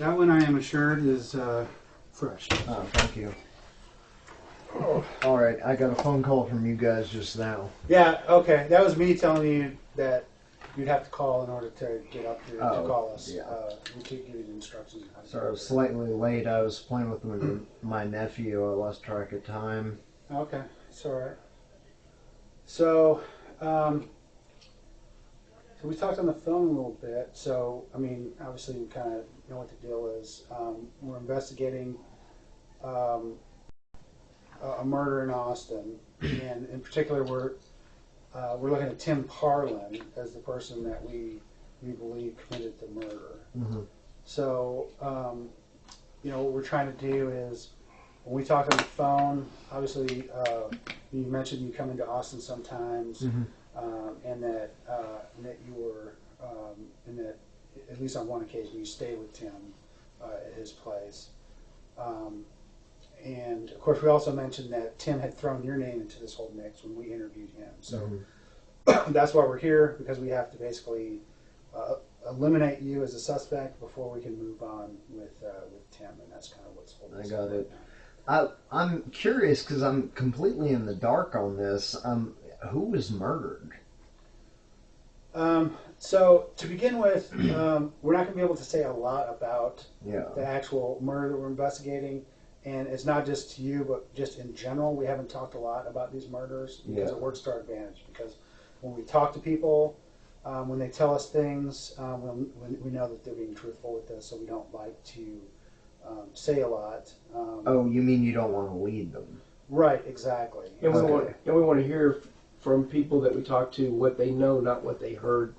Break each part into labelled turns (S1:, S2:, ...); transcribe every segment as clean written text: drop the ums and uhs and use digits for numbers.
S1: That one, I am assured, is fresh.
S2: Oh, thank you. Oh. All right, I got a phone call from you guys just now.
S1: Yeah, okay. That was me telling you that you'd have to call in order to get up here to call us.
S2: Yeah.
S1: We could give you the instructions. On how to
S2: Sorry, I was slightly late. I was playing with my nephew. I lost track of time.
S1: Okay, it's all right. So, so we talked on the phone a little bit. So, I mean, obviously you kind of know what the deal is. We're investigating a murder in Austin, and in particular, we're looking at Tim Parlin as the person that we believe committed the murder.
S2: Mm-hmm.
S1: So, what we're trying to do is, when we talk on the phone, obviously, you mentioned you come into Austin sometimes,
S2: Mm-hmm.
S1: and that you were, and that at least on one occasion you stayed with Tim at his place. And of course, we also mentioned that Tim had thrown your name into this whole mix when we interviewed him. So that's why we're here, because we have to basically eliminate you as a suspect before we can move on with Tim, and that's kind of what's holding us up.
S2: I got it. I'm curious because I'm completely in the dark on this. Who was murdered?
S1: So to begin with, we're not going to be able to say a lot about the actual murder that we're investigating. And it's not just to you, but just in general, we haven't talked a lot about these murders because it works to our advantage. Because when we talk to people, when they tell us things, we know that they're being truthful with us, so we don't like to say a lot.
S2: Oh, you mean you don't want to lead them?
S1: Right, exactly.
S3: And we want to hear from people that we talk to what they know, not what they heard.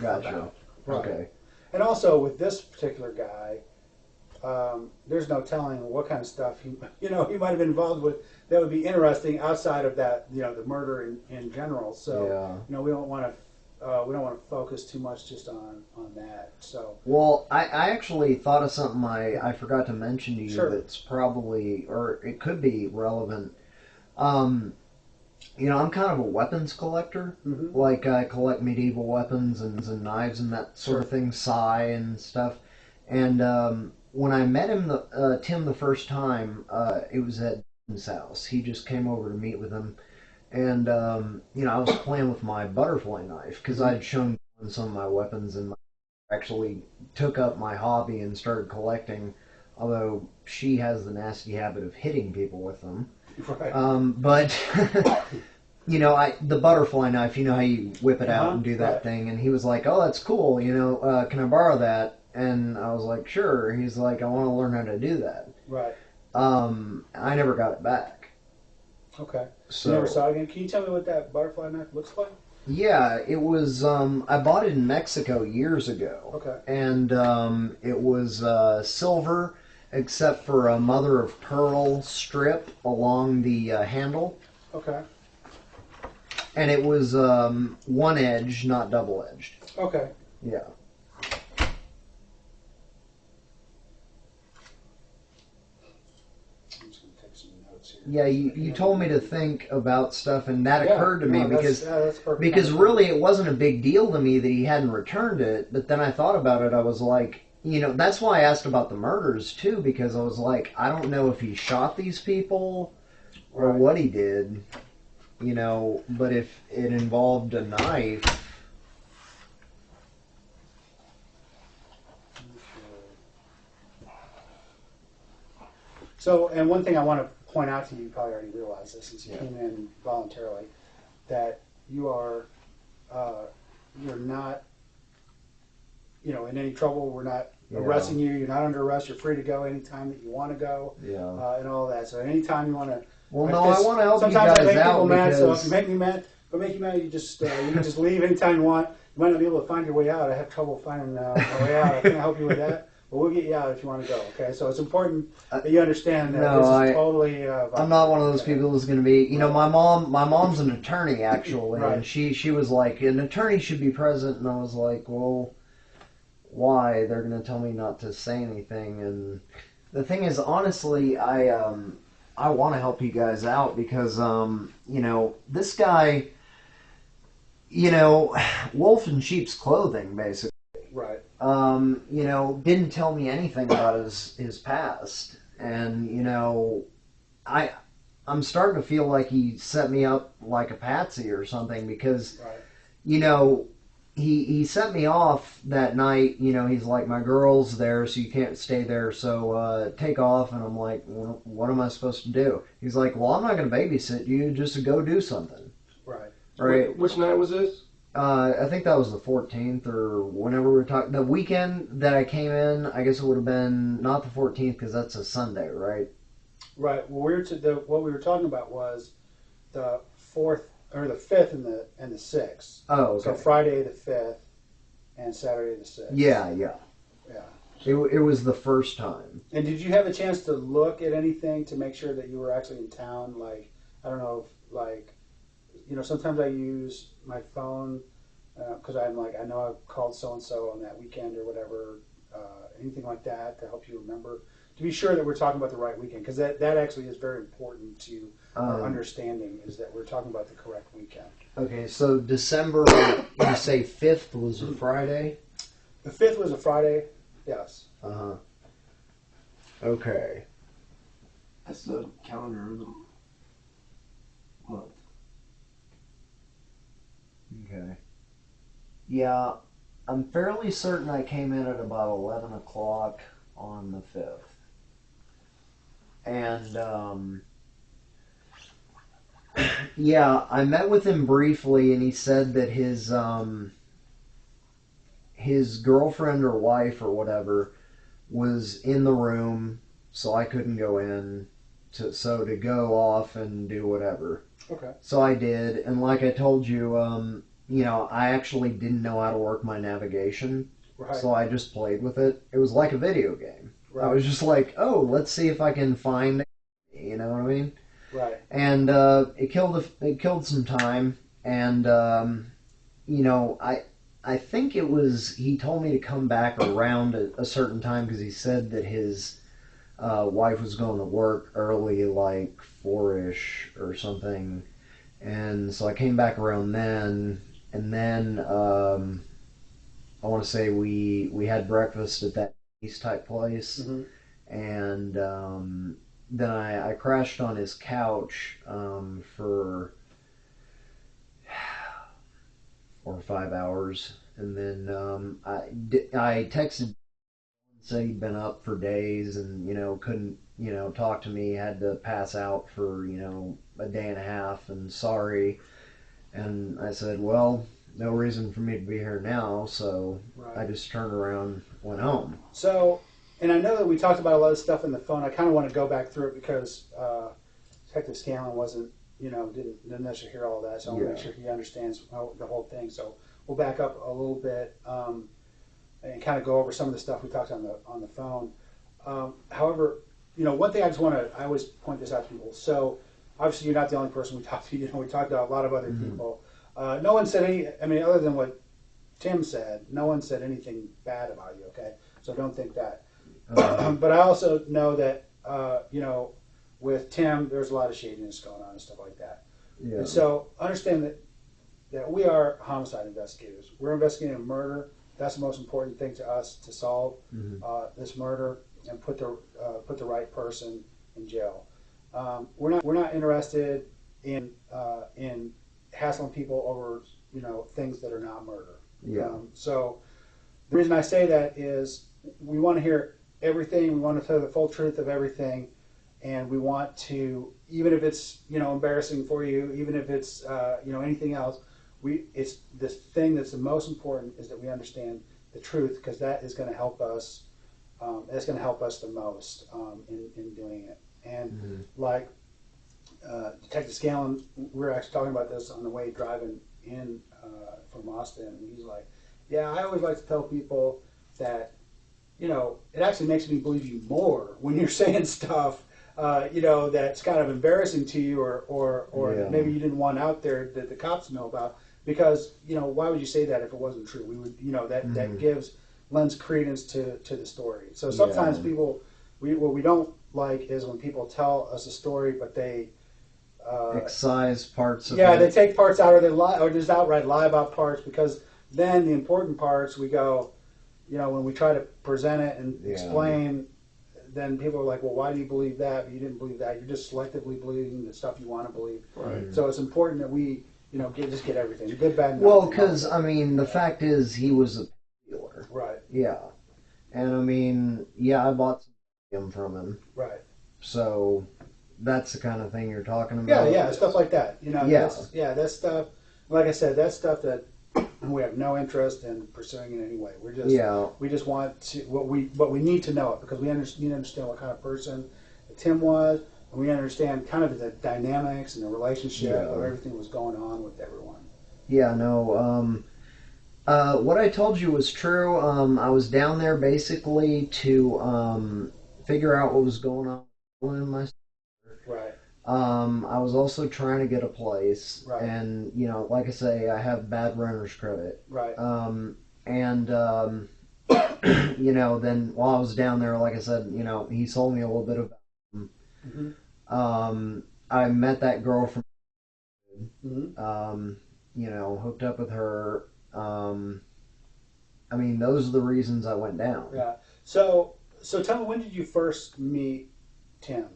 S2: Gotcha.
S3: About.
S1: Right.
S2: Okay.
S1: And also with this particular guy, there's no telling what kind of stuff he might have been involved with that would be interesting outside of that, the murder in general. So we don't want to focus too much just on that. So
S2: I actually thought of something I forgot to mention to you that's probably, or it could be relevant. I'm kind of a weapons collector. Mm-hmm. Like I collect medieval weapons and knives and that sort of thing, sai and stuff. And when I met him, Tim, the first time, it was at his house. He just came over to meet with him. And, I was playing with my butterfly knife because I'd shown some of my weapons and actually took up my hobby and started collecting, although she has the nasty habit of hitting people with them.
S1: Right.
S2: But, the butterfly knife, you know how you whip it out and do that thing. And he was like, oh, that's cool, can I borrow that? And I was like, sure. He's like, I want to learn how to do that.
S1: Right.
S2: I never got it back.
S1: Okay.
S2: So,
S1: you never saw it again? Can you tell me what that butterfly knife looks like?
S2: Yeah, it was, I bought it in Mexico years ago.
S1: Okay.
S2: And it was silver, except for a mother of pearl strip along the handle.
S1: Okay.
S2: And it was one edge, not double edged.
S1: Okay.
S2: Yeah. Yeah, you told me to think about stuff, and that occurred to me because really it wasn't a big deal to me that he hadn't returned it. But then I thought about it. I was like, that's why I asked about the murders too, because I was like, I don't know if he shot these people or what he did, But if it involved a knife.
S1: So, and one thing I want to point out to you, you probably already realize this since you came in voluntarily, that you're not, in any trouble. We're not arresting you. You're not under arrest. You're free to go anytime that you want to go. Yeah. And all that. So anytime you want to.
S2: Well, no, I want to help you guys out.
S1: Sometimes I make people mad.
S2: Because...
S1: So if you make me mad, you just leave anytime you want. You might not be able to find your way out. I have trouble finding my way out. I can't help you with that. But we'll get you out if you want to go, okay? So it's important that you understand that this is totally...
S2: I'm not one of those people who's going to be... my mom's an attorney, actually, and she was like, an attorney should be present, and I was like, well, why? They're going to tell me not to say anything, and the thing is, honestly, I want to help you guys out, because, this guy, wolf in sheep's clothing, basically.
S1: Right.
S2: didn't tell me anything about his past. And, I'm starting to feel like he set me up like a patsy or something because, he set me off that night. He's like, my girl's there, so you can't stay there, so take off. And I'm like, well, what am I supposed to do? He's like, well, I'm not going to babysit you, just to go do something. Right.
S3: Which night was this?
S2: I think that was the 14th or whenever we were talking. The weekend that I came in, I guess it would have been not the 14th because that's a Sunday, right?
S1: Right. Well, what we were talking about was the 4th or the 5th and the 6th.
S2: Oh, okay.
S1: So Friday the 5th and Saturday the 6th.
S2: Yeah.
S1: It
S2: was the first time.
S1: And did you have a chance to look at anything to make sure that you were actually in town? Like, I don't know, sometimes I use my phone because I'm like, I know I've called so-and-so on that weekend or whatever, anything like that to help you remember. To be sure that we're talking about the right weekend, because that actually is very important to our understanding, is that we're talking about the correct weekend.
S2: Okay, so December, you say 5th was a Friday?
S1: The 5th was a Friday, yes.
S2: Uh-huh. Okay.
S3: That's the calendar of the month.
S2: Okay. Yeah, I'm fairly certain I came in at about 11 o'clock on the 5th. And, yeah, I met with him briefly, and he said that his girlfriend or wife or whatever was in the room, so I couldn't go in, to go off and do whatever.
S1: Okay.
S2: So I did, and like I told you, I actually didn't know how to work my navigation,
S1: right.
S2: So I just played with it. It was like a video game.
S1: Right.
S2: I was just like, oh, let's see if I can find, you know what I mean?
S1: Right.
S2: And it killed some time, and I think it was, he told me to come back around a certain time because he said that his wife was going to work early, like 4-ish or something, and so I came back around then, and then I want to say we had breakfast at that type place,
S1: mm-hmm.
S2: and then I crashed on his couch for 4 or 5 hours, and then I texted and said he'd been up for days and couldn't talk to me, had to pass out for a day and a half, and sorry. And I said, well, no reason for me to be here now, so right. I just turned around, went home.
S1: So, and I know that we talked about a lot of stuff in the phone. I kind of want to go back through it because Detective Scanlon wasn't, didn't necessarily hear all that, so I want to make sure he understands the whole thing. So we'll back up a little bit and kind of go over some of the stuff we talked on the phone. However, one thing I always point this out to people. So obviously you're not the only person we talked to. We talked to a lot of other mm-hmm. people. No one said other than what Tim said, no one said anything bad about you, okay? So don't think that. But I also know that, with Tim, there's a lot of shadiness going on and stuff like that. Yeah. And so understand that we are homicide investigators. We're investigating a murder. That's the most important thing to us to solve, mm-hmm. This murder and put the right person in jail. We're not interested in hassling people over things that are not murder.
S2: Yeah.
S1: So the reason I say that is we want to hear everything. We want to tell the full truth of everything, and we want to, even if it's embarrassing for you, even if it's anything else, it's this thing that's the most important is that we understand the truth, because that is going to help us. That's going to help us the most in doing it. And mm-hmm. like Detective Scanlon, we were actually talking about this on the way driving in from Austin, and he's like, "Yeah, I always like to tell people that it actually makes me believe you more when you're saying stuff." That's kind of embarrassing to you, or yeah. maybe you didn't want out there that the cops know about, because why would you say that if it wasn't true? We would that mm-hmm. lends credence to the story. So sometimes yeah. people, what we don't like is when people tell us a story but they
S2: excise parts of
S1: it. Yeah,
S2: they
S1: take parts out, or they lie, or just outright lie about parts, because then the important parts we go, when we try to present it and explain, then people are like, well, why do you believe that? But you didn't believe that. You're just selectively believing the stuff you want to believe.
S3: Right.
S1: So it's important that we, just get everything. Good, bad, and
S2: well, because, the fact is he was a dealer.
S1: Right.
S2: Yeah. And, I bought some from him.
S1: Right.
S2: So that's the kind of thing you're talking about?
S1: Yeah, stuff like that.
S2: Yeah.
S1: That's stuff, like I said, that's stuff that we have no interest in pursuing in any way. We just want to, what we need to know it because we need to understand what kind of person Tim was, and we understand kind of the dynamics and the relationship of everything that was going on with everyone.
S2: Yeah, no, what I told you was true. I was down there basically to figure out what was going on in my sister.
S1: Right.
S2: I was also trying to get a place,
S1: right.
S2: And like I say, I have bad renter's credit,
S1: right?
S2: Then while I was down there, like I said, he sold me a little bit of.
S1: Mm-hmm.
S2: I met that girl from.
S1: Mm-hmm.
S2: Hooked up with her. Those are the reasons I went down.
S1: Yeah. So tell me, when did you first meet Tim?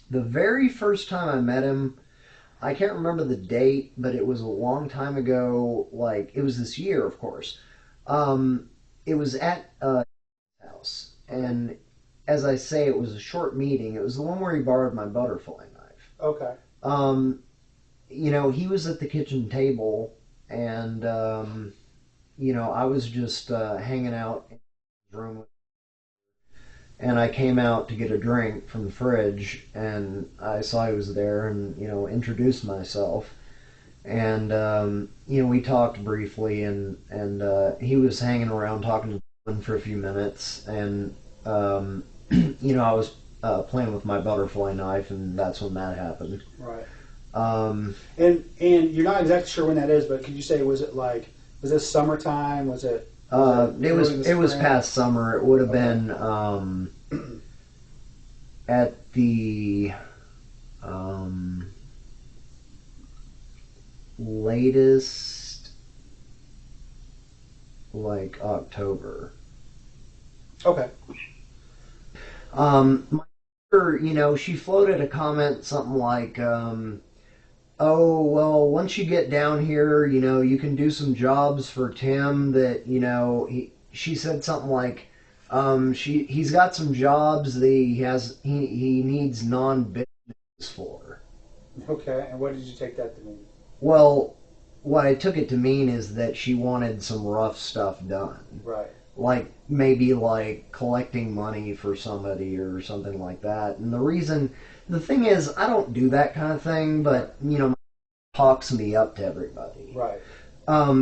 S2: The very first time I met him, I can't remember the date, but it was a long time ago. Like, it was this year, of course. It was at a house. And as I say, it was a short meeting. It was the one where he borrowed my butterfly knife.
S1: Okay.
S2: He was at the kitchen table, and, I was just hanging out in his room. And I came out to get a drink from the fridge, and I saw he was there and, introduced myself. And, we talked briefly, and he was hanging around talking to him for a few minutes. And, I was playing with my butterfly knife, and that's when that happened.
S1: Right. And you're not exactly sure when that is, but could you say, was this summertime? Was it?
S2: It was past summer. It would have been at the latest, like October.
S1: Okay.
S2: My sister, she floated a comment something like, oh, well, once you get down here, you can do some jobs for Tim that, she said something like, he's got some jobs that he needs non-business for.
S1: Okay, and what did you take that to mean?
S2: Well, what I took it to mean is that she wanted some rough stuff done.
S1: Right.
S2: Like, maybe like collecting money for somebody or something like that. And the thing is, I don't do that kind of thing, but, talks me up to everybody.
S1: Right.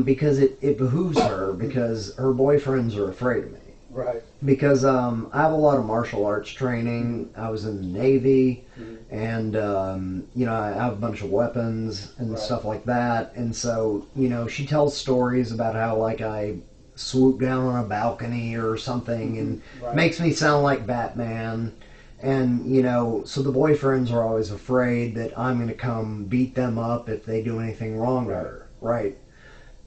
S2: Because it behooves her, because her boyfriends are afraid of me.
S1: Right.
S2: Because I have a lot of martial arts training. I was in the Navy, and, I have a bunch of weapons and stuff like that. And so, she tells stories about how, like, I swoop down on a balcony or something and makes me sound like Batman. And, so the boyfriends are always afraid that I'm going to come beat them up if they do anything wrong to her. Right.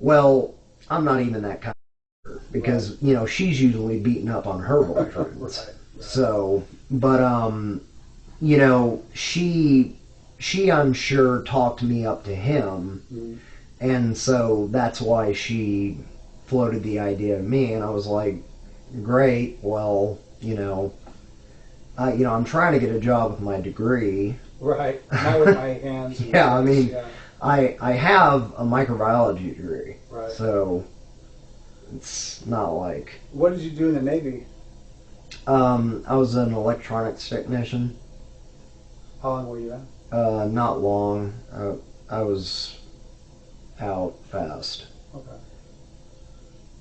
S2: Well, I'm not even that kind of her because, she's usually beating up on her boyfriends. Right. So, but, she, I'm sure, talked me up to him. And so that's why she floated the idea to me. And I was like, great, well, I'm trying to get a job with my degree.
S1: Right. Not with my hands.
S2: I have a microbiology degree.
S1: Right.
S2: So it's not like.
S1: What did you do in the Navy?
S2: I was an electronics technician.
S1: How long were you in?
S2: Not long. I was out fast.
S1: Okay.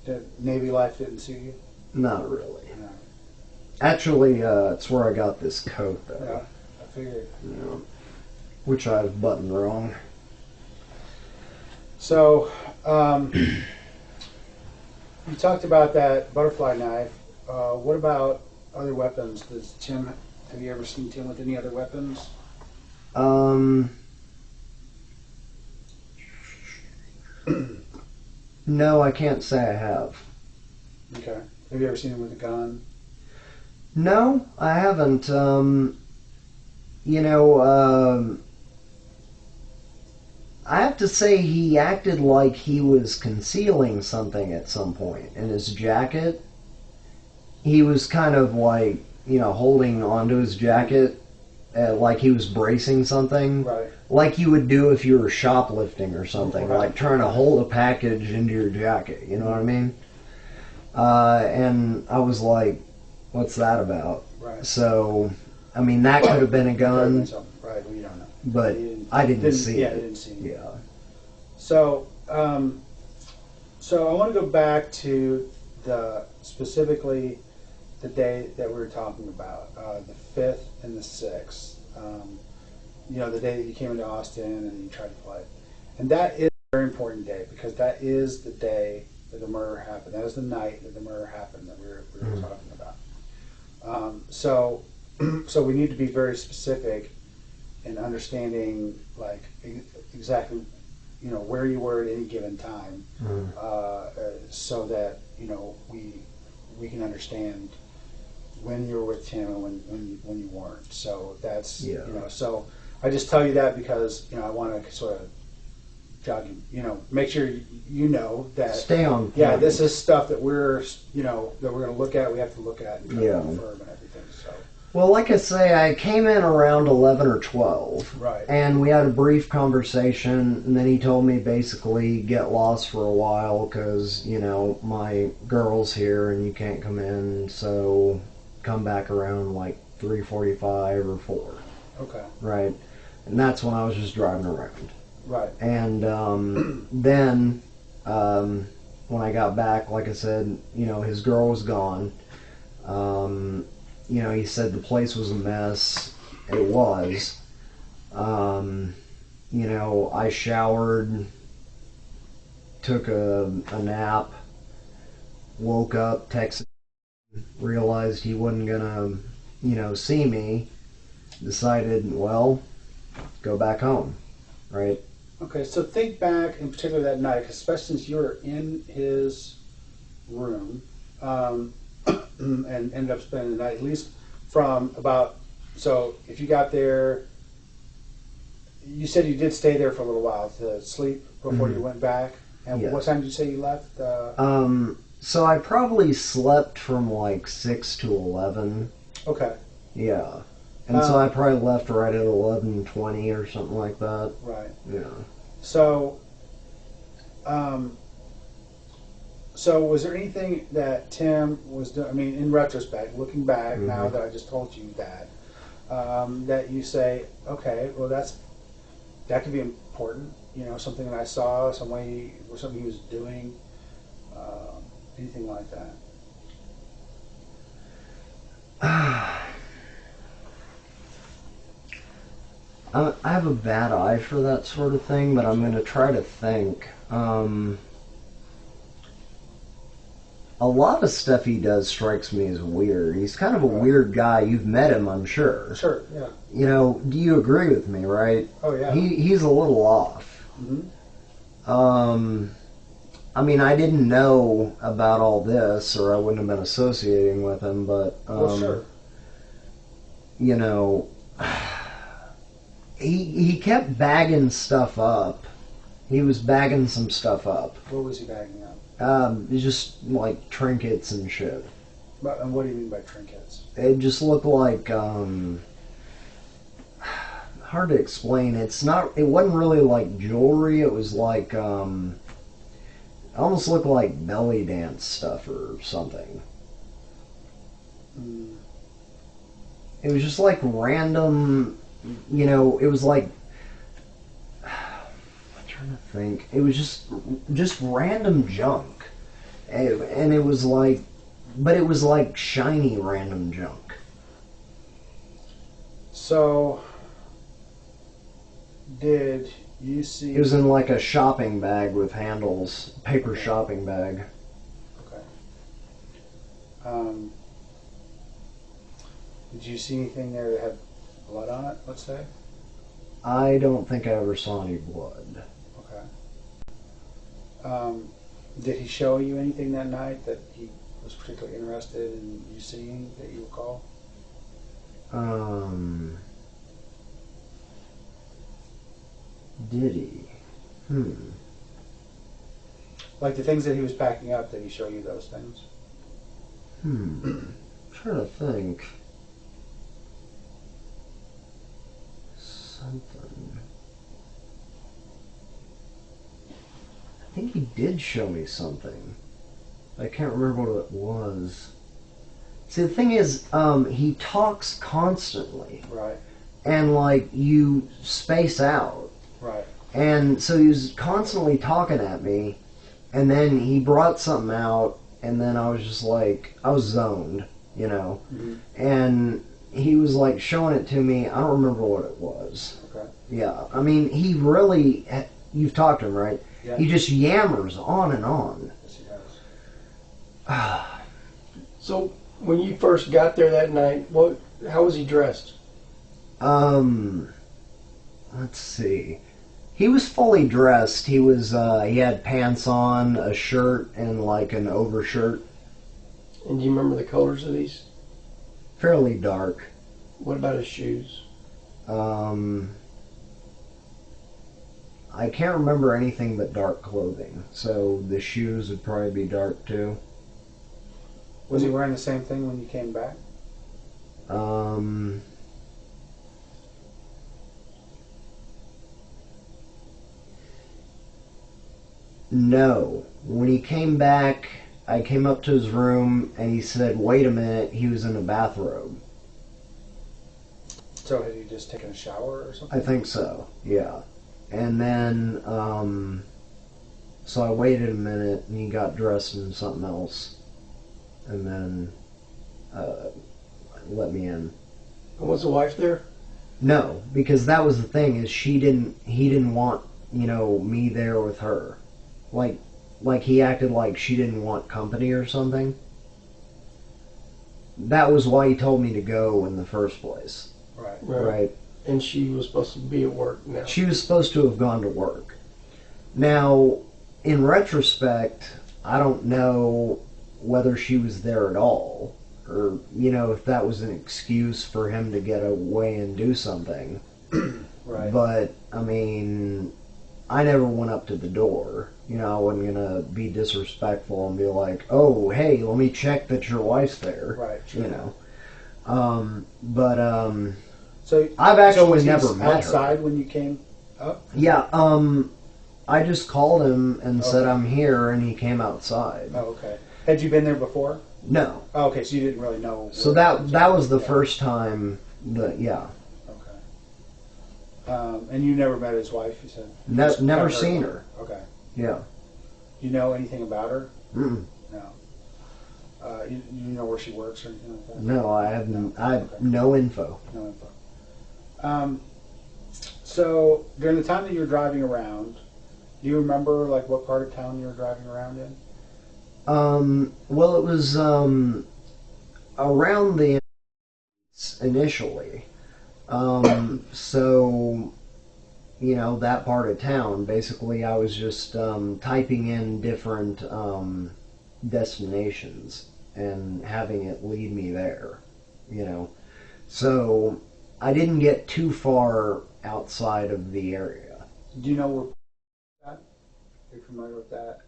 S1: The Navy life didn't suit you?
S2: Not really.
S1: No.
S2: Actually, it's where I got this coat, though.
S1: Yeah, I figured.
S2: Which I've buttoned wrong.
S1: So, you talked about that butterfly knife. What about other weapons? Have you ever seen Tim with any other weapons?
S2: No, I can't say I have.
S1: Okay. Have you ever seen him with a gun?
S2: No, I haven't. You know, I have to say he acted like he was concealing something at some point in his jacket. He was kind of like, you know, holding onto his jacket like he was bracing something.
S1: Right.
S2: Like you would do if you were shoplifting or something,
S1: Right.
S2: like trying to hold a package into your jacket, you know what I mean? And I was like, what's that about?
S1: Right.
S2: So, I mean, that could have been a gun.
S1: Right, we don't know.
S2: But I didn't see
S1: yeah,
S2: it.
S1: I didn't see it.
S2: Yeah.
S1: So, so I want to go back to specifically the day that we were talking about, the 5th and the 6th. You know, the day that you came into Austin and you tried to play. And that is a very important day because that is the day that the murder happened. That is the night that the murder happened that we were talking about. So we need to be very specific in understanding, like, exactly, you know, where you were at any given time, so that, you know, we can understand when you were with Tim and when you weren't. So that's, you know, so I just tell you that because, you know, I want to sort of jog you, you know, make sure you know that.
S2: Stay on point.
S1: Yeah, this is stuff that we're, you know, that we're going to look at, we have to look at and try to confirm and everything, so.
S2: Well, like I say, I came in around 11 or 12.
S1: Right.
S2: And we had a brief conversation, and then he told me basically get lost for a while because, you know, my girl's here and you can't come in, so come back around like 3:45 or 4.
S1: Okay.
S2: Right. And that's when I was just driving around.
S1: Right.
S2: And then when I got back, like I said, you know, his girl was gone. You know, he said the place was a mess. It was. You know, I showered, took a nap, woke up, texted, realized he wasn't gonna, you know, see me. Decided, well, go back home, right?
S1: Okay, so think back in particular that night, especially since you were in his room and ended up spending the night, at least from about, so if you got there, you said you did stay there for a little while to sleep before you went back. And
S2: Yes.
S1: what time did you say you left?
S2: So I probably slept from like 6 to 11.
S1: Okay.
S2: Yeah. And so I probably left right at 11:20 or something like that.
S1: Right.
S2: Yeah.
S1: So, so was there anything that Tim was doing? I mean, in retrospect, looking back now that I just told you that, that you say, okay, well that could be important. You know, something that I saw, some way or something he was doing, anything like that.
S2: I have a bad eye for that sort of thing, but I'm going to try to think. A lot of stuff he does strikes me as weird. He's kind of a weird guy. You've met him, I'm sure.
S1: Sure, yeah.
S2: You know, do you agree with me, right?
S1: Oh, yeah.
S2: He's a little off.
S1: Mm-hmm.
S2: I mean, I didn't know about all this, or I wouldn't have been associating with him, but,
S1: Well, sure.
S2: you know, he kept bagging stuff up. He was bagging some stuff up.
S1: What was he bagging up?
S2: Just like trinkets and shit.
S1: And what do you mean by trinkets?
S2: It just looked like, hard to explain. It wasn't really like jewelry. It was like, almost looked like belly dance stuff or something.
S1: Mm.
S2: It was just like random, you know, it was like, I'm trying to think. It was just random junk. And it was like, but it was like shiny random junk.
S1: So, did you see...
S2: It was in like a shopping bag with handles, paper shopping bag.
S1: Okay. Did you see anything there that had blood on it, let's say?
S2: I don't think I ever saw any blood.
S1: Okay. Did he show you anything that night that he was particularly interested in you seeing that you recall?
S2: Did he?
S1: Like the things that he was packing up, did he show you those things?
S2: I'm trying to think. Something. I think he did show me something. I can't remember what it was. See, the thing is, he talks constantly.
S1: Right.
S2: And, like, you space out.
S1: Right.
S2: And so he was constantly talking at me, and then he brought something out, and then I was just like, I was zoned, you know.
S1: Mm-hmm.
S2: And he was, like, showing it to me. I don't remember what it was.
S1: Okay.
S2: Yeah. I mean, he really, you've talked to him, right?
S1: Yeah.
S2: He just yammers on and on.
S1: Yes, he does.
S3: So, when you first got there that night, how was he dressed?
S2: Let's see. He was fully dressed. He was, he had pants on, a shirt, and like an overshirt.
S3: And do you remember the colors of these?
S2: Fairly dark.
S3: What about his shoes?
S2: I can't remember anything but dark clothing. So the shoes would probably be dark too.
S1: Was he wearing the same thing when you came back?
S2: No. When he came back, I came up to his room and he said, wait a minute, he was in a bathrobe.
S1: So had he just taken a shower or something?
S2: I think so, yeah. And then, so I waited a minute and he got dressed in something else. And then, let me in.
S3: And was the wife there?
S2: No, because that was the thing, is he didn't want, me there with her. Like he acted like she didn't want company or something. That was why he told me to go in the first place. Right.
S3: And she was supposed to be at work now.
S2: She was supposed to have gone to work. Now, in retrospect, I don't know whether she was there at all, or, if that was an excuse for him to get away and do something.
S1: Right.
S2: But, I mean, I never went up to the door. I wasn't going to be disrespectful and be like, oh, hey, let me check that your wife's there.
S1: Right. Sure.
S2: So I've actually
S1: was
S2: never met
S1: outside
S2: her.
S1: when you came up?
S2: Yeah, I just called him and said I'm here, and he came outside.
S1: Oh, okay. Had you been there before?
S2: No.
S1: Oh, okay, so you didn't really know.
S2: So that was the first time yeah.
S1: Okay. And you never met his wife, you said?
S2: Never seen her.
S1: Okay.
S2: Yeah.
S1: Do you know anything about her?
S2: Mm-mm.
S1: No. You know where she works or anything like that?
S2: No, I have no info.
S1: No info. So during the time that you were driving around, do you remember like what part of town you were driving around in?
S2: Well, it was around the initially. So, that part of town. Basically, I was just typing in different destinations and having it lead me there. So I didn't get too far outside of the area.
S1: Do you know where that? Are you familiar with that?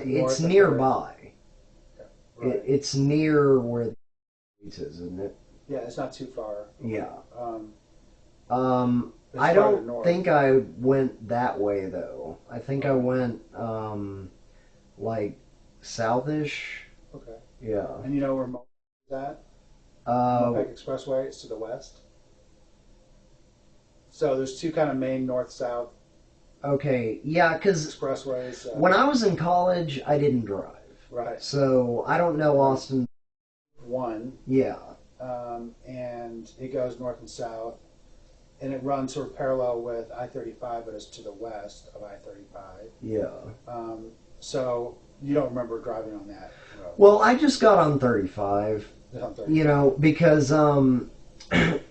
S2: It's nearby.
S1: Okay. Right.
S2: It's near where the is, isn't it?
S1: Yeah, it's not too far.
S2: Yeah.
S1: It's
S2: I
S1: farther
S2: don't
S1: north.
S2: think I went that way though. I think I went like southish.
S1: Okay.
S2: Yeah.
S1: And you know where Mopac is at? Mopac Expressway is to the west. So there's two kind of main north-south
S2: Okay. Yeah, because
S1: expressways.
S2: when I was in college, I didn't drive.
S1: Right.
S2: So I don't know Austin.
S1: One.
S2: Yeah.
S1: And it goes north and south. And it runs sort of parallel with I-35, but it's to the west of I-35.
S2: Yeah.
S1: So you don't remember driving on that road?
S2: Well, I just got on 35.
S1: On 35.
S2: Because a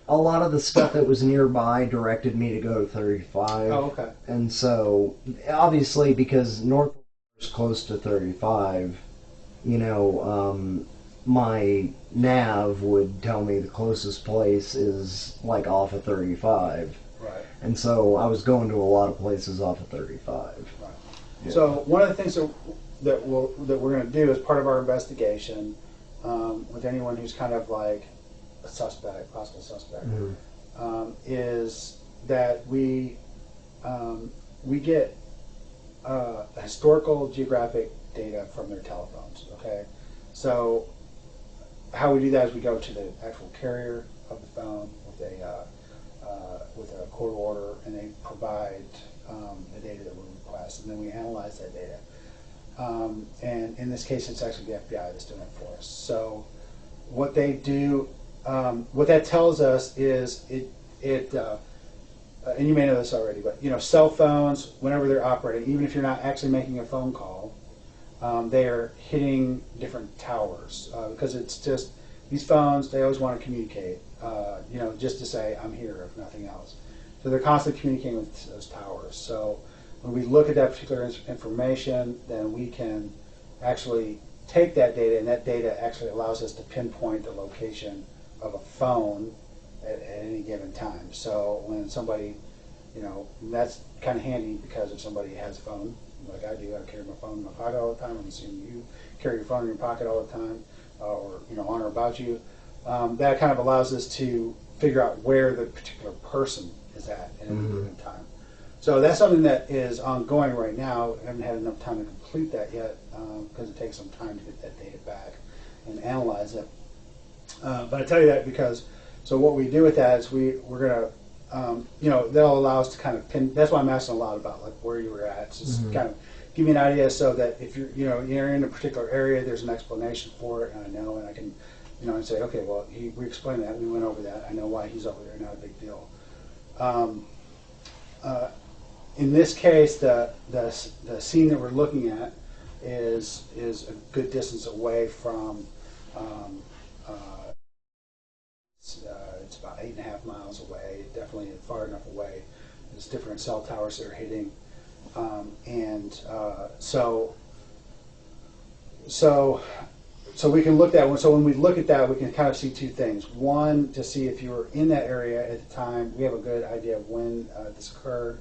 S2: lot of the stuff that was nearby directed me to go to 35.
S1: Oh, okay.
S2: And so, obviously, because North is close to 35, my nav would tell me the closest place is like off of 35.
S1: Right.
S2: And so I was going to a lot of places off of 35.
S1: Right.
S2: Yeah.
S1: So one of the things that we're going to do as part of our investigation with anyone who's kind of like a suspect, possible suspect, is that we get historical geographic data from their telephones. Okay, so how we do that is we go to the actual carrier of the phone with a court order, and they provide the data that we request, and then we analyze that data. And in this case, it's actually the FBI that's doing it for us. So what they do, what that tells us is and you may know this already, but cell phones, whenever they're operating, even if you're not actually making a phone call, they are hitting different towers because it's just these phones. They always want to communicate, just to say I'm here, if nothing else. So they're constantly communicating with those towers. So when we look at that particular information, then we can actually take that data, and that data actually allows us to pinpoint the location of a phone at any given time. So when somebody, that's kind of handy because if somebody has a phone, like I do, I carry my phone in my pocket all the time. I'm assuming you carry your phone in your pocket all the time, or on or about you. That kind of allows us to figure out where the particular person is at any given time. So that's something that is ongoing right now. I haven't had enough time to complete that yet because it takes some time to get that data back and analyze it. But I tell you that because, so what we do with that is we're going to, that'll allow us to kind of pin. That's why I'm asking a lot about like where you were at. It's just kind of give me an idea so that if you're in a particular area, there's an explanation for it, and I know, and I can, and say, okay, well, we explained that, we went over that. I know why he's over there. Not a big deal. In this case, the scene that we're looking at is a good distance away from. It's about 8.5 miles away. Definitely far enough away. There's different cell towers that are hitting, so we can look at one. So when we look at that, we can kind of see two things. One, to see if you were in that area at the time. We have a good idea of when this occurred.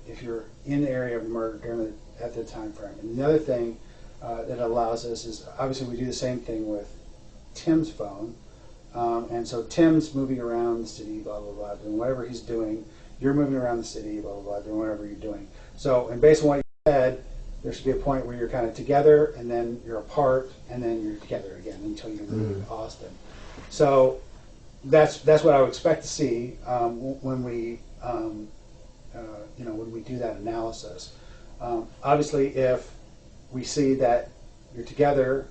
S1: If you're in the area of the murder at the time frame. And the other thing that allows us is obviously we do the same thing with Tim's phone. And so Tim's moving around the city, blah, blah, blah, doing whatever he's doing. You're moving around the city, blah, blah, blah, doing whatever you're doing. So, and based on what you said, there should be a point where you're kind of together, and then you're apart, and then you're together again until you leave Austin. So that's what I would expect to see when we when we do that analysis. Obviously, if we see that you're together,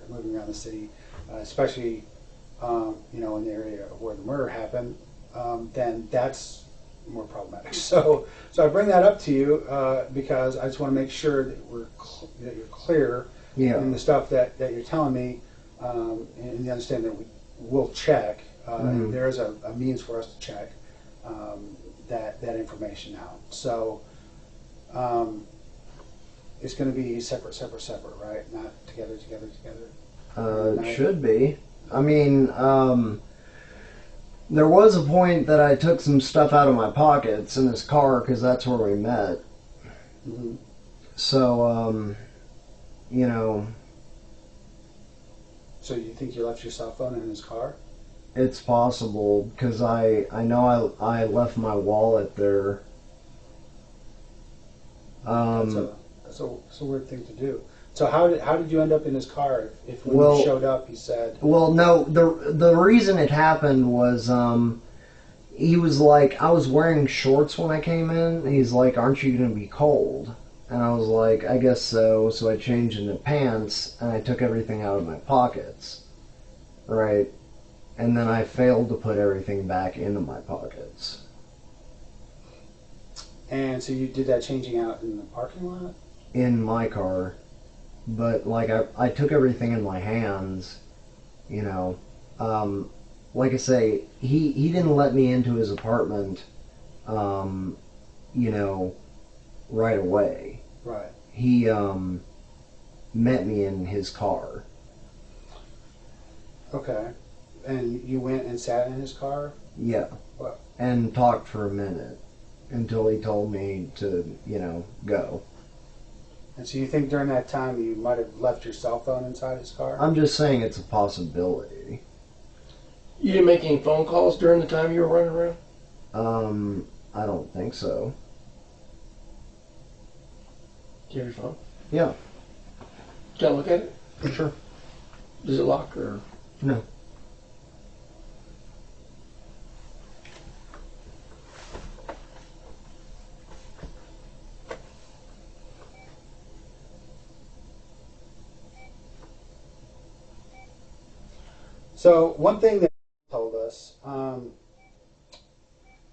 S1: moving around the city, especially in the area where the murder happened, then that's more problematic. So I bring that up to you because I just want to make sure that that you're clear in the stuff that you're telling me, and you understand that we'll check. And there is a means for us to check that information out. So it's going to be separate, right? Not together.
S2: It should be. I mean, there was a point that I took some stuff out of my pockets in his car because that's where we met. So,
S1: So you think you left your cell phone in his car?
S2: It's possible because I know I left my wallet there.
S1: That's a weird thing to do. So how did you end up in his car? If when you showed up, he said.
S2: Well, no. The reason it happened was he was like, I was wearing shorts when I came in. He's like, "Aren't you going to be cold?" And I was like, "I guess so." So I changed into pants and I took everything out of my pockets, right? And then I failed to put everything back into my pockets.
S1: And so you did that changing out in the parking lot?
S2: In my car. But, like, I took everything in my hands, Like I say, he didn't let me into his apartment, right away.
S1: Right.
S2: He met me in his car.
S1: Okay. And you went and sat in his car?
S2: Yeah.
S1: What?
S2: And talked for a minute until he told me to, go.
S1: And so you think during that time you might have left your cell phone inside his car?
S2: I'm just saying it's a possibility.
S3: You didn't make any phone calls during the time you were running around?
S2: I don't think so.
S3: Do you have your phone?
S2: Yeah.
S3: Can I look at it?
S2: Sure.
S3: Does it lock or?
S2: No.
S1: So one thing that he told us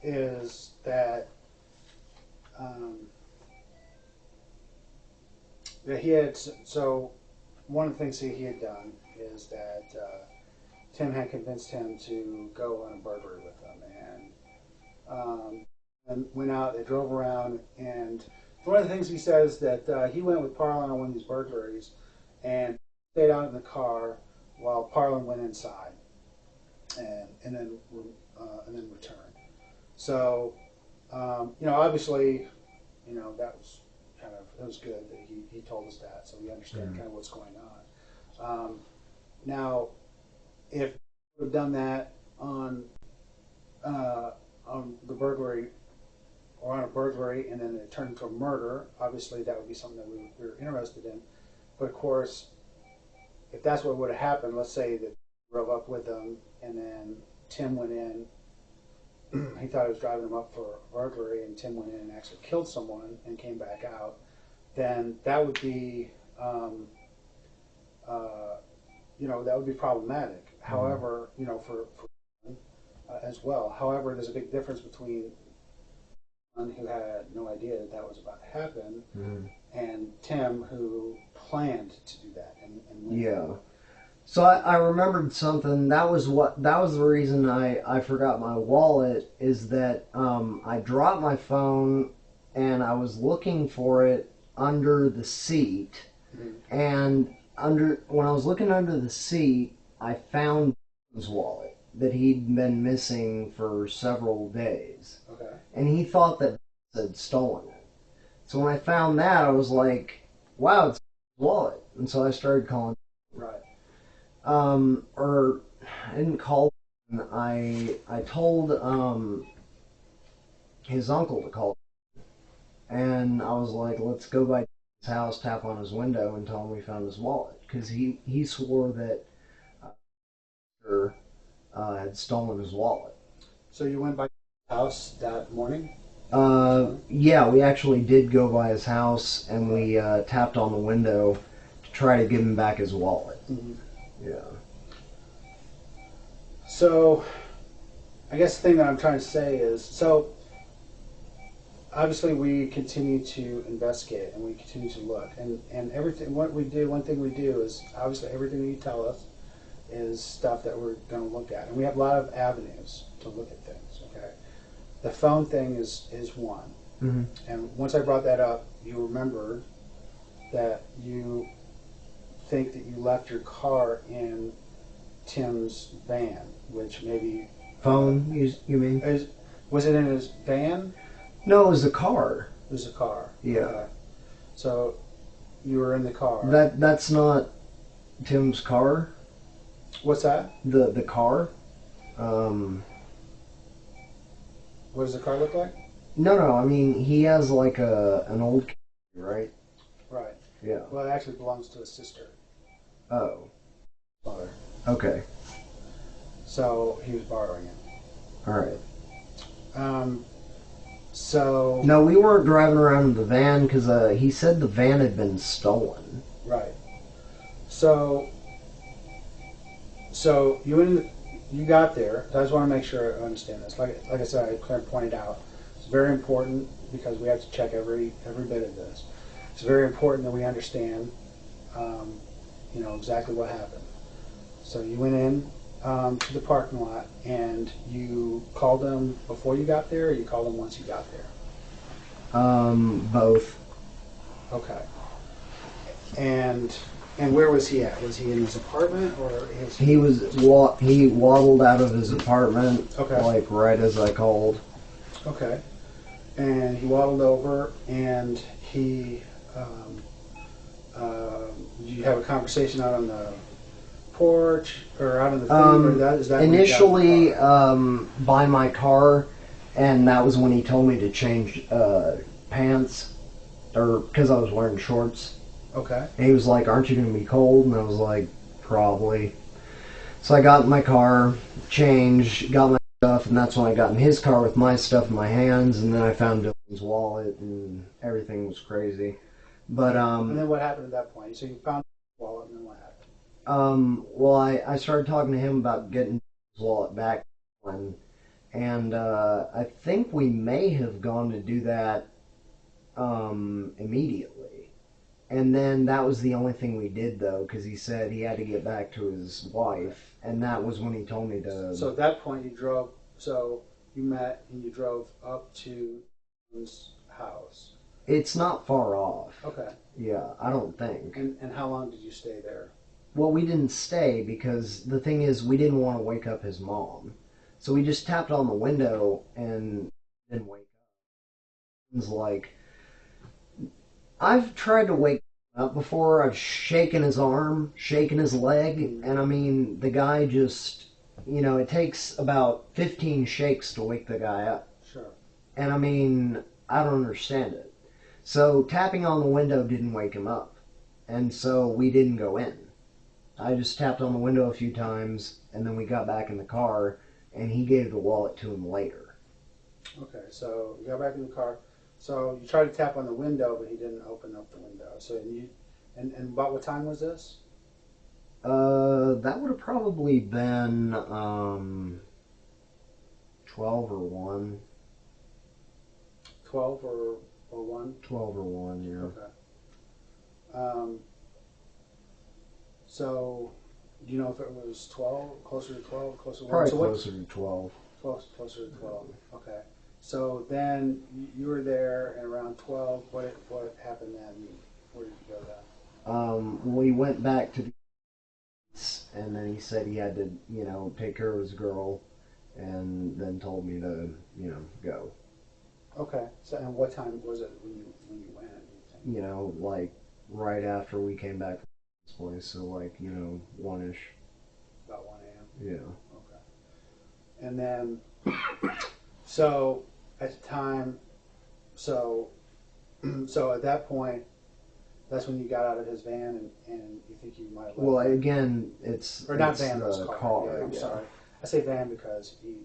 S1: is that that he had. So one of the things that he had done is that Tim had convinced him to go on a burglary with him, and went out. They drove around, and one of the things he says that he went with Parlin on one of these burglaries, and stayed out in the car while Parlin went inside, and then returned. So, obviously, that was it was good that he told us that, so we understand kind of what's going on. Now, if we would have done that on the burglary, or on a burglary, and then it turned into a murder, obviously that would be something that we were interested in. But of course, if that's what would have happened, let's say that we drove up with them, and then Tim went in. He thought he was driving him up for a burglary, and Tim went in and actually killed someone and came back out. Then that would be, that would be problematic. However, for as well. However, there's a big difference between one who had no idea that was about to happen, and Tim, who planned to do that. And
S2: yeah. So I remembered something. That was the reason I forgot my wallet, is that I dropped my phone and I was looking for it under the seat, and when I was looking under the seat, I found his wallet that he'd been missing for several days.
S1: Okay. And
S2: he thought that had stolen it. So when I found that, I was like, wow, it's his wallet. And so I started calling.
S1: Right.
S2: Or I didn't call him. I told his uncle to call him. And I was like, let's go by his house, tap on his window, and tell him we found his wallet. Because he swore that had stolen his wallet.
S1: So you went by his house that morning?
S2: Yeah, we actually did go by his house, and we tapped on the window to try to give him back his wallet.
S1: Mm-hmm.
S2: Yeah.
S1: So, I guess the thing that I'm trying to say is, so obviously we continue to investigate and we continue to look, and everything. One thing we do is obviously everything you tell us is stuff that we're going to look at, and we have a lot of avenues to look at things. Okay, the phone thing is one, and once I brought that up, you remembered that you think that you left your car in Tim's van, which maybe
S2: phone you mean?
S1: Was it in his van?
S2: No, it was a car.
S1: It was a car.
S2: Yeah.
S1: Okay. So you were in the car.
S2: That's not Tim's car.
S1: What's that?
S2: The car.
S1: What does the car look like?
S2: No. I mean, he has like an old car, right?
S1: Right.
S2: Yeah.
S1: Well, it actually belongs to his sister.
S2: Oh.
S1: Mother.
S2: Okay.
S1: So he was borrowing it.
S2: All right.
S1: So.
S2: No, we weren't driving around in the van because he said the van had been stolen.
S1: Right. So you got there. I just want to make sure I understand this. Like I said, Claire pointed out, it's very important because we have to check every bit of this. It's very important that we understand, exactly what happened. So you went in to the parking lot, and you called them before you got there, or you called them once you got there?
S2: Both.
S1: Okay. And And where was he at? Was he in his apartment or his?
S2: He waddled out of his apartment,
S1: okay,
S2: like right as I called.
S1: Okay, and he waddled over, and he. You have a conversation out on the porch or out on the thing, or is that
S2: initially by my car, and that was when he told me to change pants, or because I was wearing shorts.
S1: Okay.
S2: And he was like, "Aren't you going to be cold?" And I was like, "Probably." So I got in my car, changed, got my stuff, and that's when I got in his car with my stuff in my hands, and then I found Dylan's wallet, and everything was crazy. But
S1: and then what happened at that point? So you found the wallet, and then what happened?
S2: Well, I started talking to him about getting his wallet back, and I think we may have gone to do that immediately. And then that was the only thing we did, though, because he said he had to get back to his wife, and that was when he told me to...
S1: So at that point, you drove, so you met and you drove up to his house.
S2: It's not far off.
S1: Okay.
S2: Yeah, I don't think.
S1: And how long did you stay there?
S2: Well, we didn't stay because the thing is we didn't want to wake up his mom. So we just tapped on the window and didn't wake up. It was like... I've tried to wake up before. I've shaken his arm, shaken his leg, and I mean, the guy just, it takes about 15 shakes to wake the guy up.
S1: Sure.
S2: And I mean, I don't understand it. So tapping on the window didn't wake him up. And so we didn't go in. I just tapped on the window a few times, and then we got back in the car, and he gave the wallet to him later.
S1: Okay, so you got back in the car. So you tried to tap on the window, but he didn't open up the window. So and about what time was this?
S2: That would have probably been 12 or 1.
S1: 12 or 1?
S2: 12 or 1, yeah.
S1: Okay. So, do you know if it was 12, closer to 12, closer to 1?
S2: Probably
S1: so
S2: closer to 12.
S1: Closer to 12, okay. So then you were there and around 12. What happened then? Where did you go then?
S2: We went back to the and then he said he had to, take care of his girl, and then told me to, go.
S1: Okay. So and what time was it when you went?
S2: Like right after we came back from this place, so like 1ish.
S1: About 1 a.m.
S2: Yeah.
S1: Okay. And then so at the time, so at that point, that's when you got out of his van and you think you might have left.
S2: Well, again, it's
S1: or not
S2: it's
S1: van,
S2: the
S1: car.
S2: car.
S1: Yeah, I'm sorry. I say van because he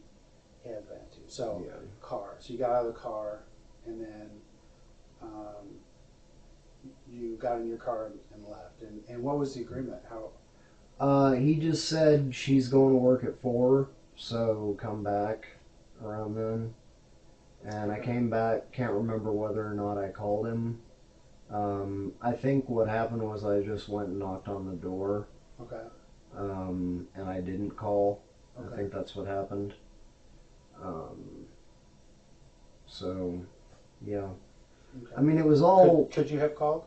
S1: had a van too. So car. So you got out of the car and then you got in your car and left. And what was the agreement? How?
S2: He just said she's going to work at 4, so come back around then. And I came back, can't remember whether or not I called him. I think what happened was I just went and knocked on the door.
S1: Okay.
S2: And I didn't call.
S1: Okay.
S2: I think that's what happened. So, yeah.
S1: Okay.
S2: I mean, it was all...
S1: Could you have called?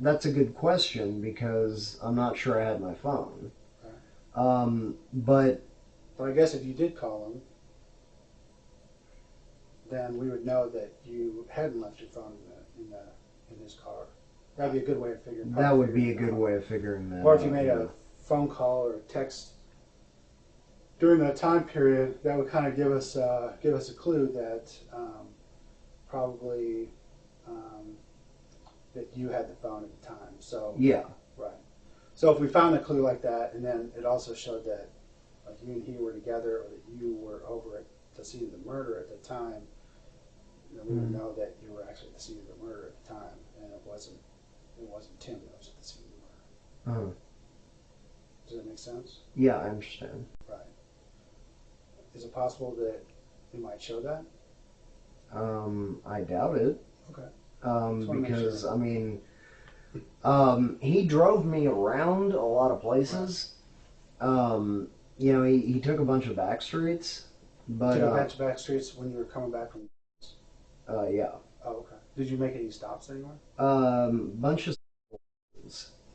S2: That's a good question because I'm not sure I had my phone.
S1: Okay.
S2: But
S1: I guess if you did call him, then we would know that you hadn't left your phone in his car. That'd be a good way of figuring.
S2: That would be a good way of figuring that out.
S1: Or if you made a phone call or a text during that time period, that would kind of give us a clue that probably that you had the phone at the time. So
S2: yeah,
S1: right. So if we found a clue like that, and then it also showed that like you and he were together, or that you were over at the scene of the murder at the time, we would know that you were actually at the scene of the murder at the time, and it wasn't Tim that was at the scene of the murder.
S2: Uh-huh.
S1: Does that make sense?
S2: Yeah, I understand.
S1: Right. Is it possible that it might show that?
S2: I doubt it.
S1: Okay.
S2: Because
S1: sure.
S2: I mean, he drove me around a lot of places. Right. He took a bunch of back streets, but
S1: took a bunch of back streets when you were coming back from.
S2: Yeah.
S1: Oh, okay. Did you make any stops anywhere?
S2: Bunch of.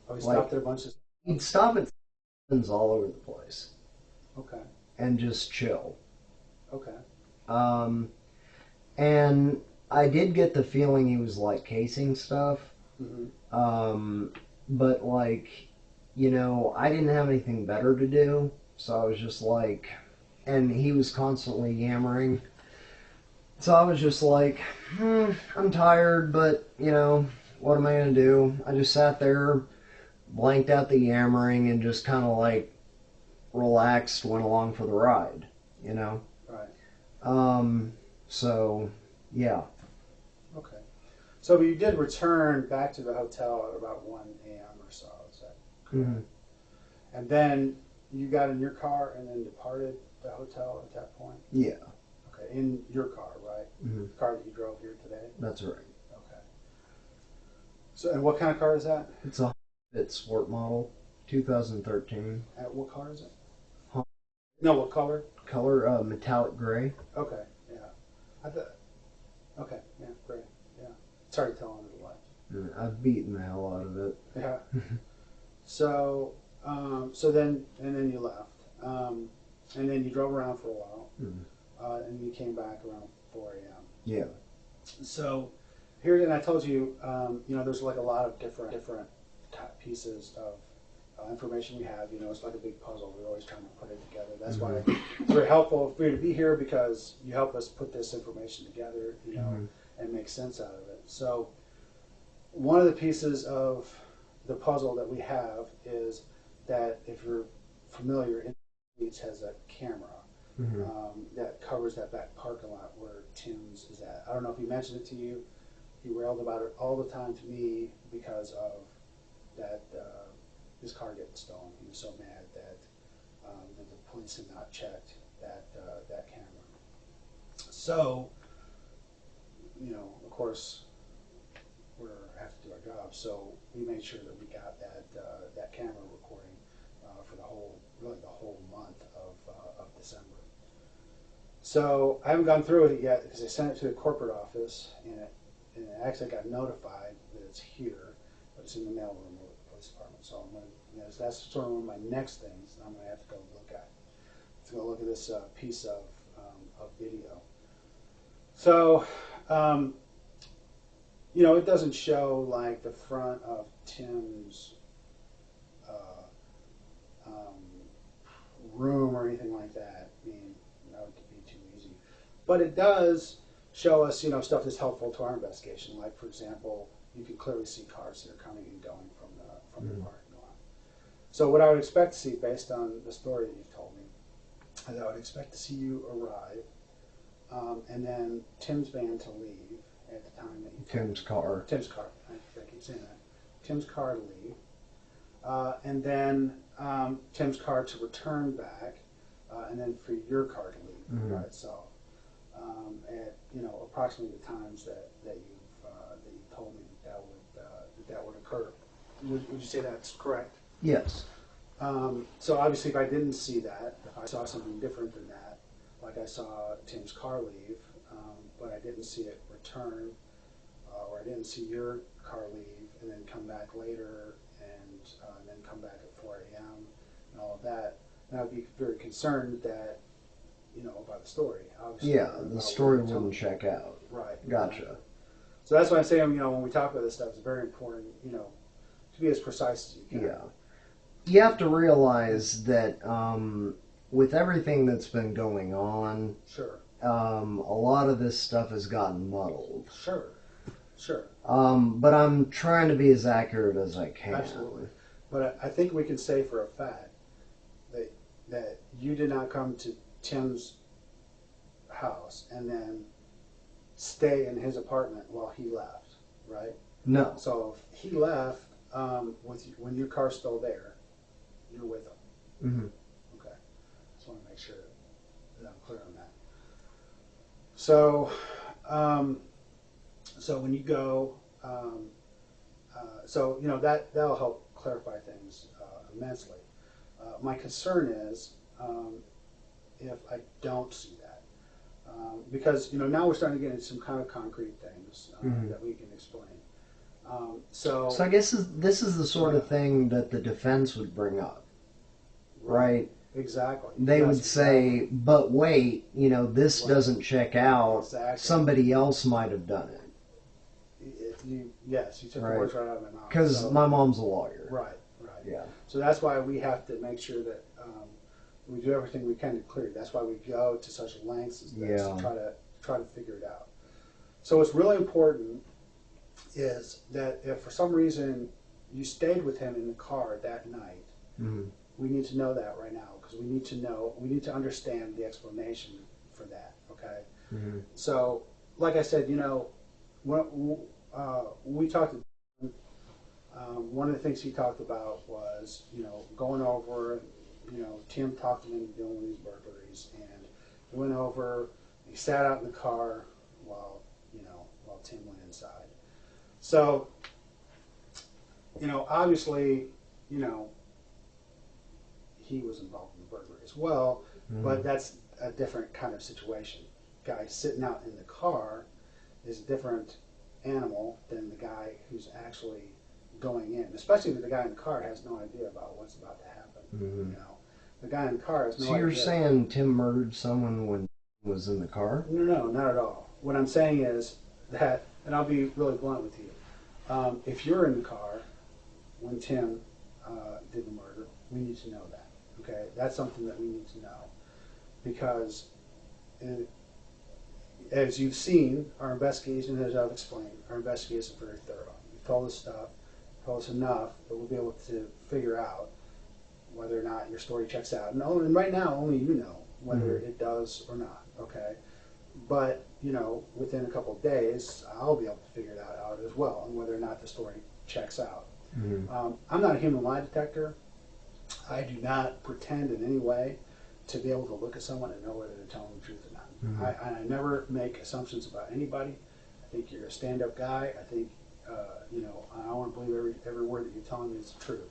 S1: Oh, he stopped at a bunch of.
S2: He'd stop at all over the place.
S1: Okay.
S2: And just chill.
S1: Okay.
S2: And I did get the feeling he was like casing stuff. But like, you know, I didn't have anything better to do, so I was just like, and he was constantly yammering. So I was just like, I'm tired, but you know, what am I gonna do? I just sat there, blanked out the yammering, and just kind of like relaxed, went along for the ride, you know?
S1: Right.
S2: So, yeah.
S1: Okay. So you did return back to the hotel at about 1 a.m. or so, is that correct?
S2: Mm-hmm.
S1: And then you got in your car and then departed the hotel at that point?
S2: Yeah.
S1: Okay, in your car, right?
S2: Mm-hmm.
S1: The car that you drove here today?
S2: That's right.
S1: Okay. So, and what kind of car is that?
S2: It's a sport model, 2013.
S1: What car is it?
S2: Huh?
S1: No, what color?
S2: Color, metallic gray.
S1: Okay, yeah. Okay, yeah, great, yeah. It's hard to tell under the lights.
S2: I've beaten the hell out of it.
S1: Yeah. So then you left, and then you drove around for a while, and you came back around 4 a.m.
S2: Yeah.
S1: So here, and I told you, you know, there's like a lot of different pieces of information we have. You know, it's like a big puzzle. We're always trying to put it together. That's why it's very helpful for you to be here, because you help us put this information together, you know, and make sense out of it. So one of the pieces of the puzzle that we have is that, if you're familiar, it has a camera that covers that back parking lot where Tim's is at. I don't know if he mentioned it to you. He railed about it all the time to me because of that his car getting stolen. He was so mad that the police had not checked that camera. So, you know, of course, we have to do our job. So we made sure that we got that camera recording for the whole month of December. So I haven't gone through it yet because I sent it to the corporate office, and it actually got notified that it's here, but it's in the mailroom of the police department. So I'm going to, you know, that's sort of one of my next things I'm going to have to go look at. To go look at this piece of video. So, you know, it doesn't show like the front of Tim's room or anything like that. I mean, that would be too easy. But it does show us, you know, stuff that's helpful to our investigation. Like, for example, you can clearly see cars that are coming and going from the parking lot. So what I would expect to see, based on the story that you've told me, is I would expect to see you arrive, and then Tim's van to leave at the time that you
S2: Tim's car.
S1: Tim's car. I keep saying that. Tim's car to leave, and then Tim's car to return back, and then for your car to leave by itself. At, you know, approximately the times that you've told me that would occur. Would you say that's correct?
S2: Yes.
S1: So obviously, if I didn't see that, if I saw something different than that, like I saw Tim's car leave, but I didn't see it return, or I didn't see your car leave and then come back later, and then come back at 4 a.m. and all of that, and I'd be very concerned that, you know, about the story. Obviously,
S2: yeah, the story wouldn't check out.
S1: Right.
S2: Gotcha.
S1: So that's why I'm saying, you know, when we talk about this stuff, it's very important, you know, to be as precise as you can.
S2: Yeah. You have to realize that with everything that's been going on,
S1: sure,
S2: a lot of this stuff has gotten muddled.
S1: Sure.
S2: But I'm trying to be as accurate as I can.
S1: Absolutely. But I think we can say for a fact that you did not come to Tim's house and then stay in his apartment while he left, right?
S2: No.
S1: So if he left when your car's still there, you're with him.
S2: Mm-hmm.
S1: Okay. Just want to make sure that I'm clear on that. So, so when you go, so you know that'll help clarify things immensely. My concern is if I don't see that, because now we're starting to get into some kind of concrete things that we can explain. So
S2: I guess this is the sort of thing that the defense would bring up, right?
S1: Exactly.
S2: They would say, but wait, this doesn't check out.
S1: Exactly.
S2: Somebody else might have done it.
S1: Yes, you took the words right out of my mouth.
S2: Because my mom's a lawyer.
S1: Right.
S2: Yeah.
S1: So that's why we have to make sure that we do everything we can to clear it. That's why we go to such lengths as this to try to figure it out. So what's really important is that if for some reason you stayed with him in the car that night, we need to know that right now, because we need to understand the explanation for that. Okay. So, like I said, when we talked. One of the things he talked about was, going over. Tim talked him into doing these burglaries, and he went over. He sat out in the car while Tim went inside. So, obviously, he was involved in the burglary as well, but that's a different kind of situation. Guy sitting out in the car is a different animal than the guy who's actually going in, especially if the guy in the car has no idea about what's about to happen. The guy in the car has no idea.
S2: So you're saying Tim murdered someone when he was in the car?
S1: No, not at all. What I'm saying is that, and I'll be really blunt with you, if you're in the car when Tim did the murder, we need to know that. Okay, that's something that we need to know, because as you've seen, our investigation, as I've explained, our investigation is very thorough. You've told us stuff, told us enough that we'll be able to figure out whether or not your story checks out. And right now, only you know whether it does or not. Okay, but within a couple of days, I'll be able to figure that out as well, and whether or not the story checks out. I'm not a human lie detector. I do not pretend in any way to be able to look at someone and know whether they're telling the truth or not. I never make assumptions about anybody. I think you're a stand-up guy. I think, I want to believe every word that you're telling me is true.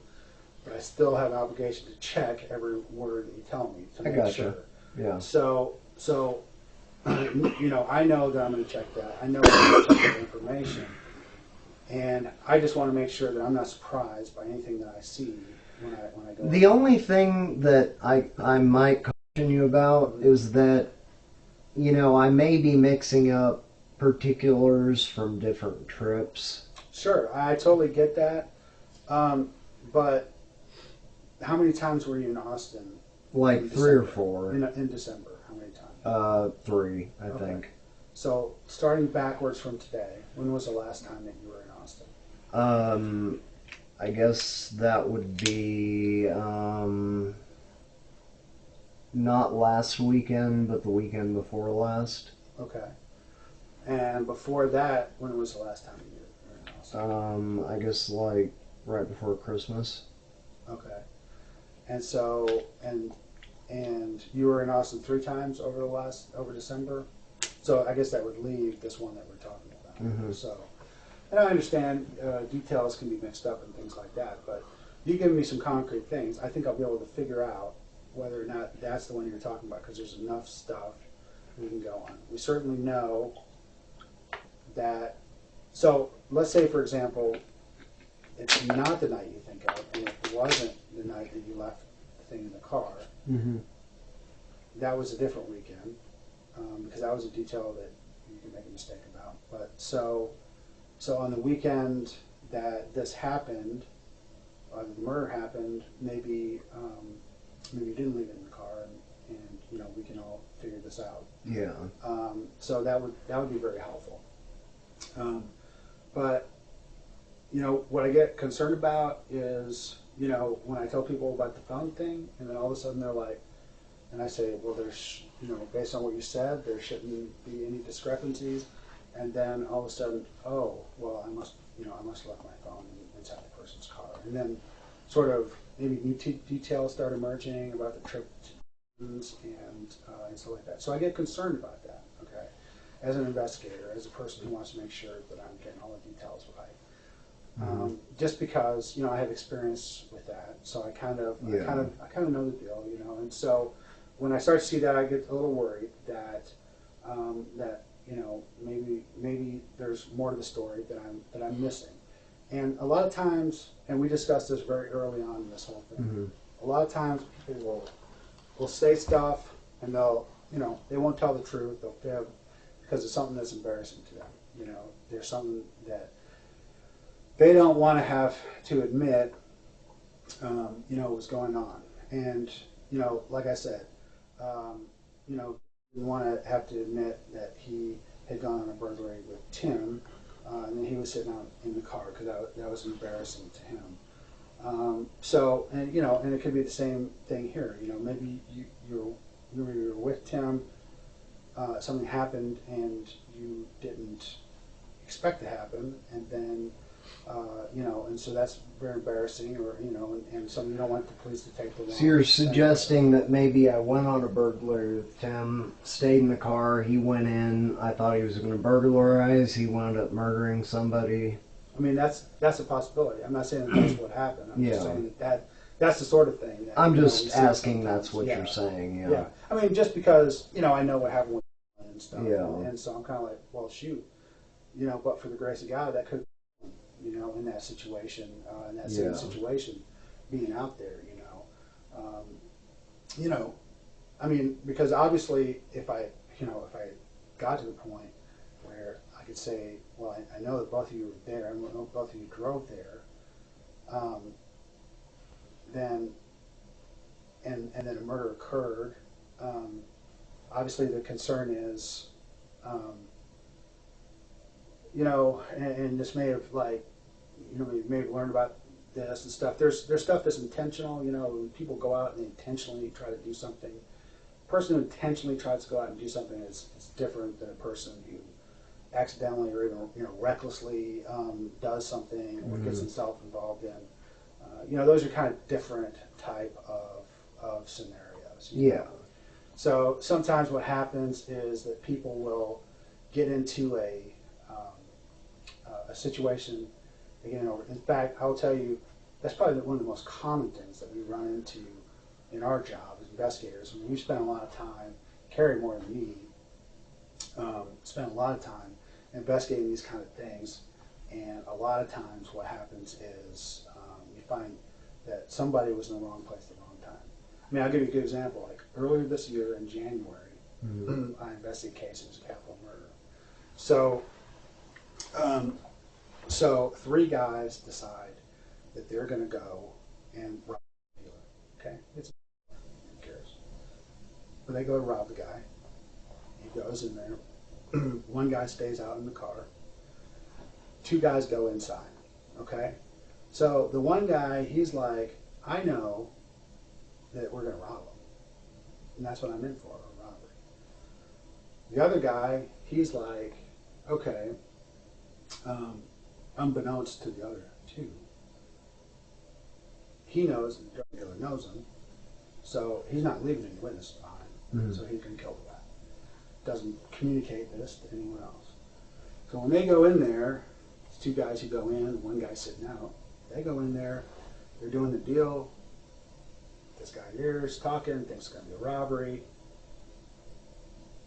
S1: But I still have an obligation to check every word that you tell me to make sure.
S2: Yeah.
S1: So I know that I'm going to check that. I know I'm going to check that information. And I just want to make sure that I'm not surprised by anything that I see when I go.
S2: The only thing that I might caution you about is that, I may be mixing up particulars from different trips.
S1: Sure, I totally get that. But how many times were you in Austin?
S2: Like 3 or 4.
S1: In December, how many times?
S2: 3, I think.
S1: So, starting backwards from today, when was the last time that you were in Austin?
S2: I guess that would be not last weekend, but the weekend before last.
S1: Okay. And before that, when was the last time you were in Austin?
S2: I guess like right before Christmas.
S1: Okay. And so, and you were in Austin 3 times over December? So I guess that would leave this one that we're talking about. So, and I understand details can be mixed up and things like that, but you give me some concrete things, I think I'll be able to figure out whether or not that's the one you're talking about, because there's enough stuff we can go on. We certainly know that, so let's say, for example, it's not the night you think of, and it wasn't the night that you left the thing in the car. That was a different weekend, because that was a detail that you can make a mistake about. But so on the weekend that this happened, the murder happened, maybe you didn't leave it in the car, and we can all figure this out.
S2: Yeah.
S1: So that would be very helpful. But what I get concerned about is when I tell people about the phone thing, and then all of a sudden they're like, and I say, well, there's based on what you said, there shouldn't be any discrepancies, and then all of a sudden, oh, well, I must have left my phone inside the person's car, and then sort of maybe new details start emerging about the trip and stuff like that. So I get concerned about that. Okay, as an investigator, as a person who wants to make sure that I'm getting all the details right. Just because I have experience with that, so I kind of know the deal, and so when I start to see that, I get a little worried that that maybe there's more to the story that I'm missing. And a lot of times, and we discussed this very early on in this whole thing. A lot of times people will say stuff and they won't tell the truth. They'll fib because it's something that's embarrassing to them. There's something that they don't want to have to admit, what's going on. And, like I said, didn't want to have to admit that he had gone on a burglary with Tim, and then he was sitting out in the car because that was embarrassing to him. And it could be the same thing here. Maybe you're with Tim, something happened and you didn't expect to happen, and then and so that's very embarrassing, or and something you don't want the police to take the wrong.
S2: So you're suggesting that maybe I went on a burglary with Tim, stayed in the car, he went in, I thought he was going to burglarize, he wound up murdering somebody.
S1: I mean, that's a possibility. I'm not saying that's what happened. I'm just saying that's the sort of thing.
S2: I'm just asking that's what you're saying. Yeah.
S1: I mean, just because I know what happened with and stuff.
S2: Yeah.
S1: And so I'm kind of like, well, shoot, but for the grace of God, that could, in that situation, in that same situation, being out there, I mean, because obviously, if I got to the point where I could say, well, I know that both of you were there, and both of you drove there, then a murder occurred. Obviously, the concern is, and this may have you may have learned about this and stuff. There's stuff that's intentional. When people go out and they intentionally try to do something. A person who intentionally tries to go out and do something is different than a person who accidentally or even recklessly does something or gets himself involved in. Those are kind of different type of scenarios. So sometimes what happens is that people will get into a situation. In fact, I'll tell you, that's probably one of the most common things that we run into in our job as investigators. I mean, we spend a lot of time, Carrie more than me, spend a lot of time investigating these kind of things, and a lot of times what happens is you find that somebody was in the wrong place at the wrong time. I mean, I'll give you a good example. Like earlier this year in January, I investigated cases of capital murder. So 3 guys decide that they're going to go and rob the dealer. Okay, who cares? But they go to rob the guy. He goes in there. 1 guy stays out in the car. 2 guys go inside. Okay, so the 1 guy, he's like, I know that we're going to rob him, and that's what I'm in for, a robbery. The other guy, he's like, okay, unbeknownst to the other 2, he knows, the drug dealer knows him, so he's not leaving any witnesses behind, so he can kill the guy. Doesn't communicate this to anyone else. So when they go in there, it's 2 guys who go in, 1 guy sitting out. They go in there, they're doing the deal. This guy here is talking, thinks it's going to be a robbery.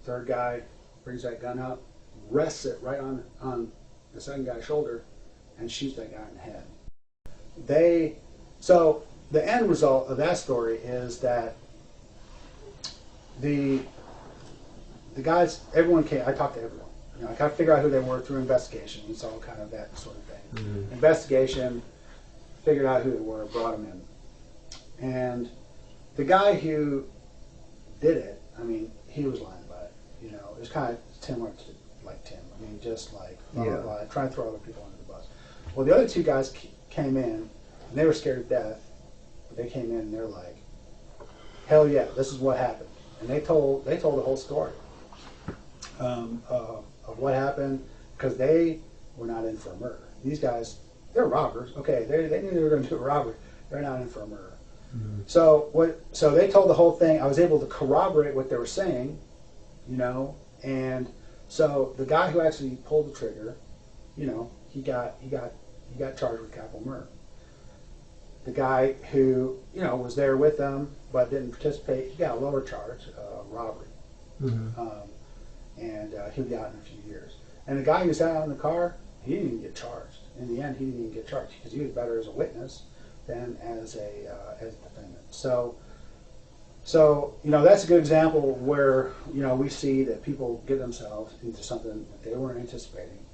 S1: 3rd guy brings that gun up, rests it right on the 2nd guy's shoulder, and shoots that guy in the head. So the end result of that story is that the guys, everyone came. I talked to everyone. I kind of figured out who they were through investigation. It's all kind of that sort of thing. Investigation, figured out who they were, brought them in. And the guy who did it, I mean, he was lying about it. It was kind of similar to like Tim. I mean, just like trying to throw other people under the bus. Well, the other 2 guys came in, and they were scared to death. But they came in and they're like, "Hell yeah, this is what happened." And they told the whole story of what happened, because they were not in for a murder. These guys, they're robbers. Okay, they knew they were going to do a robbery. They're not in for a murder. So they told the whole thing. I was able to corroborate what they were saying, and so the guy who actually pulled the trigger, he got charged with capital murder. The guy who was there with them but didn't participate, he got a lower charge, robbery. and he'll be out in a few years. And the guy who sat out in the car, he didn't even get charged. In the end, he didn't even get charged because he was better as a witness than as a defendant. So that's a good example where we see that people get themselves into something that they weren't anticipating,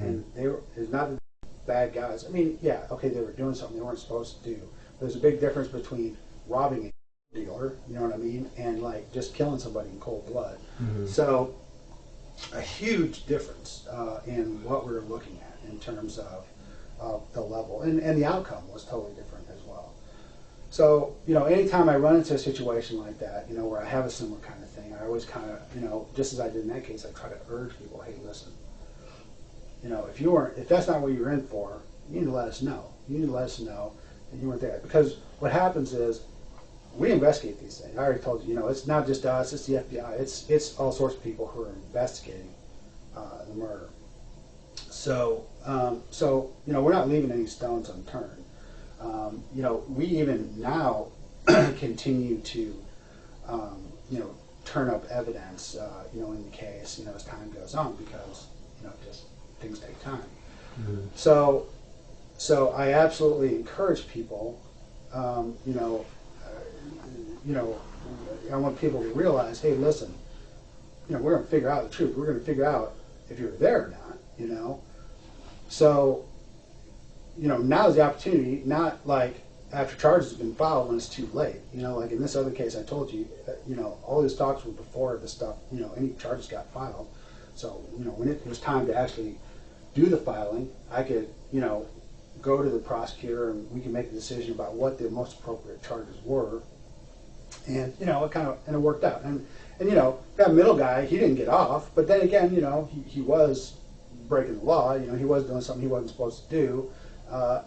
S1: and it's not that bad guys. I mean, yeah, okay, they were doing something they weren't supposed to do. There's a big difference between robbing a dealer, you know what I mean, and like just killing somebody in cold blood. So a huge difference in what we were looking at in terms of the level, and the outcome was totally different as well. So, anytime I run into a situation like that, where I have a similar kind of thing, I always kind of, just as I did in that case, I try to urge people, hey, listen, if that's not what you're in for, you need to let us know. You need to let us know that you weren't there. Because what happens is, we investigate these things. I already told you, it's not just us, it's the FBI, it's all sorts of people who are investigating the murder. So, we're not leaving any stones unturned. We even now continue to, turn up evidence, in the case, as time goes on, because, just things take time. So I absolutely encourage people, I want people to realize, hey, listen, we're going to figure out the truth. We're going to figure out if you're there or not, So, now's the opportunity, not like after charges have been filed when it's too late. Like in this other case I told you, all these talks were before the stuff, any charges got filed. So, when it was time to actually do the filing, I could, go to the prosecutor and we can make a decision about what the most appropriate charges were. And, it worked out. And that middle guy, he didn't get off, but then again, he was breaking the law, he was doing something he wasn't supposed to do.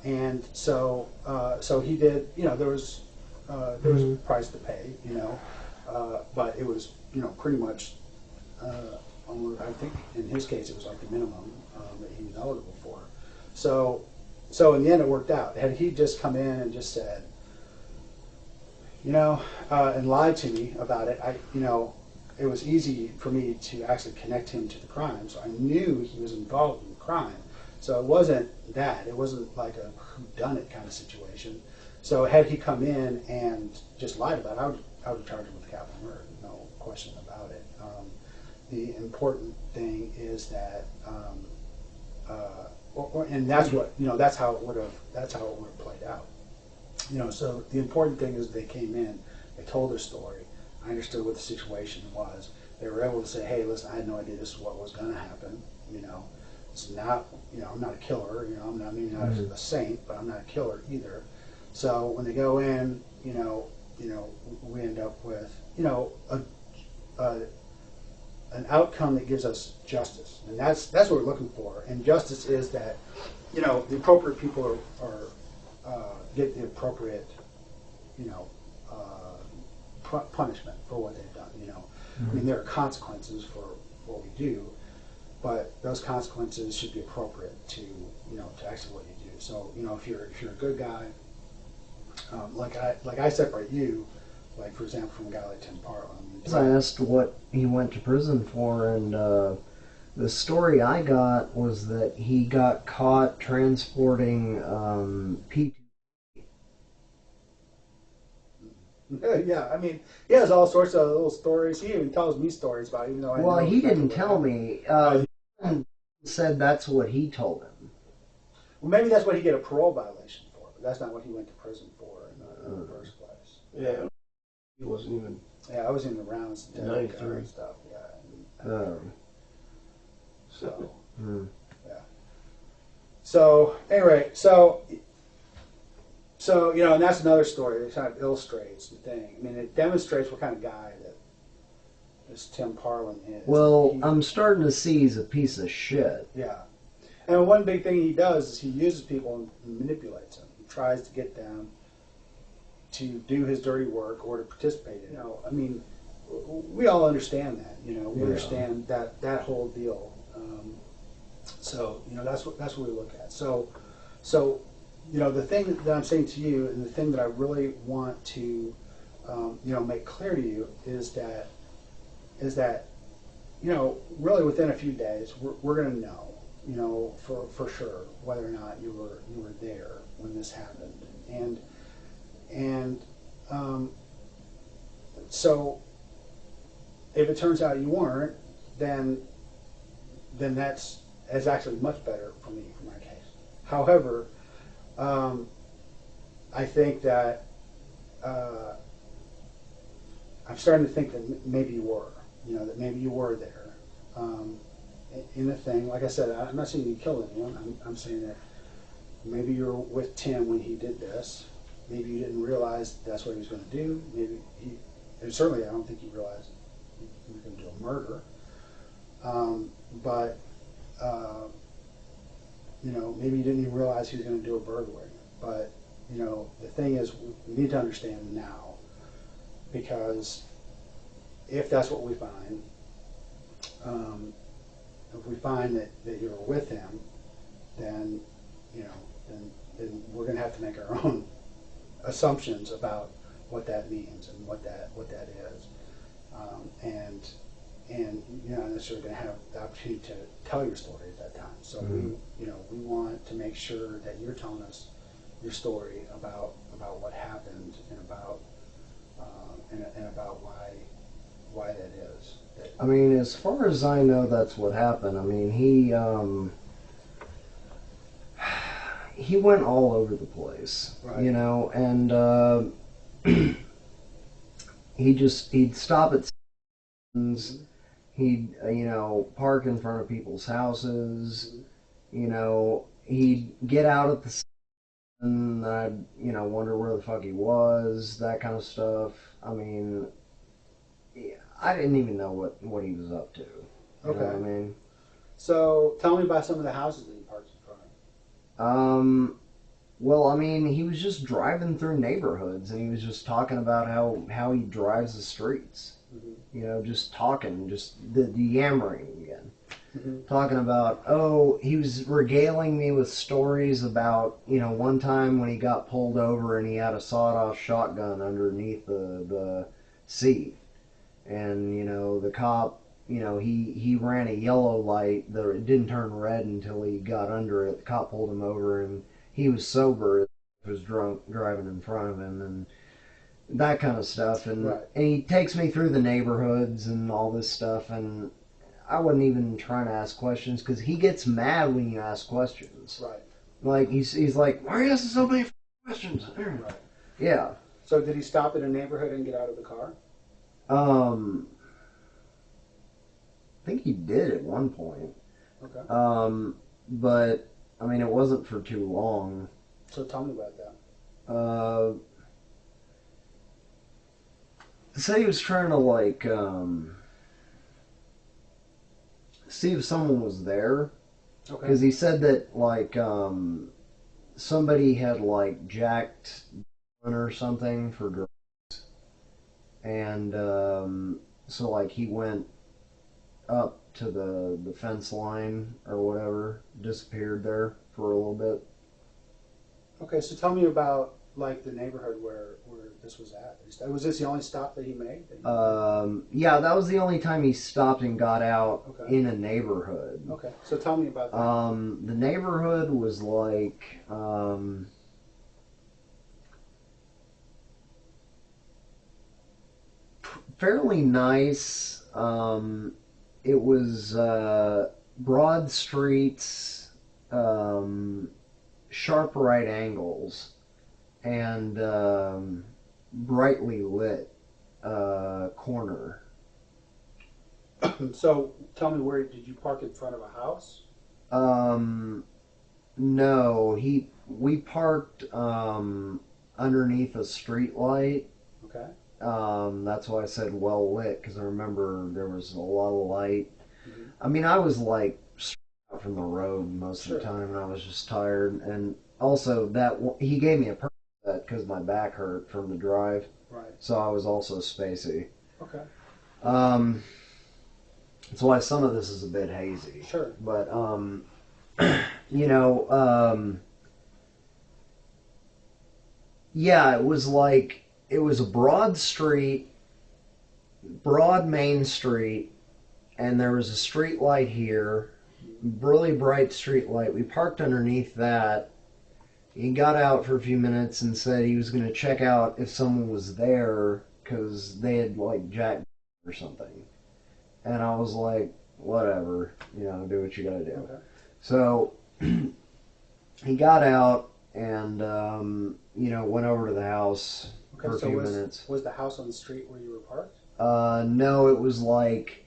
S1: And so he did, there was a price to pay, but it was, pretty much, I think in his case it was like the minimum that he was eligible for. So in the end it worked out. Had he just come in and just said, and lied to me about it, it was easy for me to actually connect him to the crime. So I knew he was involved in the crime. So it wasn't that. It wasn't like a whodunit kind of situation. So had he come in and just lied about it, I would charge him with capital murder, no question about it. The important thing is that, and that's what that's how it would have played out. So the important thing is they came in, they told their story. I understood what the situation was. They were able to say, hey, listen, I had no idea this is what was going to happen. It's not, I'm not a killer. I'm not maybe not a saint, but I'm not a killer either. So when they go in, we end up with, an outcome that gives us justice, and that's what we're looking for. And justice is that, the appropriate people are get the appropriate, punishment for what they've done. I mean, there are consequences for what we do, but those consequences should be appropriate to to actually what you do. So if you're a good guy, like I separate you, like for example, from a guy like Tim Parlin.
S2: I asked what he went to prison for, and the story I got was that he got caught transporting P2.
S1: Yeah, I mean, he has all sorts of little stories. He even tells me stories about it, even though I
S2: Well,
S1: know
S2: he didn't tell me. He said that's what he told him.
S1: Well, maybe that's what he get a parole violation for, but that's not what he went to prison for in the first place.
S3: Yeah, he wasn't even.
S1: Yeah, I was in the rounds
S3: in 93
S1: and stuff. Yeah. So. Yeah. So anyway, so and that's another story that kind of illustrates the thing. I mean, it demonstrates what kind of guy that this Tim Parlin is.
S2: Well, I'm starting to see he's a piece of shit.
S1: Yeah. And one big thing he does is he uses people and manipulates them. He tries to get them to do his dirty work or to participate in it. I mean, we all understand that. We understand that whole deal. So that's what we look at. So the thing that I'm saying to you, and the thing that I really want to make clear to you is that really within a few days, we're going to know, for sure whether or not you were there when this happened, and so if it turns out you weren't, then that's actually much better for me for my case. However, I think that I'm starting to think that maybe you were, that maybe you were there in the thing. Like I said, I'm not saying you killed anyone. I'm saying that maybe you were with Tim when he did this. Maybe you didn't realize that's what he was going to do. And certainly I don't think you realized he was going to do a murder. But maybe you didn't even realize he was going to do a burglary. But the thing is, we need to understand now, because if that's what we find, if we find that you were with him, then then we're going to have to make our own assumptions about what that means and what that is, and you're not necessarily going to have the opportunity to tell your story at that time. So we want to make sure that you're telling us your story about what happened and about why that is.
S2: I mean, as far as I know, that's what happened. I mean, he went all over the place,
S1: right.
S2: And he'd stop at stations, he'd park in front of people's houses, he'd get out at the station, I'd wonder where the fuck he was, that kind of stuff. I mean, I didn't even know what he was up to. You know what I mean?
S1: So tell me about some of the houses that he parked in front of.
S2: Well, I mean, he was just driving through neighborhoods, and he was just talking about how he drives the streets. Mm-hmm. Just talking, just the yammering again. Mm-hmm. Talking about, he was regaling me with stories about, one time when he got pulled over and he had a sawed-off shotgun underneath the seat. And, the cop, he ran a yellow light. It didn't turn red until he got under it. The cop pulled him over, and he was sober. He was drunk driving in front of him, and that kind of stuff. And,
S1: right.
S2: And he takes me through the neighborhoods and all this stuff, and I wasn't even trying to ask questions because he gets mad when you ask questions.
S1: Right.
S2: Like, he's like, why are you asking so many questions?
S1: Right.
S2: Yeah.
S1: So did he stop in a neighborhood and get out of the car?
S2: I think he did at one point.
S1: Okay.
S2: But, I mean, it wasn't for too long.
S1: So tell me about that.
S2: Say he was trying to, see if someone was there.
S1: Okay.
S2: Because he said that, somebody had, jacked or something for drugs. And, so, he went up to the fence line or whatever, disappeared there for a little bit.
S1: Okay, so tell me about, the neighborhood where this was at. Was this the only stop that he made?
S2: Yeah, that was the only time he stopped and got out in a neighborhood.
S1: Okay, so tell me about that.
S2: The neighborhood was fairly nice. It was broad streets, sharp right angles, and brightly lit corner.
S1: So tell me, where did you park in front of a house?
S2: No, we parked underneath a street light.
S1: Okay.
S2: That's why I said well lit, because I remember there was a lot of light.
S1: Mm-hmm.
S2: I mean, I was straight out from the road most of the time, and I was just tired. And also, he gave me a perk because my back hurt from the drive.
S1: Right. So
S2: I was also spacey.
S1: Okay.
S2: That's why some of this is a bit hazy.
S1: Sure.
S2: But yeah, it was a broad street, broad main street, and there was a street light here, really bright street light. We parked underneath that. He got out for a few minutes and said he was going to check out if someone was there because they had like jacked or something. And I was like, whatever, you know, do what you got to do.
S1: Okay.
S2: So he got out and, you know, went over to the house for a few minutes.
S1: Was the house on the street where you were parked?
S2: No, it was like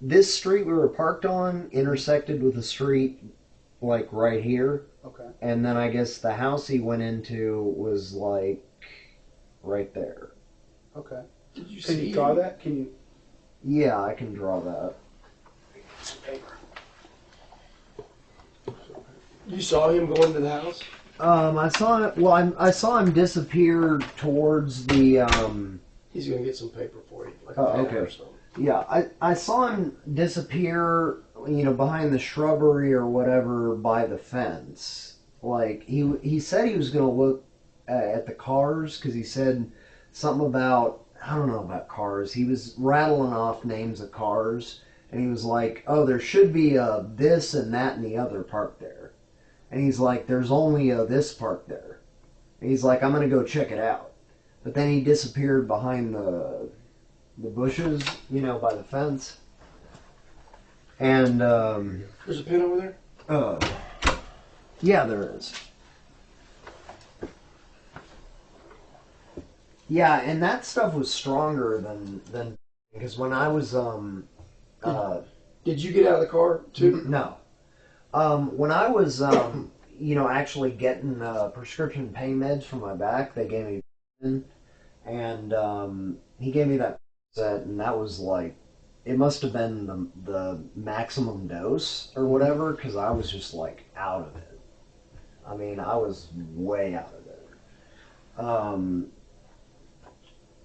S2: this street we were parked on intersected with a street like right here.
S1: Okay.
S2: And then I guess the house he went into was like right there.
S1: Okay.
S3: Can
S1: you draw that? Can you?
S2: Yeah, I can draw that.
S1: Some paper.
S3: You saw him go into the house?
S2: I saw it. Well, I saw him disappear towards the.
S3: He's gonna get some paper for you, like
S2: Oh, okay.
S3: or something.
S2: Yeah, I saw him disappear, you know, behind the shrubbery or whatever by the fence. Like he said he was gonna look at the cars because he said something about, I don't know about cars. He was rattling off names of cars, and he was like, "Oh, there should be a this and that and the other parked there." And he's like, "There's only a this parked there." And he's like, "I'm gonna go check it out." But then he disappeared behind the bushes, you know, by the fence. And
S3: There's a pen over there?
S2: yeah, there is. Yeah, and that stuff was stronger than because when I was
S3: Did you get out of the car too?
S2: no. When I was you know, actually getting prescription pain meds for my back, they gave me, and he gave me that set, and that was like, it must have been the maximum dose or whatever, because I was just like out of it. I mean, I was way out of it.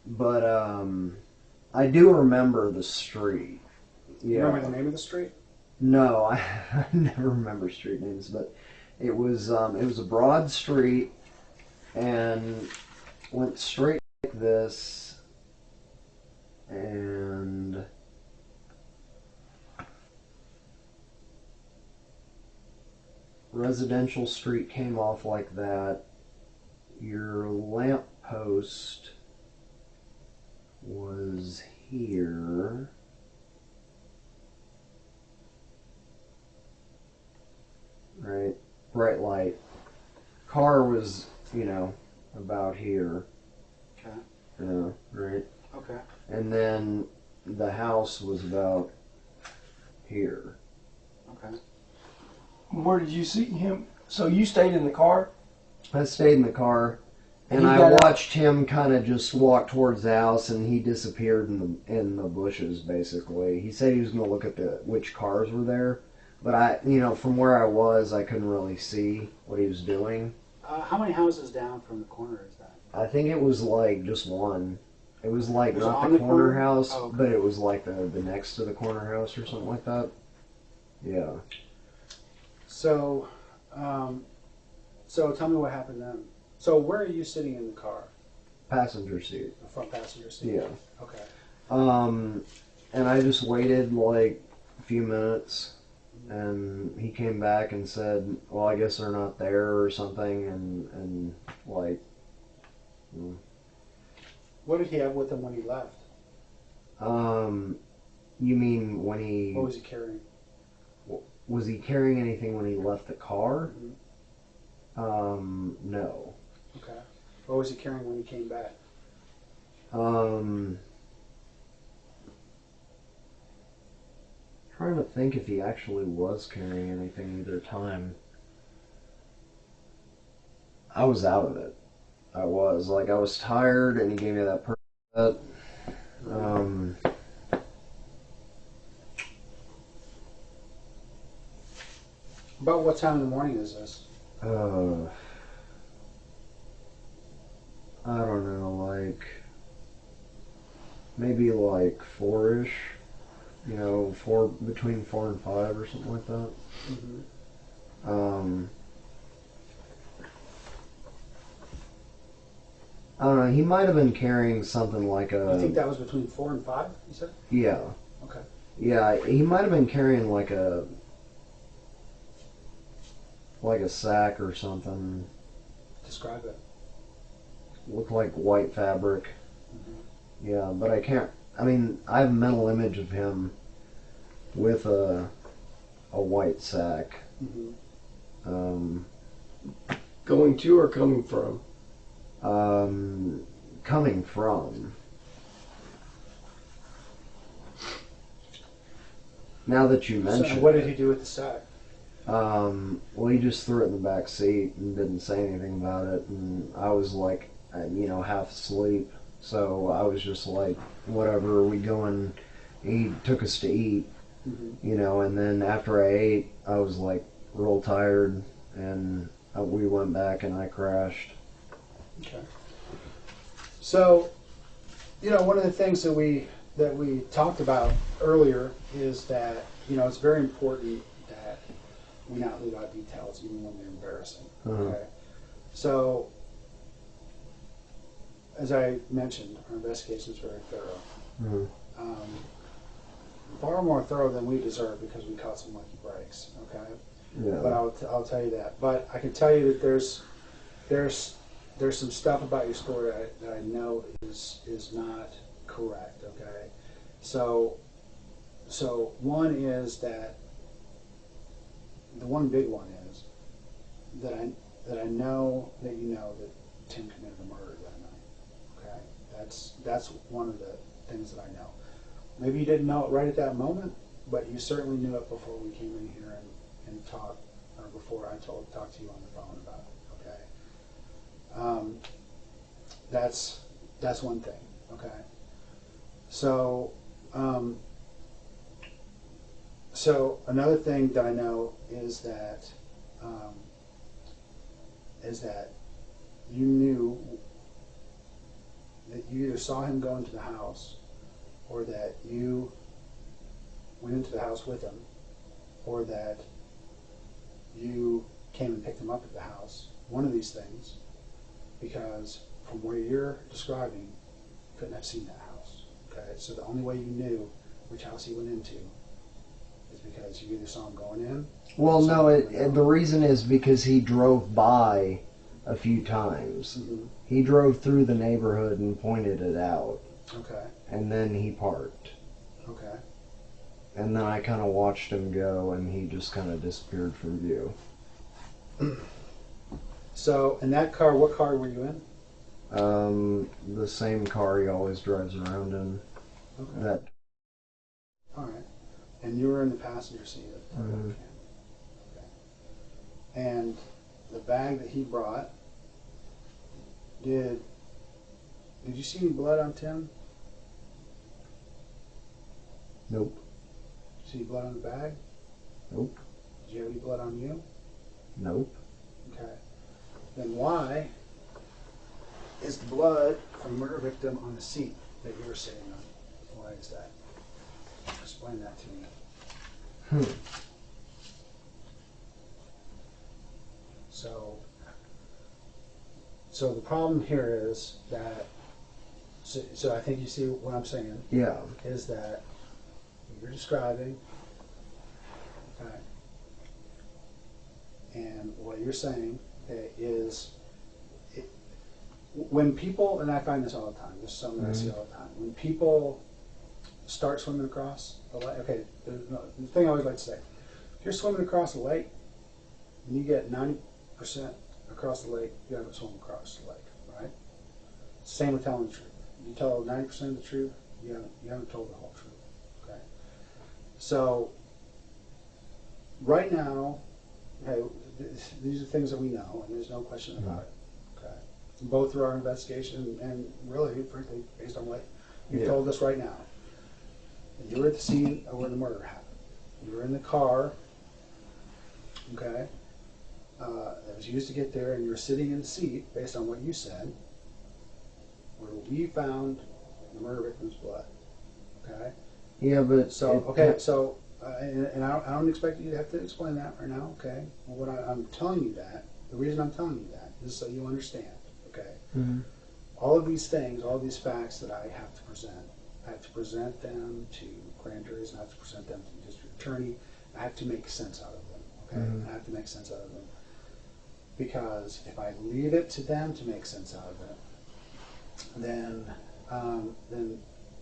S2: But I do remember the street. Yeah.
S1: You remember the name of the street?
S2: No, I never remember street names, but it was a broad street and went straight like this, and residential street came off like that. Your lamp post was here. Right? Bright light. Car was, you know, about here.
S1: Okay.
S2: Yeah, right?
S1: Okay.
S2: And then the house was about here.
S1: Okay.
S3: Where did you see him? So you stayed in the car?
S2: I stayed in the car, and
S3: He
S2: I
S3: got out.
S2: watched him kind of just walk towards the house, and he disappeared in the bushes. Basically, he said he was going to look at which cars were there, but I, you know, from where I was, I couldn't really see what he was doing.
S1: How many houses down from the corner is that?
S2: I think it was like just one. It was like
S1: It was
S2: not
S1: on
S2: the
S1: the
S2: corner
S1: corner?
S2: house,
S1: Oh, okay.
S2: but it was like the next to the corner house or something like that. Yeah.
S1: So, so tell me what happened then. So where are you sitting in the car?
S2: Passenger seat.
S1: The front passenger seat?
S2: Yeah.
S1: Okay.
S2: And I just waited like a few minutes, and he came back and said, "Well, I guess they're not there or something," and like.
S1: What did he have with him when he left?
S2: You mean when he
S1: What was he carrying?
S2: was he carrying anything when he left the car?
S1: Mm-hmm.
S2: No.
S1: Okay. What was he carrying when he came back?
S2: Trying to think if he actually was carrying anything either time. I was out of it. I was tired, and he gave me that Percocet.
S1: About what time in the morning is this?
S2: I don't know, like maybe like 4-ish. You know, between 4 and 5 or something like that.
S1: Mm-hmm.
S2: I don't know. He might have been carrying something like a.
S1: You think that was between 4 and 5? You said?
S2: Yeah.
S1: Okay.
S2: Yeah, he might have been carrying like a sack or something.
S1: Describe it.
S2: Looked like white fabric.
S1: Mm-hmm.
S2: Yeah, but I can't. I mean, I have a mental image of him with a white sack.
S1: Mm-hmm.
S3: Going to or coming from?
S2: Coming from. Now that you mention
S1: So what did he do with the sack?
S2: Well, he just threw it in the back seat and didn't say anything about it. And I was like, half asleep. So I was just like, whatever, are we going? He took us to eat, and then after I ate, I was like real tired, and we went back and I crashed.
S1: Okay. So, one of the things that we talked about earlier is that, it's very important that we not leave out details even when they're embarrassing. Okay. So, as I mentioned, our investigation is very thorough. Far more thorough than we deserve because we caught some lucky breaks. Okay.
S2: Yeah.
S1: But I'll tell you that. But I can tell you that there's some stuff about your story that I know is not correct. Okay. So one is that the one big one is that I know that that Tim committed a murder that night. Okay. That's one of the things that I know. Maybe you didn't know it right at that moment, but you certainly knew it before we came in here and talked, or before I talked to you on the phone about it. Okay. That's one thing. Okay. So another thing that I know is that you knew that you either saw him go into the house, or that you went into the house with him, or that you came and picked him up at the house. One of these things, because from where you're describing, you couldn't have seen that house. Okay, so the only way you knew which house he went into is because you either saw him going in.
S2: Well, no, the reason is because he drove by a few times.
S1: Mm-hmm.
S2: He drove through the neighborhood and pointed it out.
S1: Okay. And
S2: then he parked.
S1: Okay.
S2: And then I kind of watched him go, and he just kind of disappeared from view.
S1: So, in that car, what car were you in?
S2: The same car he always drives around in.
S1: Okay. All right. And you were in the passenger seat of the car.
S2: Mm-hmm.
S1: Okay. And the bag that he brought, did you see any blood on Tim?
S2: Nope.
S1: Did you see blood on the bag?
S2: Nope.
S1: Did you have any blood on you?
S2: Nope.
S1: Okay. Then why is the blood from a murder victim on the seat that you were sitting on? Why is that? Explain that to me. So the problem here is that, so I think you see what I'm saying.
S2: Yeah.
S1: Is that you're describing, okay, and what you're saying, okay, is when people, and I find this all the time, this is something that I see all the time, when people start swimming across the lake, okay, the thing I always like to say, if you're swimming across the lake and you get 90% across the lake, you haven't swum across the lake, right? Same with telling the truth. You tell 90% of the truth, you haven't told the whole truth. Okay. So right now, okay, these are things that we know, and there's no question about it. Okay. Both through our investigation and really, frankly, based on what you've told us right now. You were at the scene of where the murder happened. You were in the car, okay, that was used to get there, and you were sitting in the seat, based on what you said, where we found the murder victim's blood. Okay?
S2: Yeah, but...
S1: And I don't expect you to have to explain that right now, okay? Well, I'm telling you that, the reason I'm telling you that is so you understand, okay?
S2: Mm-hmm.
S1: All of these things, all these facts that I have to present, I have to present them to grand juries, and I have to present them to the district attorney. I have to make sense out of them. Okay, I have to make sense out of them, because if I leave it to them to make sense out of it, then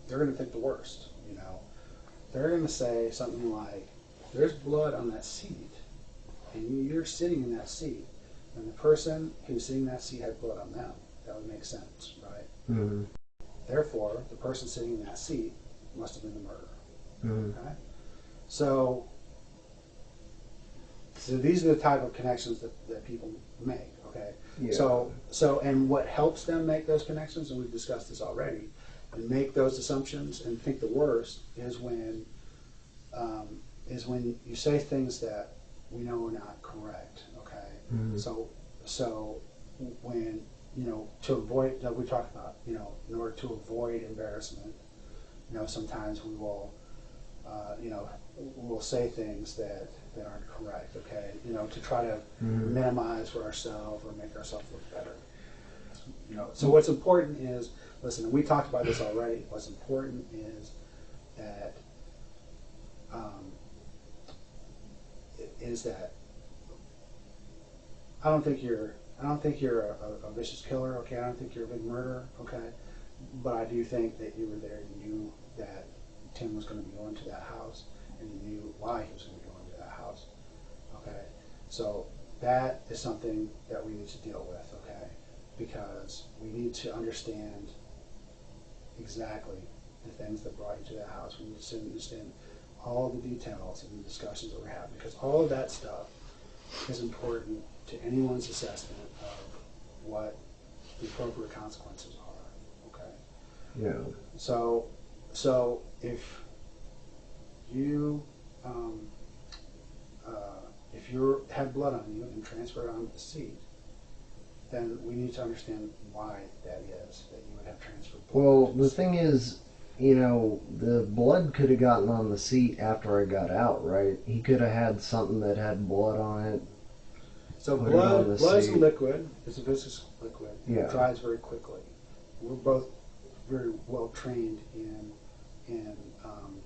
S1: they're going to think the worst. You know, they're going to say something like, "There's blood on that seat, and you're sitting in that seat, and the person who's sitting in that seat had blood on them." That would make sense, right?
S2: Mm-hmm.
S1: Therefore, the person sitting in that seat must have been the murderer.
S2: Mm-hmm.
S1: Okay? So these are the type of connections that people make. Okay.
S2: Yeah.
S1: So and what helps them make those connections, and we've discussed this already, and make those assumptions and think the worst is when you say things that we know are not correct. Okay.
S2: Mm-hmm.
S1: So when to avoid, like we talked about, in order to avoid embarrassment, sometimes we will, we'll say things that aren't correct, okay? To try to minimize for ourselves or make ourselves look better. So what's important is, listen, we talked about this already. What's important is that I don't think you're a vicious killer, okay? I don't think you're a big murderer, okay? But I do think that you were there, you knew that Tim was going to be going to that house, and you knew why he was going to be going to that house, okay? So that is something that we need to deal with, okay? Because we need to understand exactly the things that brought you to that house. We need to understand all the details and the discussions that we're having, because all of that stuff is important to anyone's assessment of what the appropriate consequences are. Okay.
S2: Yeah.
S1: So if you had blood on you and transferred onto the seat, then we need to understand why that is that you would have transferred blood.
S2: Well, the thing is, the blood could have gotten on the seat after I got out, right? He could have had something that had blood on it.
S1: So blood is a liquid. It's a viscous liquid.
S2: Yeah.
S1: It dries very quickly. We're both very well trained in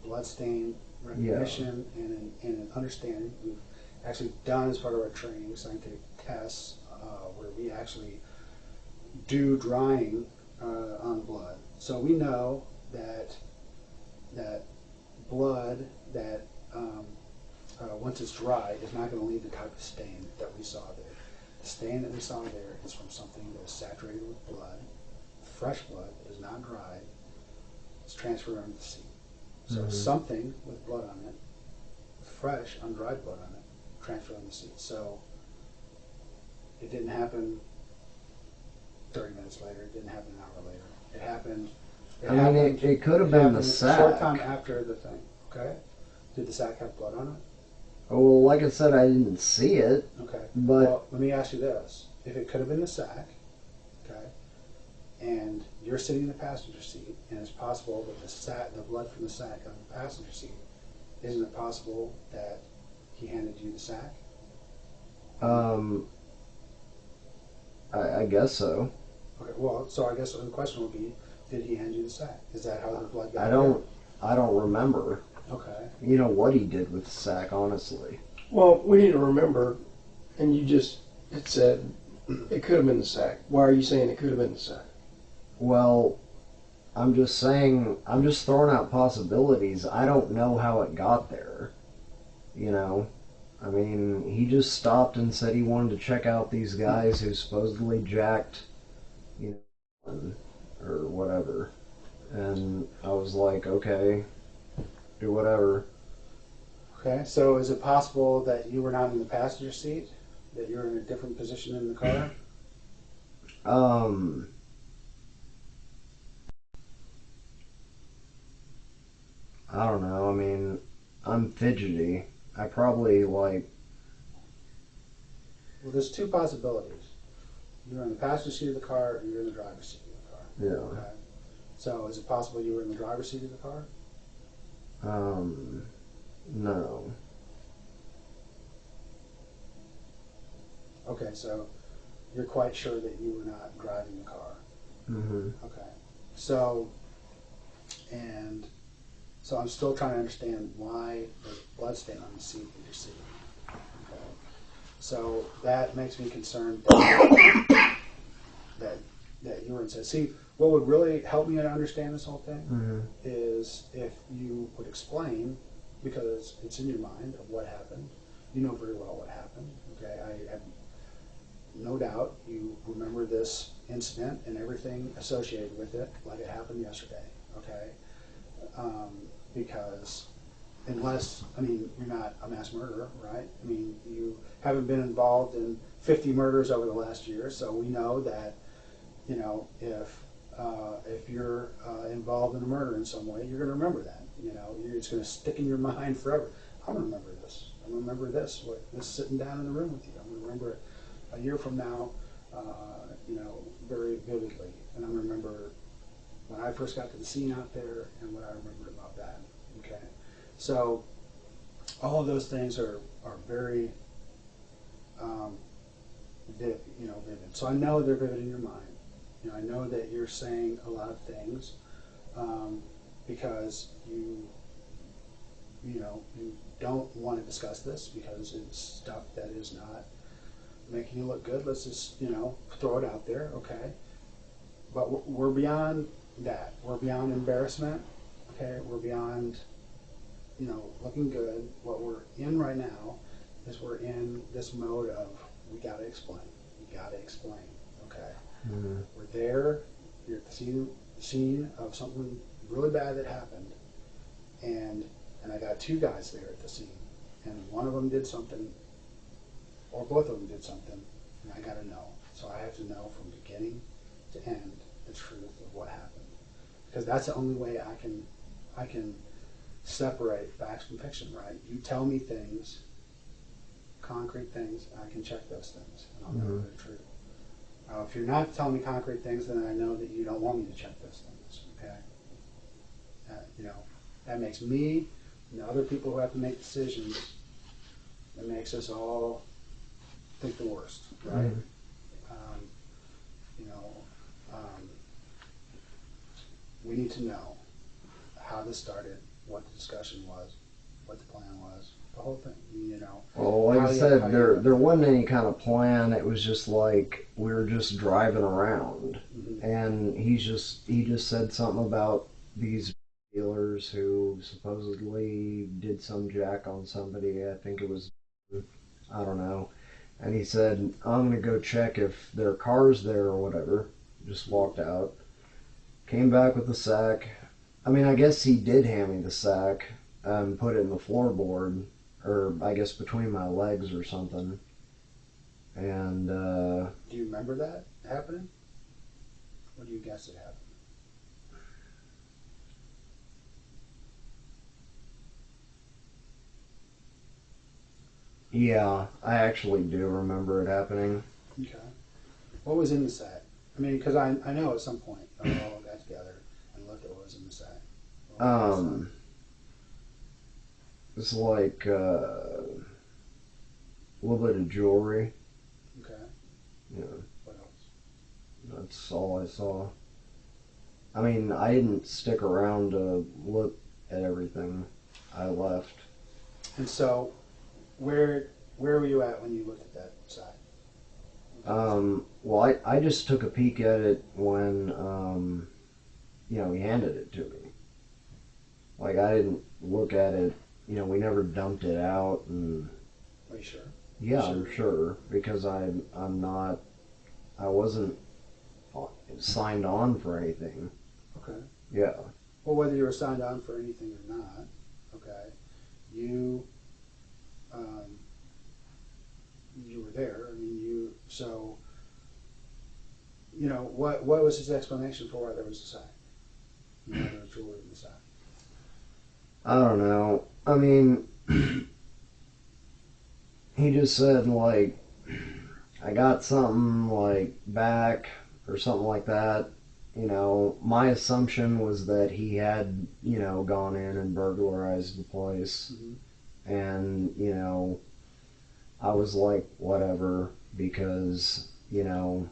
S1: blood stain recognition and in understanding. We've actually done, as part of our training, scientific tests where we actually do drying on blood. So we know that blood that once it's dry, is not going to leave the type of stain that we saw there. The stain that we saw there is from something that is saturated with blood. Fresh blood that is not dried. It's transferred onto the seat. So something with blood on it, fresh, undried blood on it, transferred on the seat. So it didn't happen 30 minutes later. It didn't happen an hour later. It happened.
S2: It could have been the sack.
S1: A short time after the thing. Okay. Did the sack have blood on it?
S2: Oh, well, like I said, I didn't see it.
S1: Okay.
S2: But
S1: well, let me ask you this: if it could have been the sack, okay, and you're sitting in the passenger seat, and it's possible that the blood from the sack on the passenger seat, isn't it possible that he handed you the sack?
S2: I guess so.
S1: Okay. Well, so I guess the question would be, did he hand you the sack? Is that how the blood got
S2: I don't remember.
S1: Okay.
S2: What he did with the sack, honestly.
S3: Well, we need to remember, and it said it could have been the sack. Why are you saying it could have been the sack?
S2: Well, I'm just throwing out possibilities. I don't know how it got there. He just stopped and said he wanted to check out these guys who supposedly jacked, or whatever. And I was like, okay, do whatever.
S1: Okay, so is it possible that you were not in the passenger seat? That you're in a different position in the car?
S2: I don't know. I'm fidgety. I probably
S1: Well, there's two possibilities. You're in the passenger seat of the car, or you're in the driver's seat of the car.
S2: Yeah.
S1: Okay. So is it possible you were in the driver's seat of the car?
S2: No.
S1: Okay, so you're quite sure that you were not driving the car.
S2: Mm-hmm.
S1: Okay. So And so I'm still trying to understand why there's blood stain on the seat that you're sitting on. Okay. So that makes me concerned that you were incest. See, what would really help me to understand this whole thing is if you would explain, because it's in your mind of what happened. You know very well what happened. Okay, I have no doubt you remember this incident and everything associated with it like it happened yesterday. Okay, because unless, I mean, you're not a mass murderer, right? I mean, you haven't been involved in 50 murders over the last year, so we know that, you know, if you're involved in a murder in some way, you're going to remember that. You know, it's going to stick in your mind forever. I'm going to remember this. I'm going to remember this sitting down in the room with you. I'm going to remember it a year from now, you know, very vividly. And I'm going to remember when I first got to the scene out there and what I remembered about that. Okay, so all of those things are very vivid. So I know they're vivid in your mind. You know, I know that you're saying a lot of things because you don't want to discuss this because it's stuff that is not making you look good. Let's just, you know, throw it out there, okay? But we're beyond that. We're beyond embarrassment, okay? We're beyond, you know, looking good. What we're in right now is we're in this mode of we got to explain. We got to explain, okay? Mm-hmm. We're there. You're at the scene of something really bad that happened, and I got two guys there at the scene, and one of them did something, or both of them did something, and I got to know. So I have to know from beginning to end the truth of what happened, because that's the only way I can separate facts from fiction. Right? You tell me things, concrete things, and I can check those things, and I'll know they're true. If you're not telling me concrete things, then I know that you don't want me to check those things. Okay? You know, that makes me and the other people who have to make decisions. It makes us all think the worst, right? Mm-hmm. We need to know how this started, what the discussion was, what the plan was, the whole thing. You know.
S2: Well, like I said, there wasn't any kind of plan. It was just like we were just driving around, and he just said something about these dealers who supposedly did some jack on somebody. I think it was, I don't know. And he said, I'm going to go check if their car's there or whatever. Just walked out. Came back with the sack. I mean, I guess he did hand me the sack and put it in the floorboard, or I guess between my legs or something. And,
S1: do you remember that happening? Or do you guess it happened?
S2: Yeah, I actually do remember it happening.
S1: Okay. What was in the sack? I mean, because I know at some point we all got together and looked at what was in the sack.
S2: It's like a little bit of jewelry.
S1: Okay.
S2: Yeah.
S1: What else?
S2: That's all I saw. I mean, I didn't stick around to look at everything. I left.
S1: And so, where were you at when you looked at that sack?
S2: Well, I just took a peek at it when, you know, he handed it to me. Like, I didn't look at it, you know, we never dumped it out. And
S1: are you sure?
S2: Yeah, I'm sure, because I wasn't signed on for anything.
S1: Okay.
S2: Yeah.
S1: Well, whether you were signed on for anything or not, okay, you were there. I mean, so, you know, what was his explanation for why there was a sack? Why there was jewelry in the sack?
S2: I don't know. I mean, he just said, like, I got something, like, back or something like that. You know, my assumption was that he had, you know, gone in and burglarized the place. Mm-hmm. And, you know, I was like, whatever, because, you know.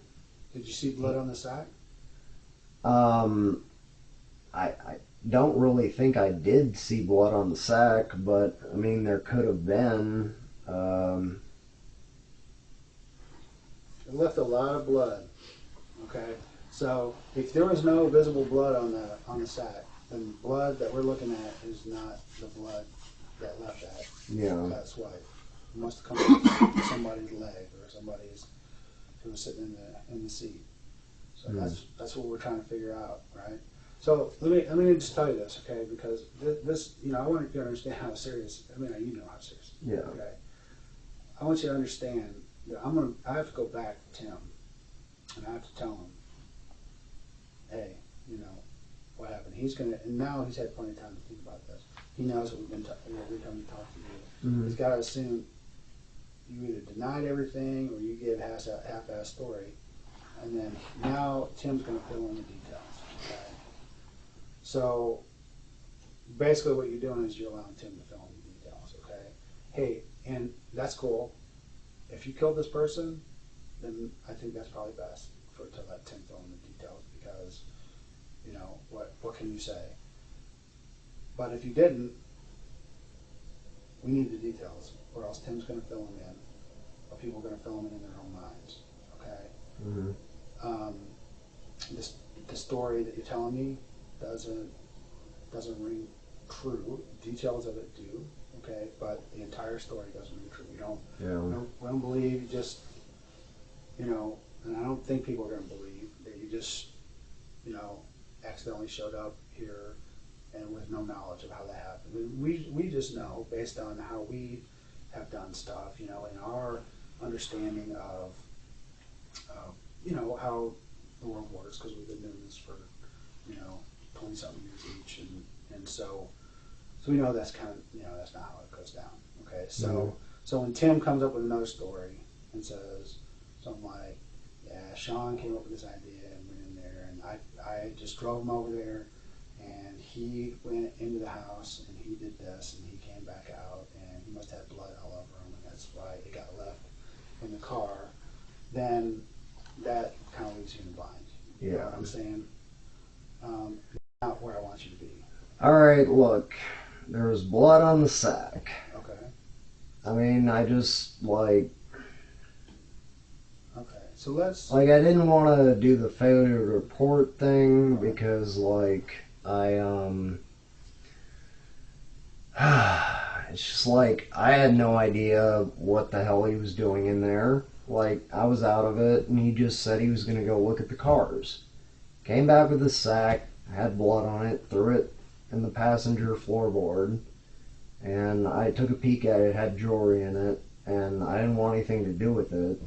S1: Did you see blood on the sack?
S2: don't really think I did see blood on the sack, but I mean, there could have been.
S1: It left a lot of blood. Okay, so if there was no visible blood on the sack, then the blood that we're looking at is not the blood that left that swipe. It must have come from somebody's leg or somebody's who was sitting in the seat. So that's what we're trying to figure out, right? So let me just tell you this, okay? Because this, I want you to understand how serious. I mean, you know how serious.
S2: Yeah.
S1: Okay. I want you to understand that I have to go back to Tim, and I have to tell him, hey, what happened. And now he's had plenty of time to think about this. He knows what we've been every time we talk to you. Mm-hmm. He's got to assume you either denied everything or you gave half-ass story, and then now Tim's going to fill in the details. Okay? So basically, what you're doing is you're allowing Tim to fill in the details. Okay? Hey, and that's cool. If you killed this person, then I think that's probably best to let Tim fill in the details because, what can you say? But if you didn't, we need the details, or else Tim's going to fill them in, or people are going to fill them in their own minds. Okay. Mm-hmm. The story that you're telling me doesn't ring true. Details of it do. Okay, but the entire story doesn't ring true. We don't believe you just, and I don't think people are going to believe that you just, accidentally showed up here and with no knowledge of how that happened. I mean, we just know based on how we have done stuff, in our understanding of, how the world works, because we've been doing this for, 20-something years each, and so we know that's kind of, that's not how it goes down. Okay, so when Tim comes up with another story and says something like, yeah, Shawn came up with this idea and went in there, and I just drove him over there, and he went into the house, and he did this, and he came back out, and he must have blood all over him, and that's why it got left in the car, then that kind of leaves you in the blind. You know what I'm saying? Not where I want you to be.
S2: All right, look, there was blood on the sack.
S1: Okay.
S2: I mean, I just,
S1: Okay, so let's...
S2: I didn't want to do the failure to report thing because, it's just I had no idea what the hell he was doing in there. I was out of it, and he just said he was going to go look at the cars. Came back with the sack, had blood on it, threw it in the passenger floorboard, and I took a peek at it, had jewelry in it, and I didn't want anything to do with it.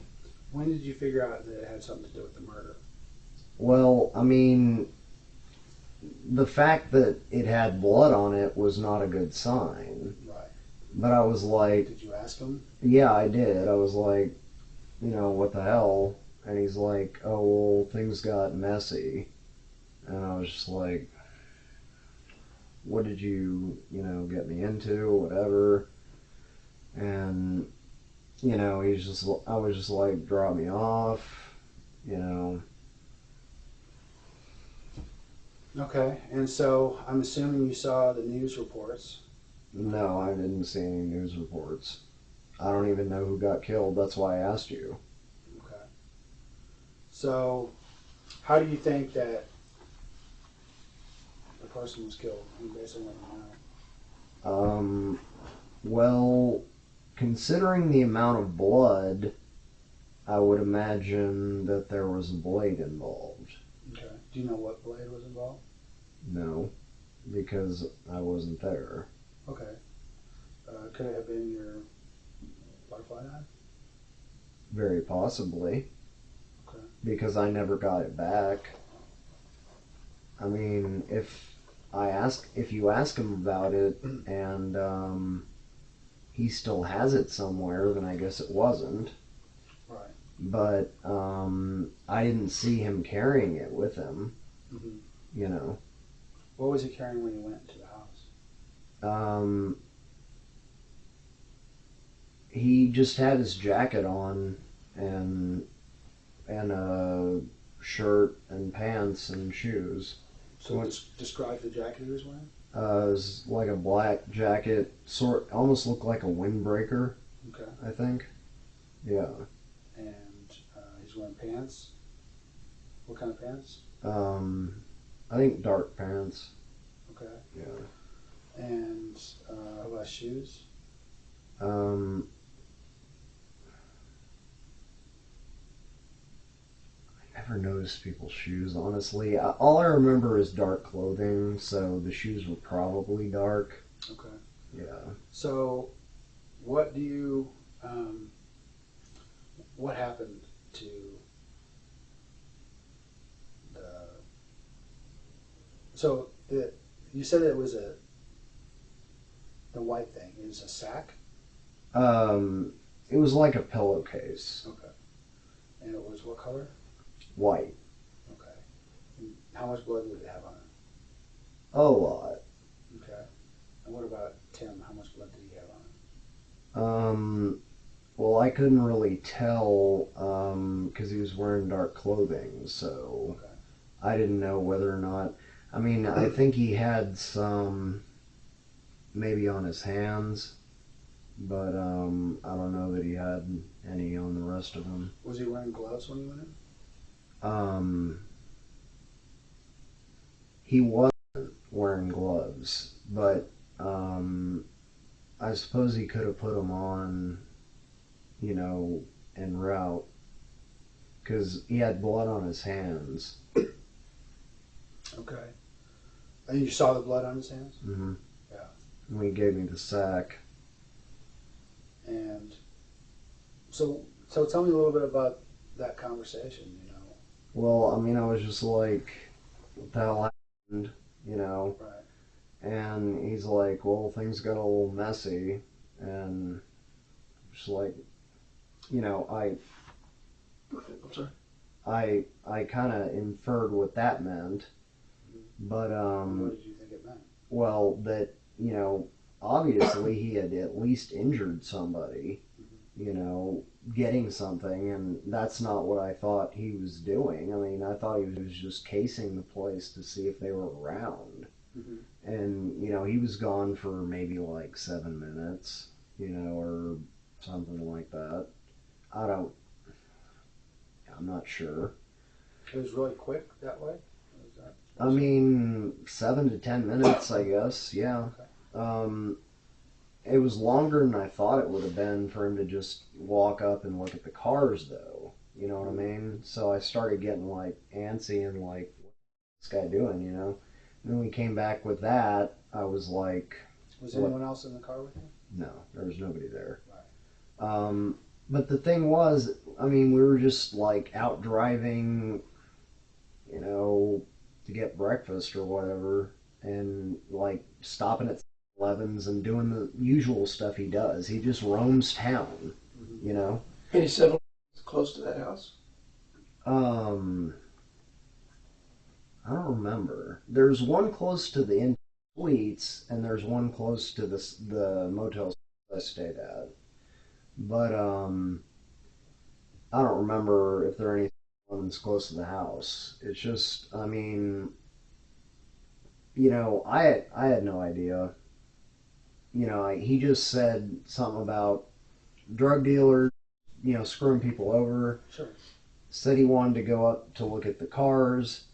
S1: When did you figure out that it had something to do with the murder?
S2: Well, I mean, the fact that it had blood on it was not a good sign.
S1: Right.
S2: But I was like...
S1: Did you ask him?
S2: Yeah, I did. I was like, what the hell? And he's like, oh, well, things got messy. And I was just like, what did you, get me into, whatever. And, I was just like, drop me off,
S1: Okay, and so I'm assuming you saw the news reports.
S2: No, I didn't see any news reports. I don't even know who got killed. That's why I asked you.
S1: Okay. So, how do you think that the person was killed? Based on what you know.
S2: Well, considering the amount of blood, I would imagine that there was a blade involved.
S1: Okay. Do you know what blade was involved?
S2: No, because I wasn't there.
S1: Okay. Could it have been your butterfly knife?
S2: Very possibly.
S1: Okay.
S2: Because I never got it back. I mean, if you ask him about it and he still has it somewhere, then I guess it wasn't.
S1: Right.
S2: But I didn't see him carrying it with him.
S1: Mm-hmm. What was he carrying when he went to the house?
S2: He just had his jacket on and a shirt and pants and shoes.
S1: So describe the jacket he was wearing.
S2: It was like a black jacket, almost looked like a windbreaker.
S1: Okay.
S2: I think. Yeah.
S1: And he's wearing pants. What kind of pants?
S2: I think dark pants.
S1: Okay.
S2: Yeah.
S1: And how about shoes?
S2: I never noticed people's shoes, honestly. All I remember is dark clothing, so the shoes were probably dark.
S1: Okay.
S2: Yeah.
S1: So, what do you, what happened to you said it was the white thing. It was a sack?
S2: It was like a pillowcase.
S1: Okay. And it was what color?
S2: White.
S1: Okay. And how much blood did it have on it?
S2: A lot.
S1: Okay. And what about Tim? How much blood did he have on it?
S2: Well, I couldn't really tell because he was wearing dark clothing, so
S1: Okay.
S2: I didn't know whether or not. I mean, I think he had some maybe on his hands, but I don't know that he had any on the rest of him.
S1: Was he wearing gloves when he went in?
S2: He wasn't wearing gloves, but I suppose he could have put them on, en route, because he had blood on his hands.
S1: Okay. And you saw the blood on his hands?
S2: Mm-hmm.
S1: Yeah.
S2: And he gave me the sack.
S1: And so tell me a little bit about that conversation,
S2: Well, I mean, I was just like, what the hell happened,
S1: Right.
S2: And he's like, well, things got a little messy, and just like,
S3: I'm sorry.
S2: I kind of inferred what that meant, but
S1: what did you think it meant?
S2: well, that obviously he had at least injured somebody, getting something, and that's not what I thought he was doing. I mean, I thought he was just casing the place to see if they were around, and he was gone for maybe like 7 minutes, or something like that. I'm not sure.
S1: It was really quick that way?
S2: I mean, 7 to 10 minutes, I guess. Yeah.
S1: Okay.
S2: It was longer than I thought it would have been for him to just walk up and look at the cars, though. You know what I mean? So I started getting like antsy and like, what's this guy doing? And then when we came back with that, I was like,
S1: was anyone else in the car with you?
S2: No, there was nobody there.
S1: Right.
S2: But the thing was, I mean, we were just like out driving, to get breakfast or whatever, and like stopping at 11s and doing the usual stuff he does. He just roams town,
S3: And he settled close to that house?
S2: I don't remember. There's one close to the suites, and there's one close to the motel I stayed at. But I don't remember if there are any ones close to the house. It's just, I mean, I had no idea. He just said something about drug dealers, screwing people over.
S1: Sure.
S2: Said he wanted to go up to look at the cars.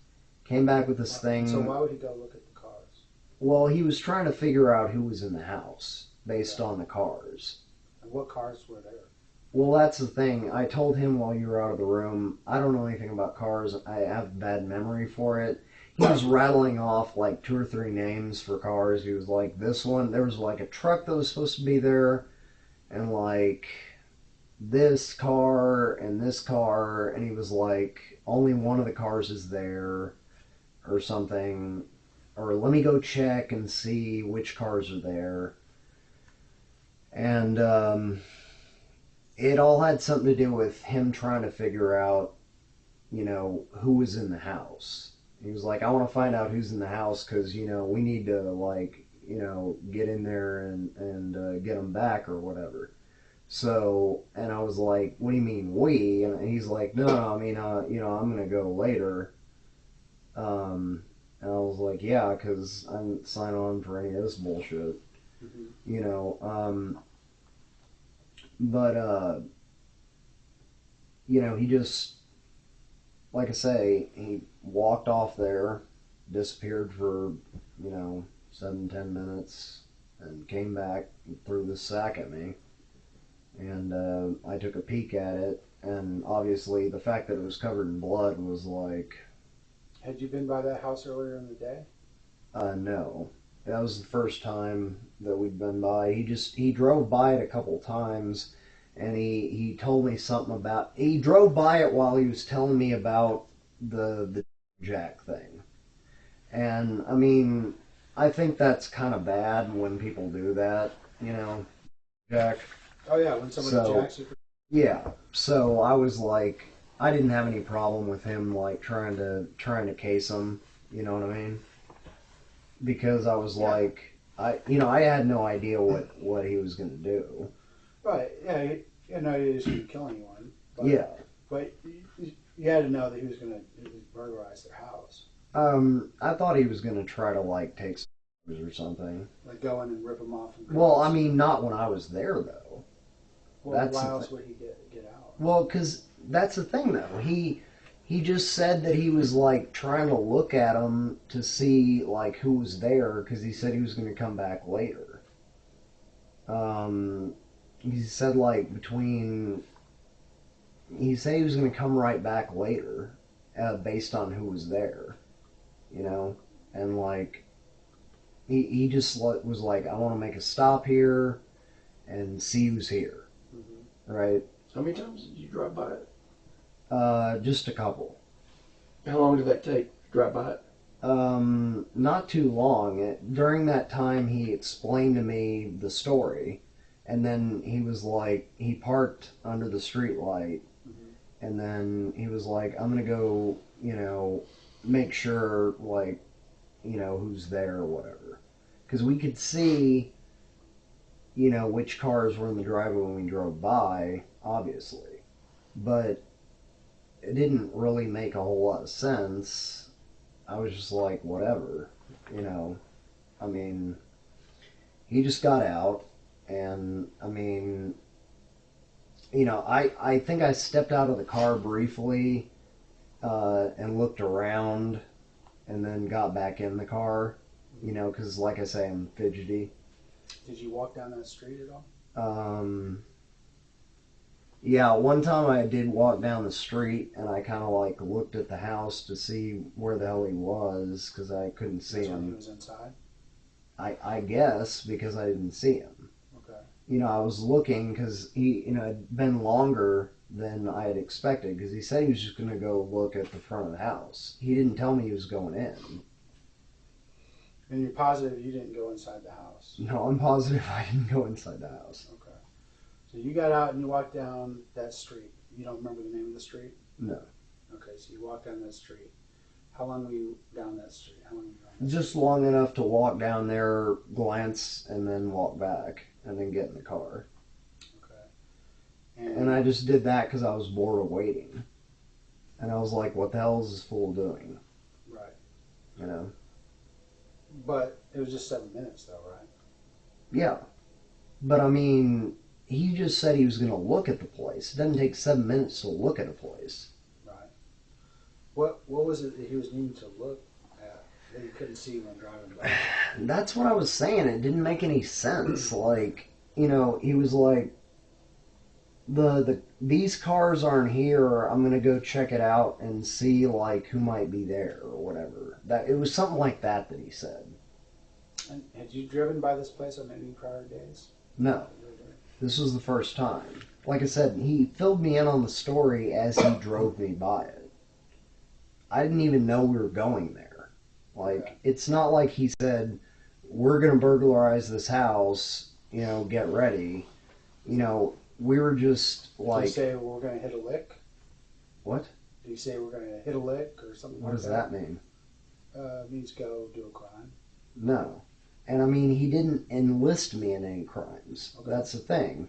S2: Came back with this thing.
S1: So why would he go look at the cars?
S2: Well, he was trying to figure out who was in the house based on the cars.
S1: And what cars were there?
S2: Well, that's the thing. I told him while you were out of the room, I don't know anything about cars. I have bad memory for it. He was rattling off like 2 or 3 names for cars. He was like, this one, there was like a truck that was supposed to be there, and like this car, and he was like, only one of the cars is there, or something, or let me go check and see which cars are there. And it all had something to do with him trying to figure out, who was in the house. He was like, I want to find out who's in the house because, we need to, like, get in there and get them back or whatever. So, and I was like, what do you mean we? And he's like, no, I mean, I'm going to go later. And I was like, yeah, because I didn't sign on for any of this bullshit.
S1: Mm-hmm.
S2: You know, but, you know, he just, like I say, he walked off there, disappeared for, 7-10 minutes, and came back and threw this sack at me. And I took a peek at it, and obviously the fact that it was covered in blood was like...
S1: Had you been by that house earlier in the day?
S2: No. That was the first time that we'd been by. He drove by it a couple times, and he told me something about... He drove by it while he was telling me about the Jack thing. And, I mean, I think that's kind of bad when people do that, Jack.
S1: Oh, yeah, when somebody jacks you.
S2: Yeah, so I was like... I didn't have any problem with him, like, trying to case him, you know what I mean? Because I was like... I had no idea what he was going to do.
S1: Right, yeah, he was going to kill anyone. But,
S2: yeah.
S1: But you had to know that he was going to burglarize their house.
S2: I thought he was going to try to, like, take some or something.
S1: Like go in and rip them off.
S2: Well, I mean, not when I was there, though.
S1: Well, why else would he get out?
S2: Well, because that's the thing, though. He just said that he was, like, trying to look at them to see, like, who was there, because he said he was going to come back later. He said, like, he said he was going to come right back later, based on who was there, and, like, he just was like, I want to make a stop here and see who's here, right?
S3: How many times did you drive by it?
S2: Just a couple.
S3: How long did that take to drive by it?
S2: Not too long. During that time, he explained to me the story, and then he was like, he parked under the street light, and then he was like, I'm gonna go, make sure, like, who's there or whatever. Because we could see, which cars were in the driveway when we drove by, obviously. But it didn't really make a whole lot of sense. I was just like, whatever, I mean, he just got out, and, I mean, I think I stepped out of the car briefly, and looked around, and then got back in the car, because, like I say, I'm fidgety.
S1: Did you walk down that street at all?
S2: Yeah, one time I did walk down the street, and I kind of, like, looked at the house to see where the hell he was, because I couldn't see him.
S1: When he was inside?
S2: I guess, because I didn't see him.
S1: Okay.
S2: I was looking, because he, had been longer than I had expected, because he said he was just going to go look at the front of the house. He didn't tell me he was going in.
S1: And you're positive you didn't go inside the house?
S2: No, I'm positive I didn't go inside the house.
S1: Okay. So you got out and you walked down that street. You don't remember the name of the street?
S2: No.
S1: Okay, so you walked down that street. How long were you down that street?
S2: Just long enough to walk down there, glance, and then walk back, and then get in the car.
S1: Okay.
S2: And I just did that because I was bored of waiting. And I was like, what the hell is this fool doing?
S1: Right. But it was just 7 minutes, though, right?
S2: Yeah. But, I mean, he just said he was going to look at the place. It doesn't take 7 minutes to look at a place.
S1: Right. What was it that he was needing to look at that he couldn't see when driving by?
S2: That's what I was saying. It didn't make any sense. Like, he was like, these cars aren't here. I'm going to go check it out and see, like, who might be there or whatever. It was something like that he said.
S1: And had you driven by this place on any prior days?
S2: No. This was the first time. Like I said, he filled me in on the story as he drove me by it. I didn't even know we were going there. Like, It's not like he said, we're going to burglarize this house, get ready. We were just like...
S1: Did he say we're going to hit a lick?
S2: What?
S1: Did he say we're going to hit a lick or something like that?
S2: What does that mean?
S1: It means go do a crime.
S2: No. And I mean, he didn't enlist me in any crimes.
S1: Okay.
S2: That's the thing,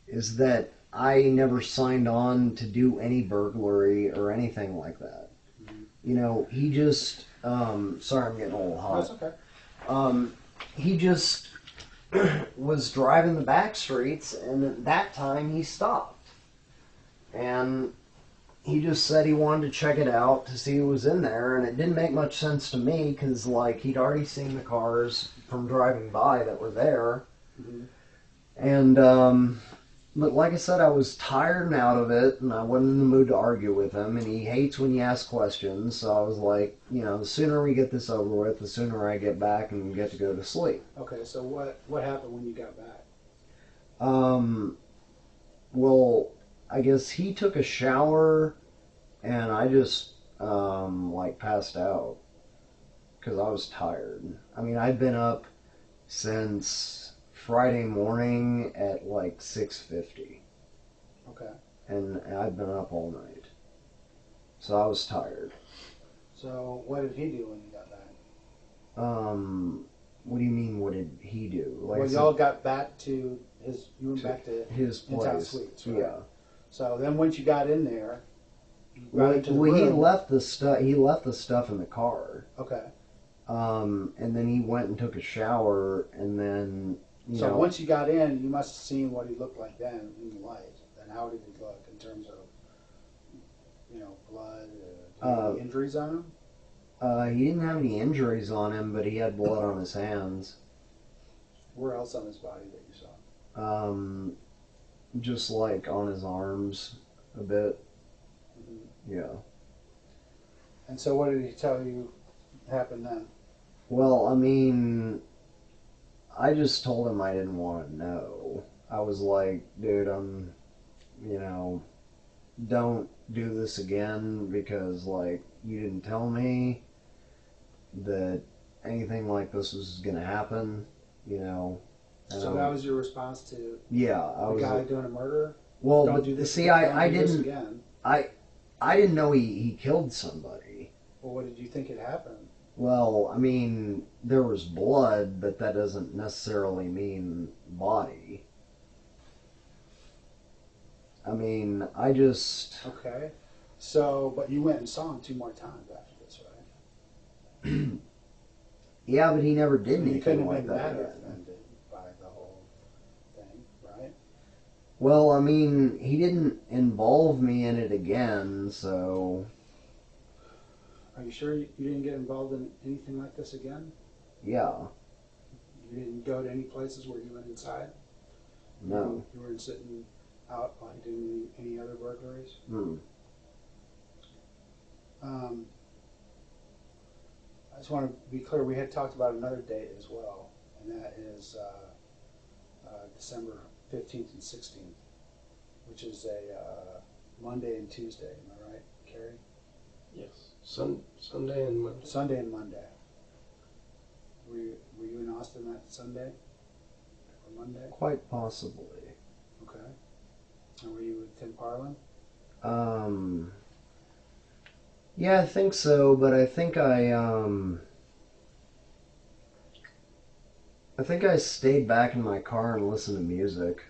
S2: is that I never signed on to do any burglary or anything like that. Mm-hmm. He just Sorry, I'm getting a little hot.
S1: That's okay.
S2: He just was driving the back streets, and at that time he stopped. And he just said he wanted to check it out to see who was in there, and it didn't make much sense to me because, like, he'd already seen the cars from driving by that were there. Mm-hmm. And, but like I said, I was tired and out of it, and I wasn't in the mood to argue with him, and he hates when you ask questions, so I was like, you know, the sooner we get this over with, the sooner I get back and get to go to sleep.
S1: Okay, so what happened when you got back?
S2: Well, I guess he took a shower, and I just, like, passed out, because I was tired. I mean, I'd been up since Friday morning at like 6:50.
S1: Okay.
S2: And I'd been up all night. So I was tired.
S1: So what did he do when you got back?
S2: What do you mean, what did he do?
S1: Like, well, y'all got back to you went back to
S2: his place.
S1: In-town suites, right?
S2: Yeah.
S1: So then once you got in there,
S2: he left the stuff in the car.
S1: Okay.
S2: And then he went and took a shower, and then
S1: So once you got in, you must have seen what he looked like then in the light. And how did he look in terms of, blood? Any injuries on him?
S2: He didn't have any injuries on him, but he had blood on his hands.
S1: Where else on his body that you saw?
S2: Just like on his arms a bit. Mm-hmm. Yeah.
S1: And so what did he tell you happened then?
S2: Well, I mean, I just told him I didn't want to know. I was like, dude, don't do this again because, like, you didn't tell me that anything like this was going to happen,
S1: So that was your response to
S2: the
S1: guy doing a murder?
S2: Well,
S1: don't
S2: but
S1: do this,
S2: see,
S1: don't
S2: I
S1: do
S2: didn't.
S1: This again.
S2: I didn't know he killed somebody.
S1: Well, what did you think had happened?
S2: Well, I mean, there was blood, but that doesn't necessarily mean body. I mean, I just...
S1: Okay. So, but you went and saw him 2 more times after this, right?
S2: Yeah, but he never did anything
S1: you couldn't
S2: like
S1: have been
S2: that.
S1: that offended by the whole thing, right?
S2: Well, I mean, he didn't involve me in it again, so...
S1: Are you sure you didn't get involved in anything like this again?
S2: Yeah.
S1: You didn't go to any places where you went inside?
S2: No.
S1: You weren't sitting out like doing any other burglaries? I just want to be clear, we had talked about another date as well, and that is December 15th and 16th, which is a Monday and Tuesday. Am I right, Carrie?
S3: Yes. Sunday and Monday.
S1: Sunday and Monday. Were you in Austin that Sunday or Monday?
S2: Quite possibly.
S1: Okay. And were you with Tim Parlin?
S2: Yeah, I think so, but I think I stayed back in my car and listened to music.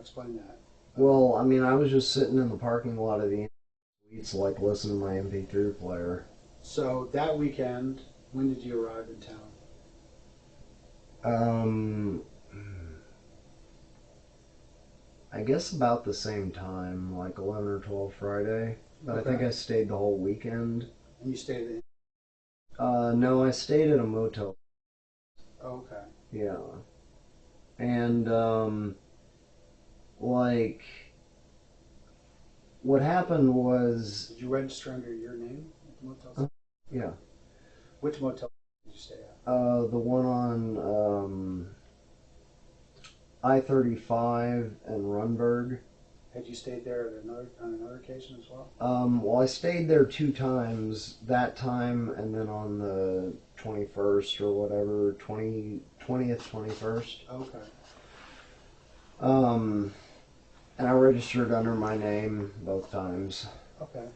S1: Explain that.
S2: Well, I mean, I was just sitting in the parking lot of the suites, like, listening to my MP3 player.
S1: So that weekend, when did you arrive in town?
S2: I guess about the same time, like 11 or 12 Friday. But
S1: Okay.
S2: I think I stayed the whole weekend.
S1: And you stayed in?
S2: No, I stayed at a motel.
S1: Okay.
S2: Yeah. And, like, what happened was...
S1: Did you register under your name at the motel?
S2: Yeah.
S1: Which motel did you stay at?
S2: The one on I-35 and Runberg.
S1: Had you stayed there on another occasion as well?
S2: Well, I stayed there 2 times. That time, and then on the 21st or whatever, 20th, 21st.
S1: Okay.
S2: And I registered under my name both times.
S1: Okay.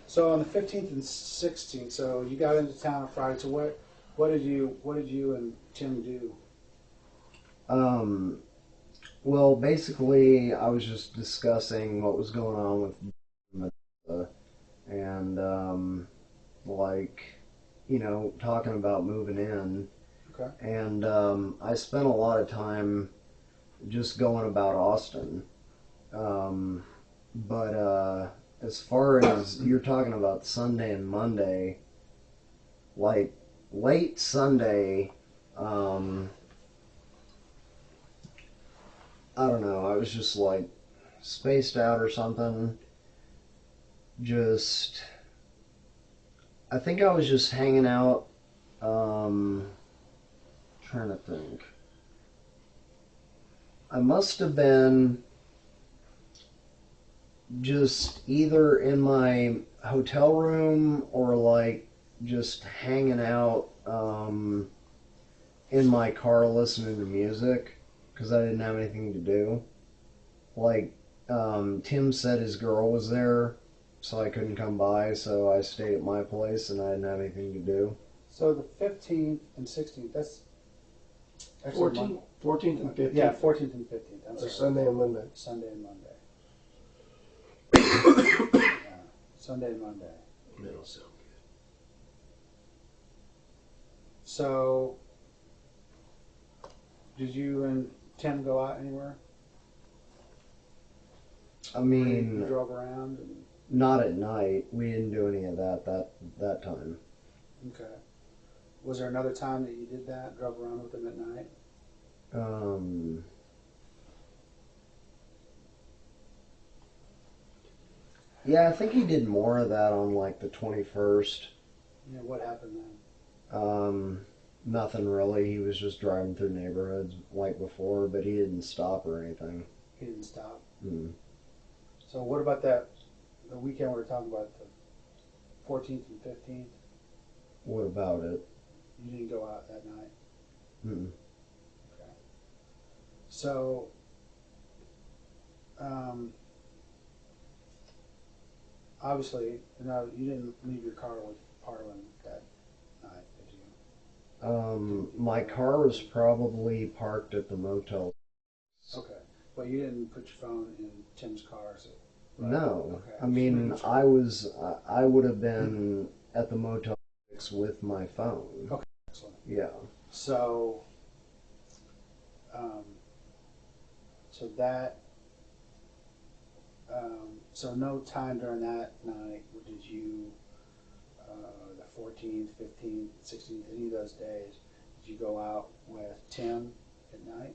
S1: So on the 15th and 16th, so you got into town on Friday. So what did you and Tim do?
S2: Well, basically, I was just discussing what was going on with Melissa, and like, talking about moving in.
S1: Okay.
S2: And I spent a lot of time just going about Austin. But as far as you're talking about Sunday and Monday, like late Sunday, I don't know, I was just like spaced out or something. I think I was just hanging out, trying to think. I must have been just either in my hotel room or like just hanging out in my car listening to music because I didn't have anything to do. Like Tim said his girl was there, so I couldn't come by, so I stayed at my place and I didn't have anything to do.
S1: So the 15th and 16th, that's
S3: actually 14th and 15th.
S1: Yeah, 14th and 15th. I'm sorry.
S3: Sunday and Monday.
S1: Sunday and Monday. Yeah, Sunday and Monday.
S3: That'll sound good.
S1: So, did you and Tim go out anywhere?
S2: I mean,
S1: you drove around?
S2: Not at night. We didn't do any of that time.
S1: Okay. Was there another time that you did that? Drove around with him at night?
S2: Yeah, I think he did more of that on like the 21st.
S1: Yeah, what happened then?
S2: Nothing really. He was just driving through neighborhoods like before, but he didn't stop or anything.
S1: He didn't stop?
S2: Mm.
S1: So what about the weekend we were talking about, the 14th and 15th?
S2: What about it?
S1: You didn't go out that night?
S2: Mm.
S1: Okay. So, obviously, no, you didn't leave your car with Parlin that night, did you?
S2: My car was probably parked at the motel.
S1: Okay. But you didn't put your phone in Tim's car, so... Right?
S2: No.
S1: Okay.
S2: I mean, I would have been at the Motel 6 with my phone.
S1: Okay, excellent.
S2: Yeah.
S1: So, so no time during that night did you, the 14th, 15th, 16th, any of those days, did you go out with Tim at night?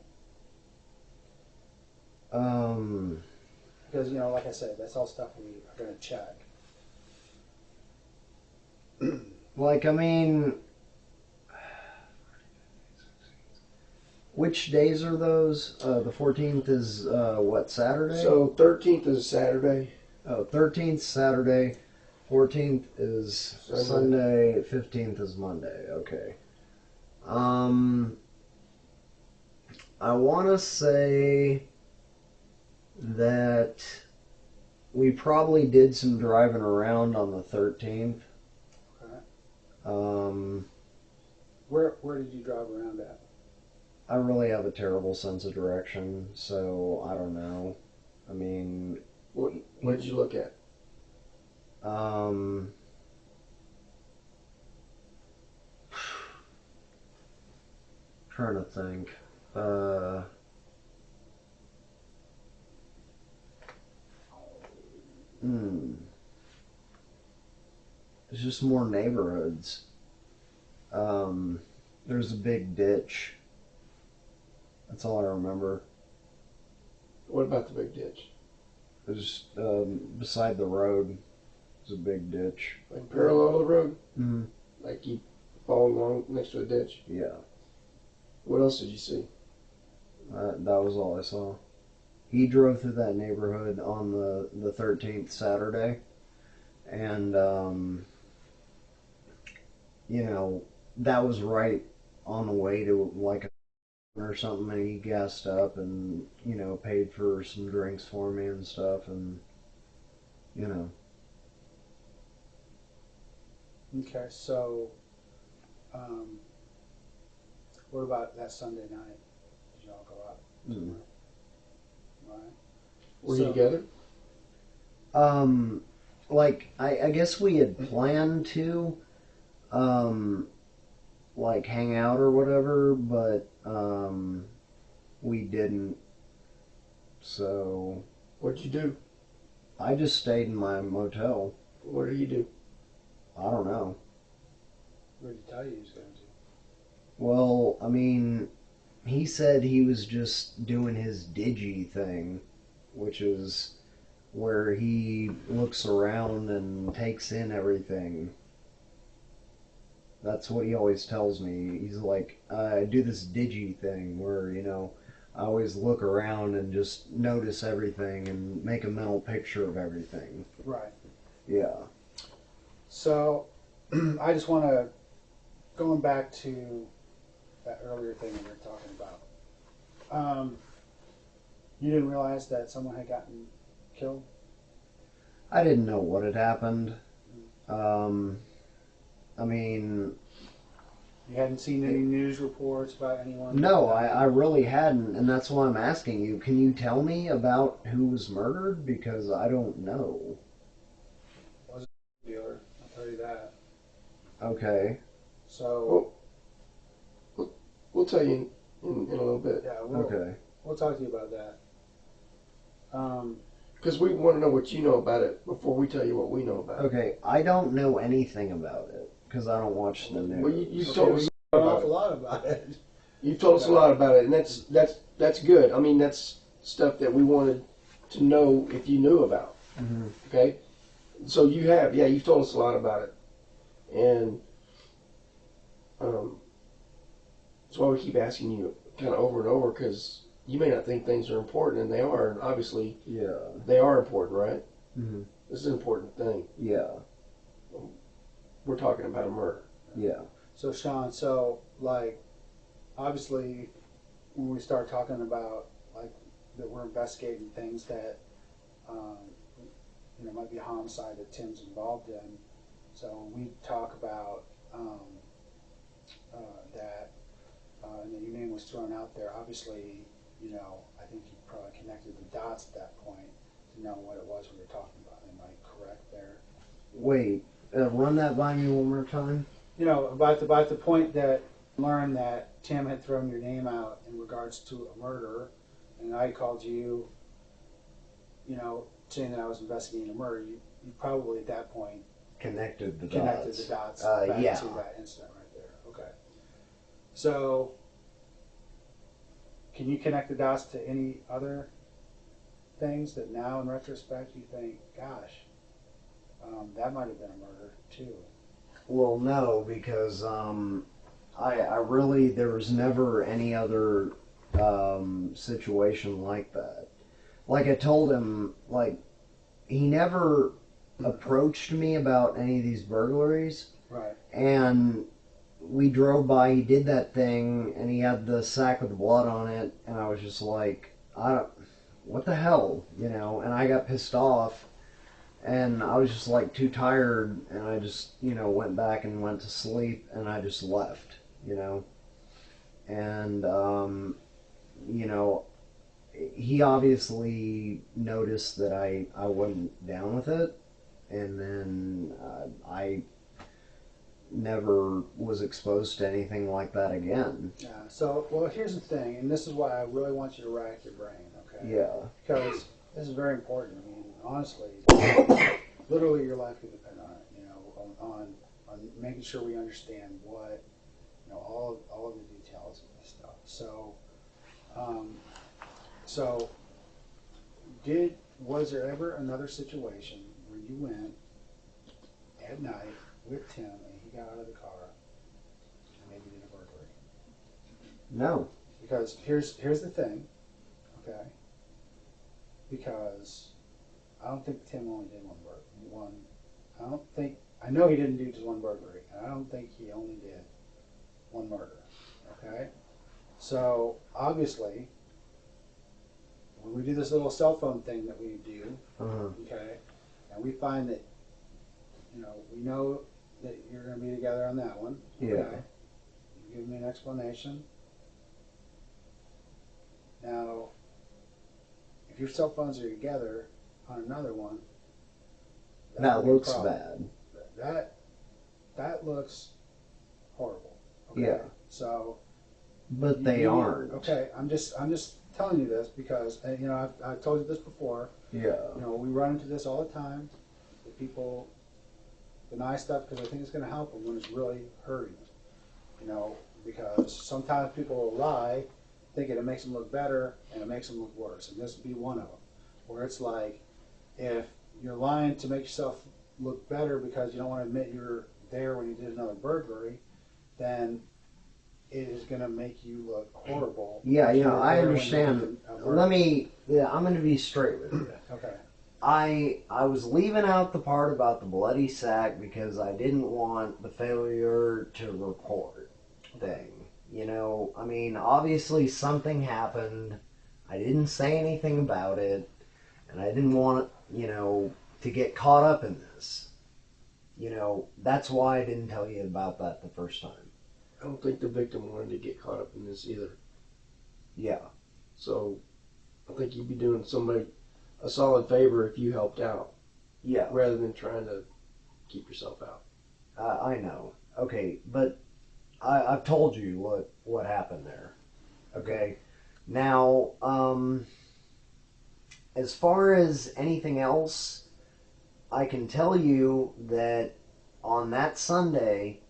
S1: Because, like I said, that's all stuff we are going to check.
S2: Like, I mean, which days are those? The 14th is, what, Saturday?
S3: So 13th is Saturday.
S2: Oh, 13th Saturday, 14th is Sunday, 15th is Monday. Okay. I want to say that we probably did some driving around on the 13th.
S1: Okay. Where did you drive around at?
S2: I really have a terrible sense of direction, so I don't know. I mean,
S3: what did you look at?
S2: Trying to think. There's just more neighborhoods. There's a big ditch. That's all I remember.
S3: What about the big ditch?
S2: There's beside the road. There's a big ditch.
S3: Like parallel to the road?
S2: Mm-hmm.
S3: Like you fall along next to a ditch?
S2: Yeah.
S3: What else did you see?
S2: That was all I saw. He drove through that neighborhood on the 13th Saturday, and that was right on the way to like a or something, and he gassed up and paid for some drinks for me and stuff, and
S1: Okay, so what about that Sunday night? Did you all go out somewhere? Right.
S3: Were you together?
S2: like, I guess we had planned to, like, hang out or whatever, but, we didn't. So,
S3: What'd you do?
S2: I just stayed in my motel.
S3: What did you do?
S2: I don't know.
S1: Where did he tell you he was going to?
S2: Well, I mean, he said he was just doing his digi thing, which is where he looks around and takes in everything. That's what he always tells me. He's like, I do this digi thing where, I always look around and just notice everything and make a mental picture of everything.
S1: Right.
S2: Yeah.
S1: So, I just want to, going back to that earlier thing we were talking about. You didn't realize that someone had gotten killed?
S2: I didn't know what had happened. I mean...
S1: You hadn't seen any news reports about anyone?
S2: No, I really hadn't, and that's why I'm asking you. Can you tell me about who was murdered? Because I don't know.
S1: Wasn't a dealer, I'll tell you that.
S2: Okay.
S1: So...
S3: We'll tell you in a little bit.
S1: Yeah, we'll talk to you about that.
S3: Because we want to know what you know about it before we tell you what we know about it.
S2: Okay, I don't know anything about it because I don't watch the news.
S3: Well, you've told us
S1: an awful lot about it.
S3: You've told us a lot about it, and that's good. I mean, that's stuff that we wanted to know if you knew about.
S2: Mm-hmm.
S3: Okay, so you've told us a lot about it, and that's why we keep asking you kind of over and over, because you may not think things are important, and they are, and obviously, they are important, right?
S2: Mm-hmm.
S3: This is an important thing.
S2: Yeah.
S3: We're talking about a murder.
S2: Yeah.
S1: So, Shawn, obviously, when we start talking about, that we're investigating things that, might be a homicide that Tim's involved in. So when we talk about that, and that your name was thrown out there, obviously, I think you probably connected the dots at that point to know what it was we were talking about. Am I correct there?
S2: Wait, run that by me one more time.
S1: About the point that learned that Tim had thrown your name out in regards to a murder, and I called you, saying that I was investigating a murder. You probably at that point
S2: connected the
S1: dots back to that incident right there. Okay. So, can you connect the dots to any other things that now, in retrospect, you think, gosh, that might have been a murder too?
S2: Well, no, because I really, there was never any other situation like that. Like I told him, he never approached me about any of these burglaries.
S1: Right.
S2: And we drove by, he did that thing, and he had the sack with the blood on it, and I was just like, what the hell, and I got pissed off, and I was just too tired, and I just, went back and went to sleep, and I just left, and, he obviously noticed that I wasn't down with it, and then I never was exposed to anything like that again.
S1: Yeah. So, well, here's the thing, and this is why I really want you to rack your brain, okay?
S2: Yeah.
S1: Because this is very important. I mean, honestly, literally your life could depend on it, on making sure we understand what, all of the details of this stuff. So, was there ever another situation where you went at night with Tim and he got out of the car and maybe did a burglary?
S2: No.
S1: Because here's the thing, okay? Because I don't think Tim only did one. I know he didn't do just one burglary, and I don't think he only did one murder, okay? So, obviously, when we do this little cell phone thing that we do, okay, and we find that, we know that you're going to be together on that one, okay?
S2: Yeah.
S1: You give me an explanation. Now, if your cell phones are together on another one,
S2: That looks bad.
S1: That looks horrible. Okay?
S2: Yeah.
S1: So.
S2: But they aren't.
S1: Okay, I'm just telling you this because I've told you this before.
S2: Yeah.
S1: We run into this all the time. The people deny stuff because they think it's going to help them when it's really hurting them. Because sometimes people will lie thinking it makes them look better and it makes them look worse. And this would be one of them. Where it's like, if you're lying to make yourself look better because you don't want to admit you were there when you did another burglary, then it is going to make you look horrible.
S2: Yeah, I understand. I'm going to be straight with you.
S1: Okay.
S2: I was leaving out the part about the bloody sack because I didn't want the failure to report thing. Obviously something happened. I didn't say anything about it, and I didn't want, to get caught up in this. That's why I didn't tell you about that the first time.
S3: I don't think the victim wanted to get caught up in this either.
S2: Yeah.
S3: So I think you'd be doing somebody a solid favor if you helped out.
S2: Yeah.
S3: Rather than trying to keep yourself out.
S2: I know. Okay, but I've told you what happened there. Okay. Now, as far as anything else, I can tell you that on that Sunday,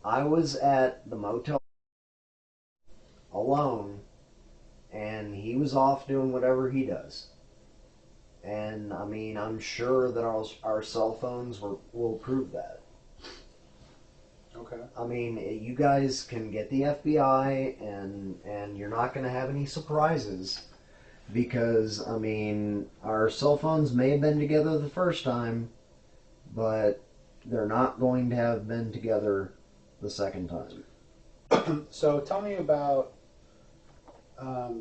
S2: I was at the motel alone, and he was off doing whatever he does. And, I'm sure that our cell phones will prove that.
S1: Okay.
S2: You guys can get the FBI, and you're not going to have any surprises. Because, our cell phones may have been together the first time, but they're not going to have been together the second time.
S1: So tell me about, let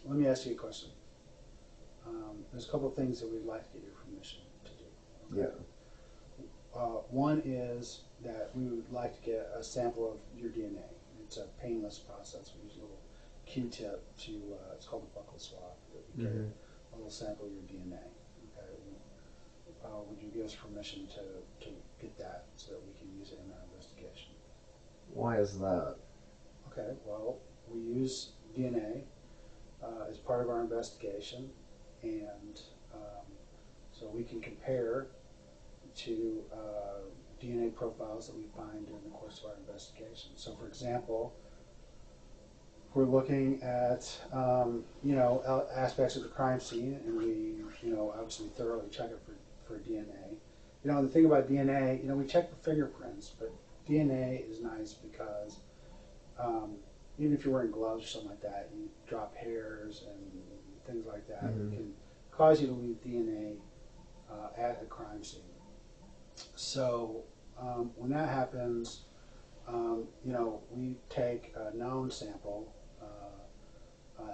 S1: me ask you a question. There's a couple of things that we'd like to get your permission to do. Okay?
S2: Yeah.
S1: One is that we would like to get a sample of your DNA. It's a painless process. We use a little Q-tip to, it's called a buccal swab, that we get a little sample of your DNA. Okay. Would you give us permission to get that so that we can use it in our investigation?
S2: Why is that?
S1: Okay, well, we use DNA as part of our investigation, and so we can compare to DNA profiles that we find during the course of our investigation. So, for example, if we're looking at aspects of the crime scene, and we obviously thoroughly check it for DNA. The thing about DNA, we check for fingerprints, but DNA is nice because even if you're wearing gloves or something like that, you drop hairs and things like that. It can cause you to leave DNA at a crime scene. So when that happens, we take a known sample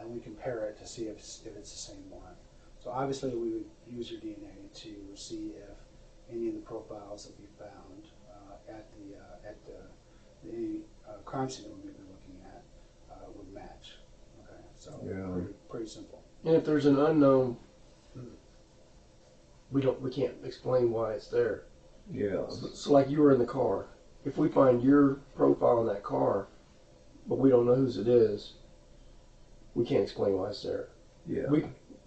S1: and we compare it to see if it's the same one. So obviously we would use your DNA to see if any of the profiles that we found at the crime scene that we've been looking at would match. Okay, so pretty simple.
S3: And if there's an unknown, we can't explain why it's there.
S2: Yeah.
S3: So like you were in the car. If we find your profile in that car, but we don't know whose it is, we can't explain why it's there.
S2: Yeah.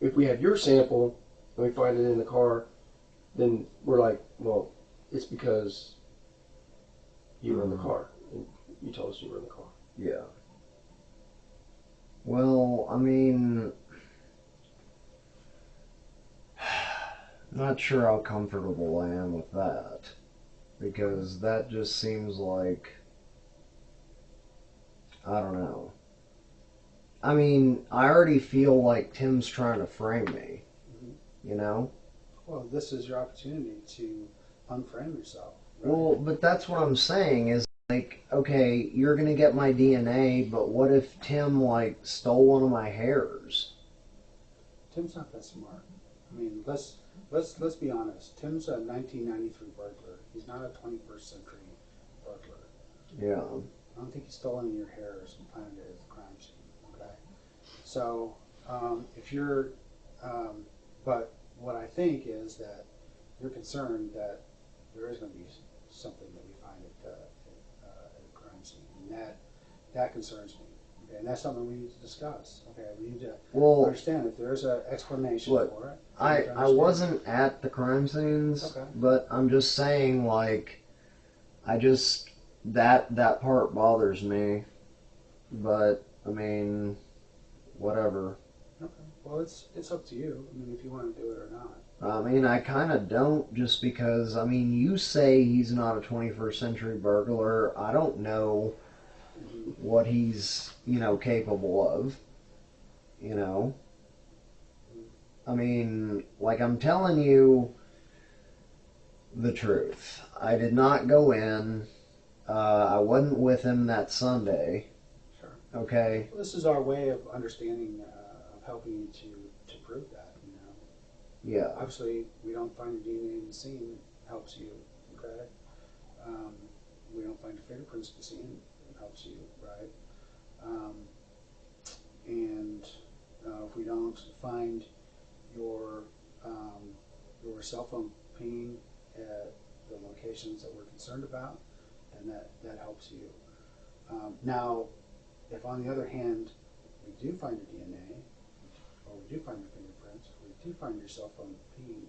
S3: If we have your sample and we find it in the car, then we're like, well, it's because you were in the car. And you told us you were in the car.
S2: Yeah. Well, I'm not sure how comfortable I am with that. Because that just seems like, I don't know. I already feel like Tim's trying to frame me.
S1: Well, this is your opportunity to unframe yourself.
S2: Right? Well, but that's what I'm saying is, like, okay, you're going to get my DNA, but what if Tim, stole one of my hairs?
S1: Tim's not that smart. Let's be honest. Tim's a 1993 burglar. He's not a 21st century burglar.
S2: Yeah.
S1: I don't think he stole any of your hairs and planted it at the crime scene. Okay. So, if you're, but what I think is that you're concerned that there is going to be something that we find at a crime scene, and that concerns me. Okay, and that's something we need to discuss. Okay, we need to understand if there's an explanation for it.
S2: I wasn't at the crime scenes, but I'm just saying, like, that part bothers me. But I mean, whatever.
S1: Okay. Well, it's up to you. I mean, if you want to do it or not.
S2: I mean, I kind of don't, just because, I mean, you say he's not a 21st century burglar. I don't know what he's, capable of, I mean, like, I'm telling you the truth. I did not go in. I wasn't with him that Sunday.
S1: Sure.
S2: Okay?
S1: Well, this is our way of understanding, of helping you to prove that.
S2: Yeah.
S1: Obviously, we don't find your DNA in the scene. Helps you, okay? We don't find your fingerprints in the scene. Helps you, right? And if we don't find your cell phone ping at the locations that we're concerned about, then that helps you. Now, if on the other hand we do find your DNA, or we do find your fingerprints, or we do find your cell phone ping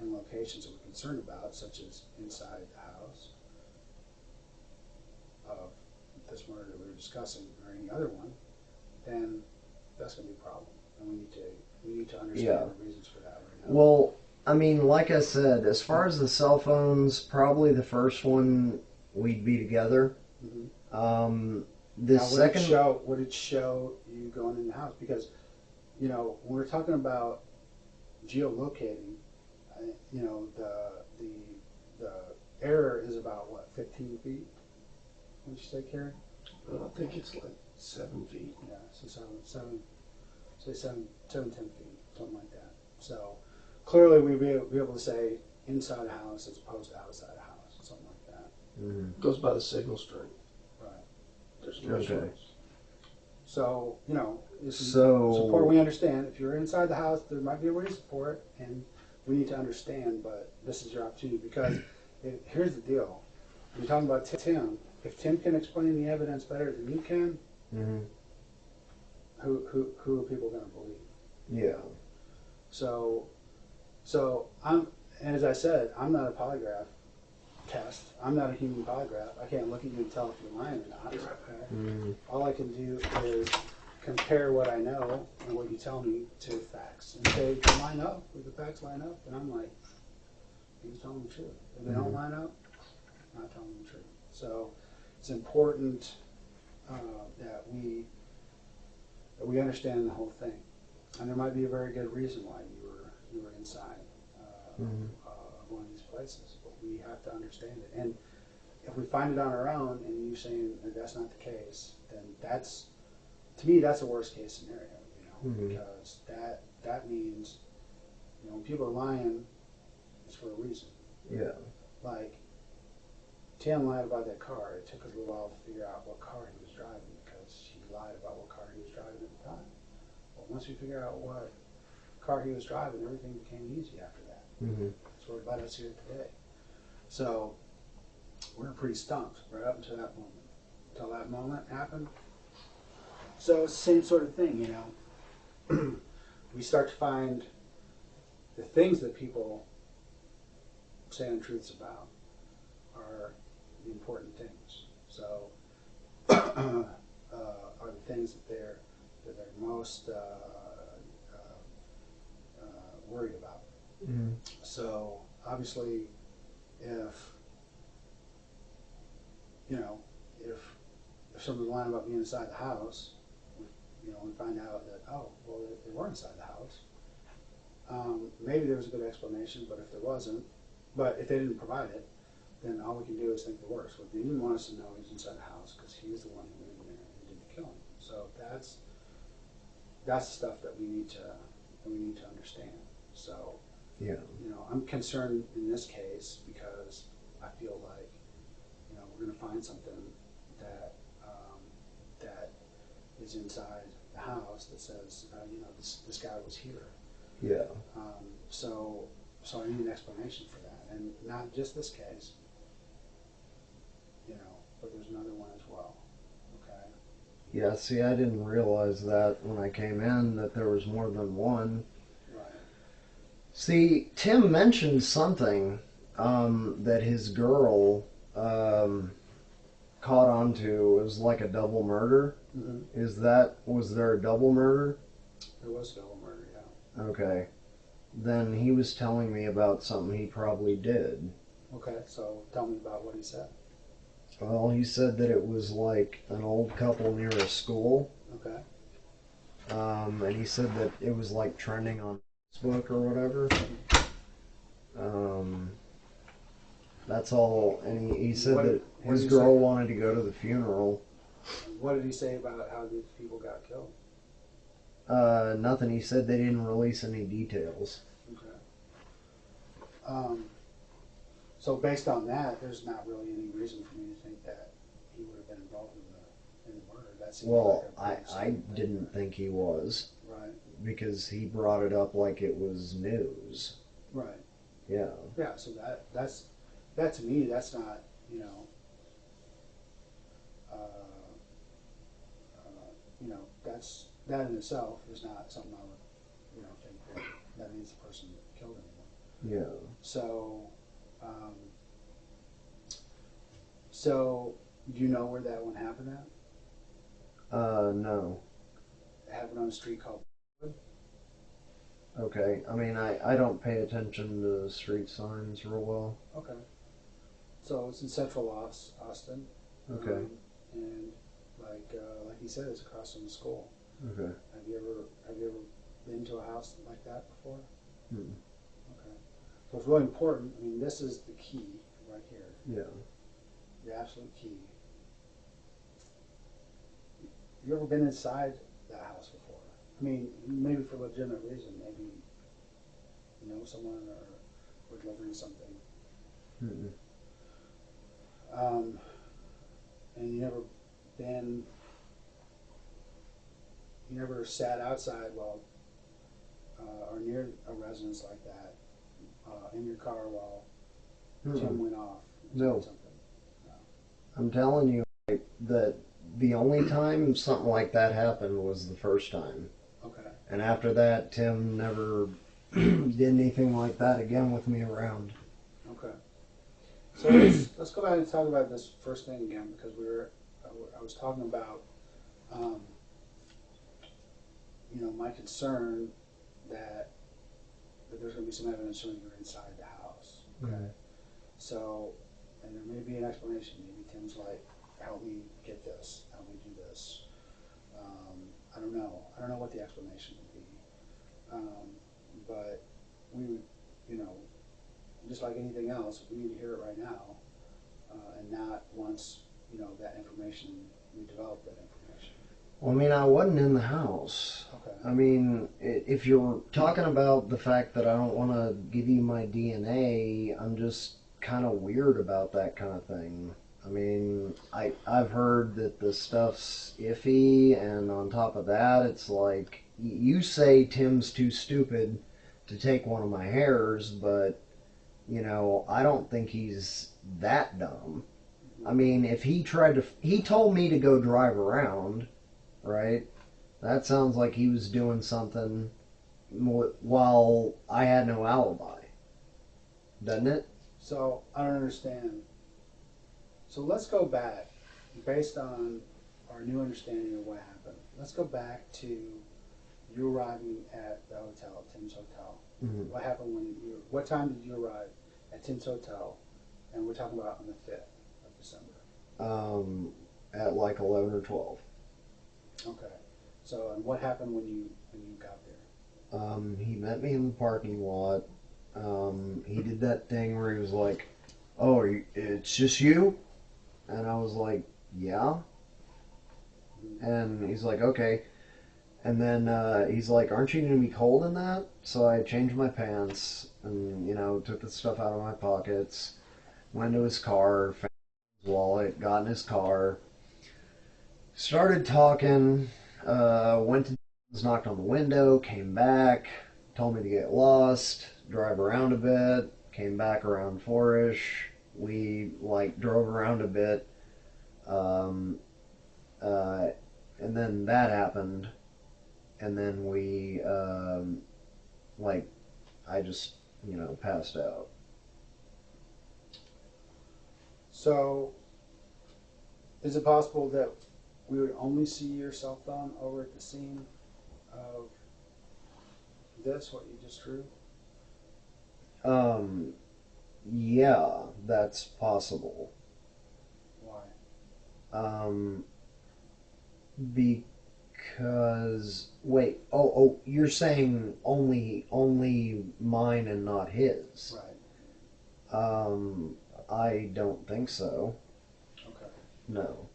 S1: in locations that we're concerned about, such as inside the house of this murder that we were discussing, or any other one, then that's going to be a problem, and we need to understand the reasons for that right now.
S2: Well, I mean, like I said, as far as the cell phones, probably the first one we'd be together.
S1: Mm-hmm. Would it show you going in the house? Because when we're talking about geolocating, the error is about 15 feet. What'd you say, Carrie?
S3: I think it's like 7 feet.
S1: Yeah, so seven, 10 feet, something like that. So clearly we'd be able to say inside a house as opposed to outside a house, something like that.
S2: Mm-hmm.
S3: Goes by the signal strength.
S1: Right.
S3: There's no strength.
S1: So, it's important we understand. If you're inside the house, there might be a reason for it, and we need to understand, but this is your opportunity, because here's the deal. You're talking about Tim. If Tim can explain the evidence better than you can, who are people going to believe?
S2: Yeah.
S1: So as I said, I'm not a polygraph test. I'm not a human polygraph. I can't look at you and tell if you're lying or not. Okay?
S2: Mm-hmm.
S1: All I can do is compare what I know and what you tell me to facts, and say if they line up, if the facts line up, then I'm like, he's telling the truth. If they don't line up, I'm not telling the truth. So it's important that we understand the whole thing, and there might be a very good reason why you were inside of one of these places, but we have to understand it. And if we find it on our own, and you're saying that that's not the case, then to me that's a worst case scenario, because that means when people are lying, it's for a reason.
S2: Yeah.
S1: Like, Tim lied about that car. It took us a little while to figure out what car he was driving, because he lied about what car he was driving at the time. But once we figure out what car he was driving, everything became easy after that. That's what led us here today. So we're pretty stumped right up until that moment. Until that moment happened. So it's the same sort of thing, we start to find the things that people say untruths about are the important things. So are the things that they're most worried about. So obviously, if someone's lying about being inside the house, we find out that they were inside the house. Maybe there was a good explanation, but if they didn't provide it, then all we can do is think the worst. Well, they didn't want us to know he was inside the house because he was the one who went in there and did the killing. So that's the stuff that we need to understand. So I'm concerned in this case because I feel like we're going to find something that is inside the house that says this guy was here.
S2: Yeah.
S1: So I need an explanation for that, and not just this case, but there's another one as well. Okay.
S2: Yeah, see, I didn't realize that when I came in, that there was more than one.
S1: Right.
S2: See, Tim mentioned something that his girl caught on to. It was like a double murder.
S1: Mm-hmm.
S2: Was there a double murder?
S1: There was a double murder, yeah.
S2: Okay. Then he was telling me about something he probably did.
S1: Okay, so tell me about what he said.
S2: Well, he said that it was like an old couple near a school.
S1: Okay.
S2: And he said that it was like trending on Facebook or whatever. That's all. And he said that his girl wanted to go to the funeral.
S1: What did he say about how these people got killed?
S2: Nothing. He said they didn't release any details.
S1: Okay. So based on that, there's not really any reason for me to think that he would have been involved in the murder. That seems
S2: I didn't think he was.
S1: Right.
S2: Because he brought it up like it was news.
S1: Right.
S2: Yeah.
S1: Yeah. So that to me, that's not that in itself is not something I would think that means the person killed anyone.
S2: Yeah.
S1: So do you know where that one happened at?
S2: No.
S1: It happened on a street called Brentwood.
S2: Okay. I mean, I don't pay attention to street signs real well.
S1: Okay. So it's in central Austin.
S2: Okay.
S1: And like he said, it's across from the school.
S2: Okay.
S1: Have you ever been to a house like that before?
S2: Hmm.
S1: Okay. So it's really important. I mean, this is the key right here.
S2: Yeah.
S1: The absolute key. You ever been inside that house before? I mean, maybe for a legitimate reason. Maybe you know someone or delivering something.
S2: Mm-mm.
S1: And you never sat outside while or near a residence like that in your car while Tim went off.
S2: No.
S1: Something. No.
S2: I'm telling you that the only time something like that happened was the first time.
S1: Okay.
S2: And after that, Tim never did anything like that again with me around.
S1: Okay. So let's go back and talk about this first thing again, because I was talking about my concern that there's going to be some evidence showing you're inside the house. Okay.
S2: Mm-hmm.
S1: So, and there may be an explanation. Maybe Tim's like, "Help me get this. Help me do this." I don't know. I don't know what the explanation would be. But we, just like anything else, we need to hear it right now, and not once that information, we develop that information.
S2: Well, I mean, I wasn't in the house.
S1: Okay.
S2: I mean, if you're talking about the fact that I don't want to give you my DNA, I'm just kind of weird about that kind of thing. I mean, I've heard that the stuff's iffy, and on top of that, it's like, you say Tim's too stupid to take one of my hairs, but, I don't think he's that dumb. I mean, if he told me to go drive around, right? That sounds like he was doing something while I had no alibi. Doesn't it?
S1: So, I don't understand. So let's go back, based on our new understanding of what happened. Let's go back to you arriving at the hotel, Tim's Hotel.
S2: Mm-hmm.
S1: What happened what time did you arrive at Tim's Hotel? And we're talking about on the 5th of December.
S2: At like 11 or 12.
S1: Okay. So, and what happened when you got there?
S2: He met me in the parking lot. He did that thing where he was like, "Oh, it's just you?" And I was like, "Yeah." And he's like, "Okay." And then he's like, "Aren't you going to be cold in that?" So I changed my pants and, took the stuff out of my pockets, went to his car, found his wallet, got in his car, started talking, went to knocked on the window, came back, told me to get lost, drive around a bit, came back around 4-ish. We drove around a bit, and then that happened, and then we I just passed out.
S1: So, is it possible that we would only see your cell phone over at the scene of this, what you just drew?
S2: Yeah, that's possible.
S1: Why?
S2: Because you're saying only mine and not his.
S1: Right.
S2: I don't think so.
S1: Okay.
S2: No.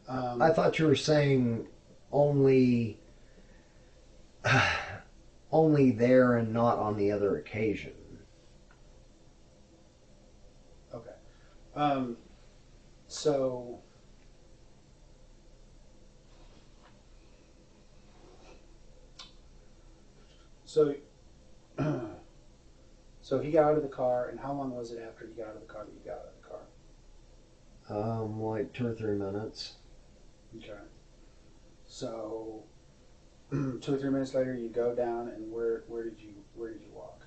S2: I thought you were saying only only there and not on the other occasion.
S1: Okay. So so he got out of the car, and how long was it after he got out of the car that you got out of the car?
S2: 2 or 3 minutes.
S1: Okay. So 2 or 3 minutes later, you go down, and where did you walk?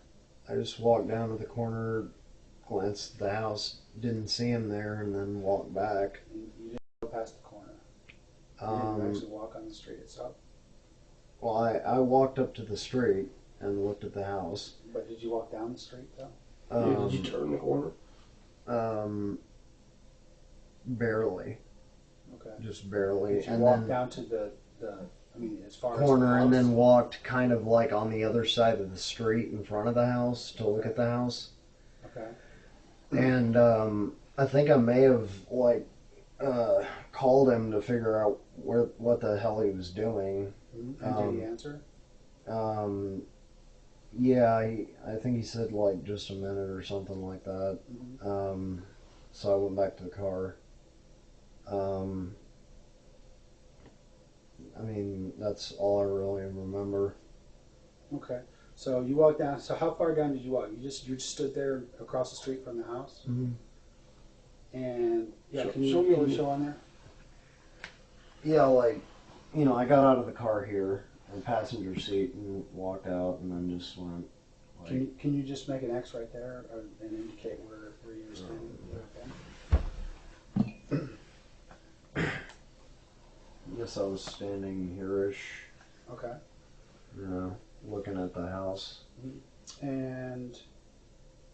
S2: I just walked down to the corner, glanced at the house, didn't see him there, and then walked back.
S1: You didn't go past the corner. You didn't actually walk on the street itself.
S2: Well, I walked up to the street and looked at the house.
S1: But did you walk down the street though?
S3: Did you turn the corner?
S2: Barely.
S1: Okay.
S2: Just barely.
S1: Did you
S2: and
S1: walk
S2: then
S1: down to as far as
S2: corner,
S1: the house?
S2: and then walked kind of on the other side of the street in front of the house to look at the house.
S1: Okay.
S2: And I think I may have called him to figure out what the hell he was doing.
S1: Mm-hmm. And did he answer?
S2: Yeah, I think he said just a minute or something like that.
S1: Mm-hmm.
S2: So I went back to the car. I mean, that's all I really remember.
S1: Okay. So you walked down. So how far down did you walk? You just stood there across the street from the house?
S2: Mm-hmm.
S1: And can you show on there?
S2: Yeah, I got out of the car here in passenger seat and walked out, and then just went.
S1: Can you just make an X right there and indicate where you were standing? Okay.
S2: I guess I was standing here-ish.
S1: Okay.
S2: Looking at the house.
S1: And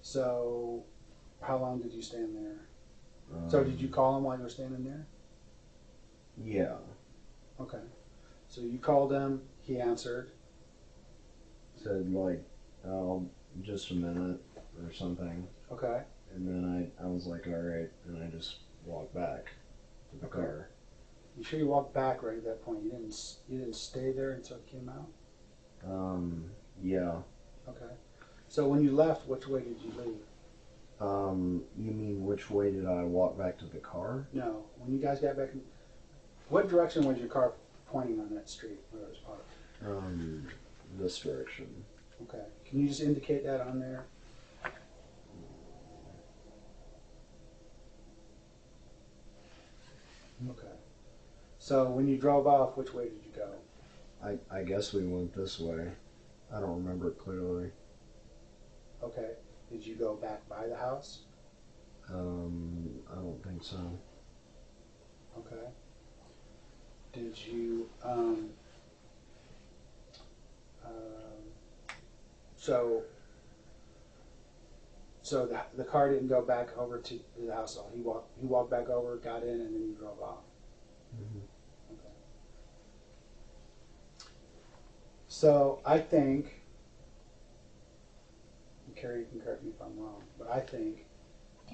S1: so, how long did you stand there? So did you call him while you were standing there?
S2: Yeah.
S1: Okay. So you called him, he answered.
S2: Said just a minute or something.
S1: Okay.
S2: And then I was like, all right, and I just walked back to the car.
S1: You sure you walked back right at that point? You didn't stay there until it came out?
S2: Yeah.
S1: Okay. So when you left, which way did you leave?
S2: You mean which way did I walk back to the car?
S1: No. When you guys got back, what direction was your car pointing on that street where it was parked?
S2: This direction.
S1: Okay. Can you just indicate that on there? Okay. So when you drove off, which way did you go?
S2: I guess we went this way. I don't remember it clearly.
S1: Okay. Did you go back by the house?
S2: I don't think so.
S1: Okay. Did you, so the car didn't go back over to the house. He walked back over, got in, and then you drove off.
S2: Mm-hmm.
S1: Okay. So I think, and Carrie, you can correct me if I'm wrong, but I think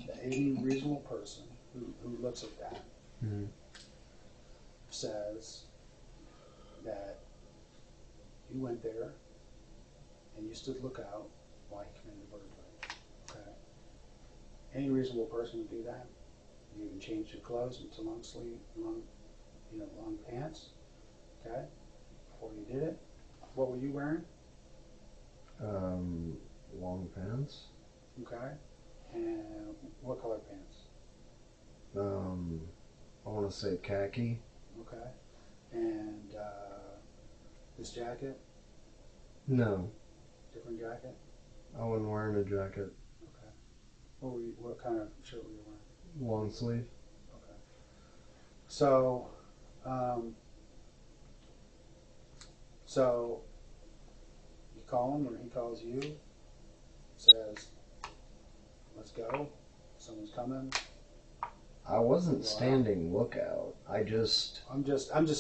S1: that any reasonable person who looks at that
S2: Mm-hmm.
S1: says that you went there and you stood lookout while he committed a burglary. Okay. Any reasonable person would do that. You even changed your clothes into long pants. Okay. Before you did it, what were you wearing?
S2: Long pants.
S1: Okay. And what color pants?
S2: I want to say khaki.
S1: Okay. And this jacket?
S2: No.
S1: Different jacket?
S2: I wasn't wearing a jacket.
S1: Okay. What kind of shirt were you wearing?
S2: Long sleeve.
S1: Okay. So, you call him or he calls you, says, let's go, someone's coming.
S2: I wasn't standing lookout. I'm just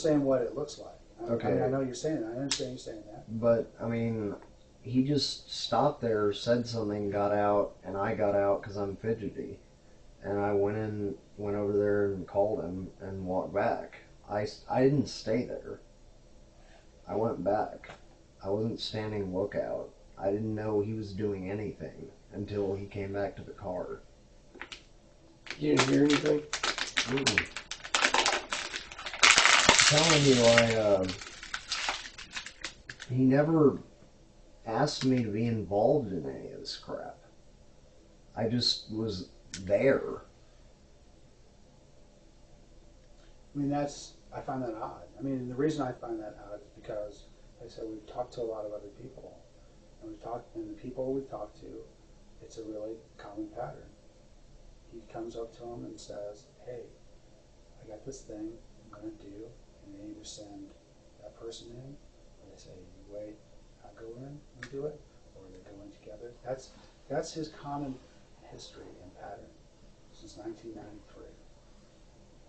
S1: saying what it looks like.
S2: Okay.
S1: I mean, I know you're saying that. I understand you saying that.
S2: But, I mean, he just stopped there, said something, got out, and I got out because I'm fidgety. And I went over there and called him and walked back. I didn't stay there. I went back. I wasn't standing lookout. I didn't know he was doing anything until he came back to the car.
S3: You didn't hear anything?
S2: Mm-mm. I'm telling you, he never asked me to be involved in any of this crap. I just was there.
S1: I mean, I find that odd. I mean, the reason I find that odd is because, like I said, we've talked to a lot of other people. And the people we've talked to, it's a really common pattern. He comes up to them and says, hey, I got this thing I'm going to do. And they either send that person in, or they say, you wait, I'll go in and do it, or they go in together. That's his common history and pattern since 1993.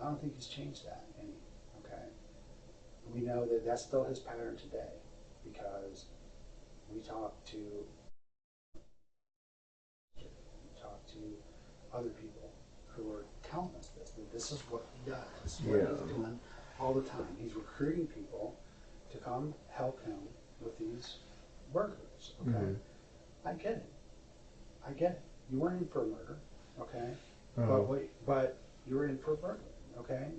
S1: I don't think he's changed that any, okay? We know that that's still his pattern today because we talk to other people who are telling us this, that this is what he does. This is what he's doing all the time. He's recruiting people to come help him with these burglars, okay? Mm-hmm. I get it. You weren't in for a murder, okay? But you were in for a burglary, okay?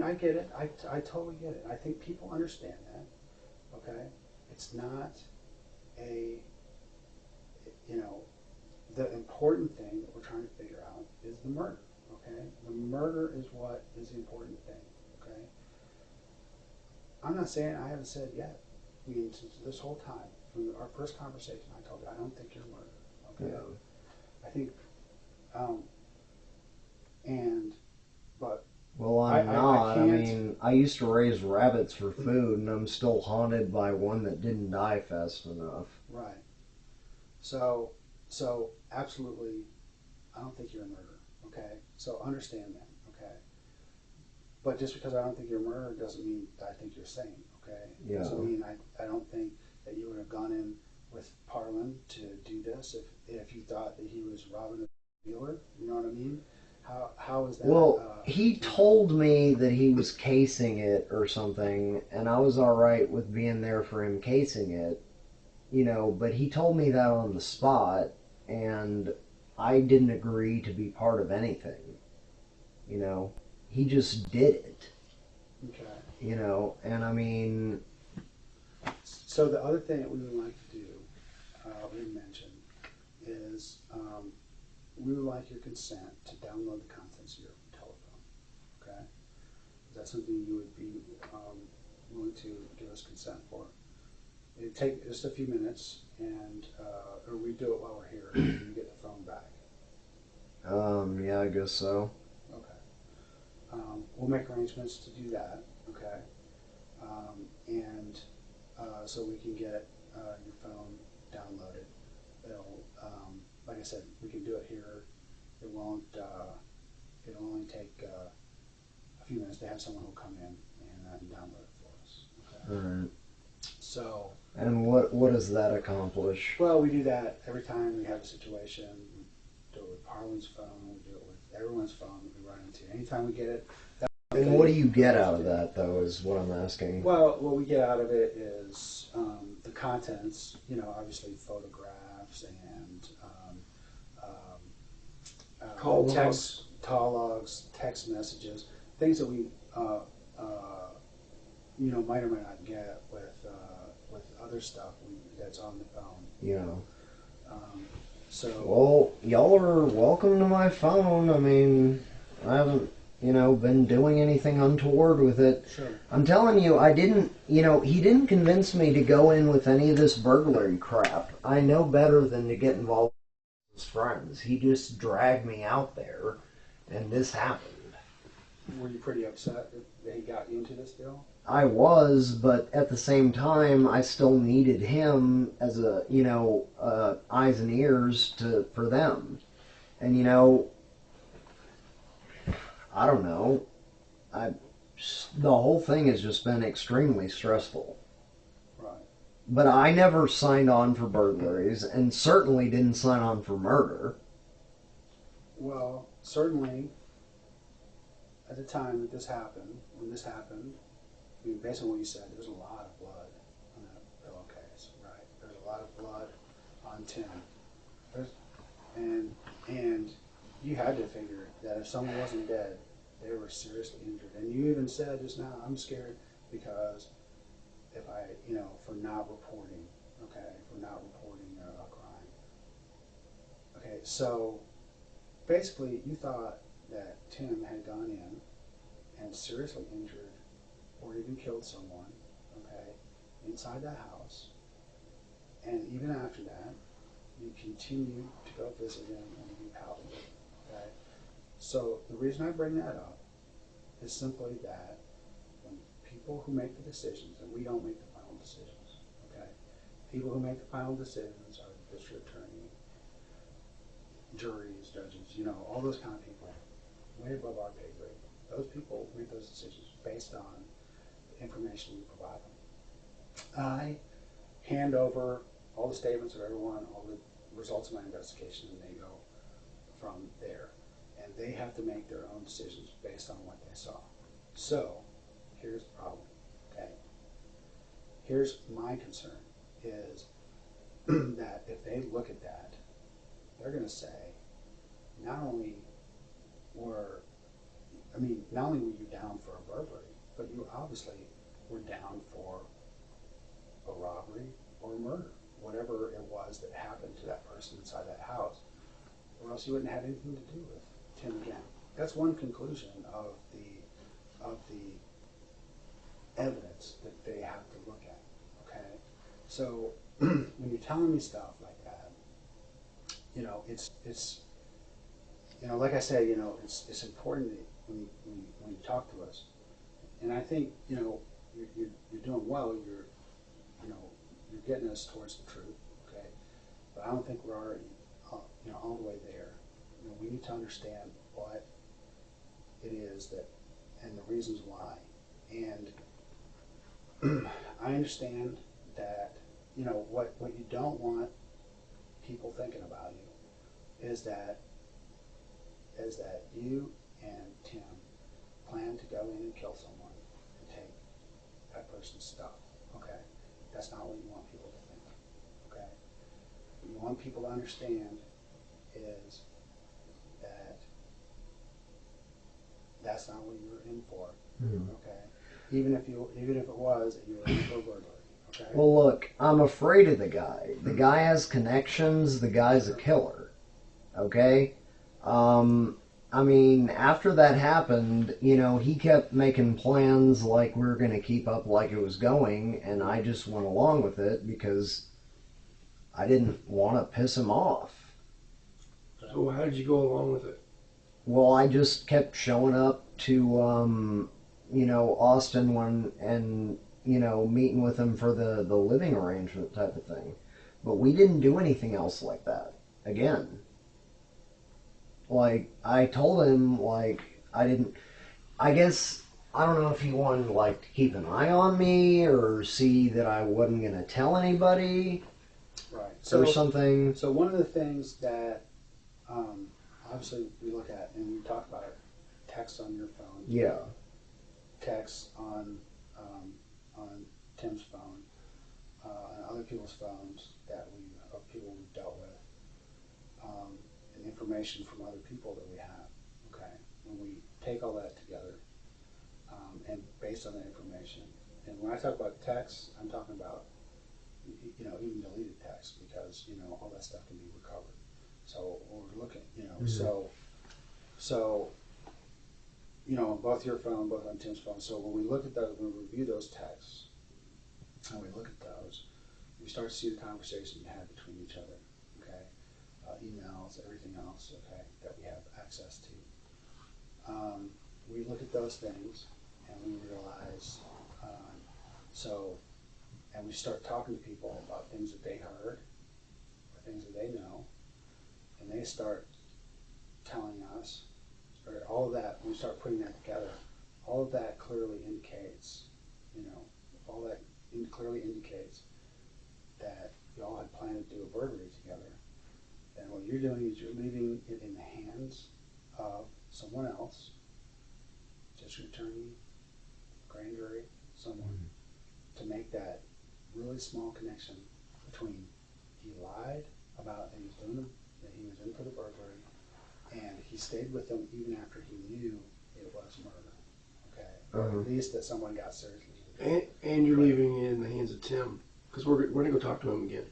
S1: I get it. I totally get it. I think people understand that, okay? It's not the important thing that we're trying to figure out is the murder, okay? The murder is what is the important thing, okay? I'm not saying, I haven't said yet. I mean, since this whole time, from our first conversation, I told you, I don't think you're a murderer, okay? Yeah. I think,
S2: Well, I'm not. I mean, I used to raise rabbits for food, and I'm still haunted by one that didn't die fast enough.
S1: Right. So absolutely, I don't think you're a murderer, okay? So understand that, okay? But just because I don't think you're a murderer doesn't mean that I think you're sane, okay?
S2: Yeah.
S1: Doesn't mean I don't think that you would have gone in with Parlin to do this if you thought that he was robbing a dealer, you know what I mean? How is that?
S2: Well, he told me that he was casing it or something, and I was all right with being there for him casing it, but he told me that on the spot, and I didn't agree to be part of anything. He just did it.
S1: Okay.
S2: And I mean...
S1: So the other thing that we would like to do, we mentioned, is we would like your consent to download the contents of your telephone. Okay? Is that something you would be willing to give us consent for? It'd take just a few minutes, and or we do it while we're here, and you get the phone back.
S2: Yeah, I guess so.
S1: Okay. We'll make arrangements to do that. Okay. And so we can get your phone downloaded. It'll, like I said, we can do it here. It won't. It'll only take a few minutes to have someone who'll come in and download it for us. Okay.
S2: All right.
S1: So.
S2: And what does that accomplish?
S1: Well, we do that every time we have a situation. We do it with Parlin's phone. We do it with everyone's phone that we run into. Anytime we get it.
S2: And what do you get out of that, though, is what I'm asking.
S1: Well, what we get out of it is the contents, obviously photographs and call logs, text messages, things that we, might or might not get with other stuff that's on the phone.
S2: You know.
S1: So.
S2: Well, y'all are welcome to my phone. I mean, I haven't, been doing anything untoward with it.
S1: Sure.
S2: I'm telling you, I didn't, he didn't convince me to go in with any of this burglary crap. I know better than to get involved with his friends. He just dragged me out there, and this happened.
S1: Were you pretty upset that he got you into this deal?
S2: I was, but at the same time, I still needed him as a, eyes and ears for them. And, I don't know. The whole thing has just been extremely stressful.
S1: Right.
S2: But I never signed on for burglaries, and certainly didn't sign on for murder.
S1: Well, certainly, at the time that this happened, when this happened, I mean, based on what you said, there's a lot of blood on that pillowcase, right? There's a lot of blood on Tim. And you had to figure that if someone wasn't dead, they were seriously injured. And you even said just now, I'm scared because if I, for not reporting, for not reporting a crime. Okay, so basically you thought that Tim had gone in and seriously injured or even killed someone, inside that house. And even after that, you continued to go visit him and be pals with him, okay? So the reason I bring that up is simply that when people who make the decisions, and we don't make the final decisions, okay? People who make the final decisions are the district attorney, juries, judges, all those kind of people, way above our pay grade. Those people make those decisions based on the information we provide them. I hand over all the statements of everyone, all the results of my investigation, and they go from there. And they have to make their own decisions based on what they saw. So, here's the problem, okay? Here's my concern, is that if they look at that, they're going to say, not only were you down for a burglary, but you obviously were down for a robbery or a murder, whatever it was that happened to that person inside that house, or else you wouldn't have anything to do with Tim again. That's one conclusion of the evidence that they have to look at, okay? So when you're telling me stuff like that, it's like I say, it's important that when you talk to us, and I think, you're doing well, you're getting us towards the truth, okay? But I don't think we're already, all the way there. We need to understand what it is that, and the reasons why. And I understand that, what you don't want people thinking about you is that you and Tim plan to go in and kill someone and take that person's stuff, okay? That's not what you want people to think, okay? What you want people to understand is that that's not what you were in for, okay? Even if it was, you were in for burglary, okay?
S2: Well, look, I'm afraid of the guy. The guy has connections. The guy's a killer, okay? I mean, after that happened, he kept making plans like we were going to keep up like it was going, and I just went along with it because I didn't want to piss him off.
S3: So how did you go along with it?
S2: Well, I just kept showing up to, Austin and meeting with him for the living arrangement type of thing. But we didn't do anything else like that. Again. Like, I told him, I guess, I don't know if he wanted, to keep an eye on me or see that I wasn't going to tell anybody.
S1: Right.
S2: Or something.
S1: So one of the things that, obviously we look at, and we talk about it, text on your phone.
S2: Yeah.
S1: Text on Tim's phone, and other people's phones of people we've dealt with. And information from other people that we have, okay? When we take all that together, and based on that information, and when I talk about text, I'm talking about, text because, you know, all that stuff can be recovered. So we're looking, you know, so, you know, on both your phone, both on Tim's phone. So when we look at those, when we review those texts, and we look at those, we start to see the conversation you had between each other, okay? Emails, everything else, okay, that we have access to. We look at those things and we realize, and we start talking to people about things that they heard or things that they know, and they start telling us, or all of that, when we start putting that together, all of that clearly indicates, you know, all that clearly indicates that y'all had planned to do a burglary together. And what you're doing is you're leaving it in the hands of someone else, district attorney, grand jury, someone, to make that really small connection between he lied about that he was in for the burglary, and he stayed with them even after he knew it was murder. Okay, or at least that someone got seriously injured.
S3: And you're leaving it in the hands of Tim, because we're gonna go talk to him again.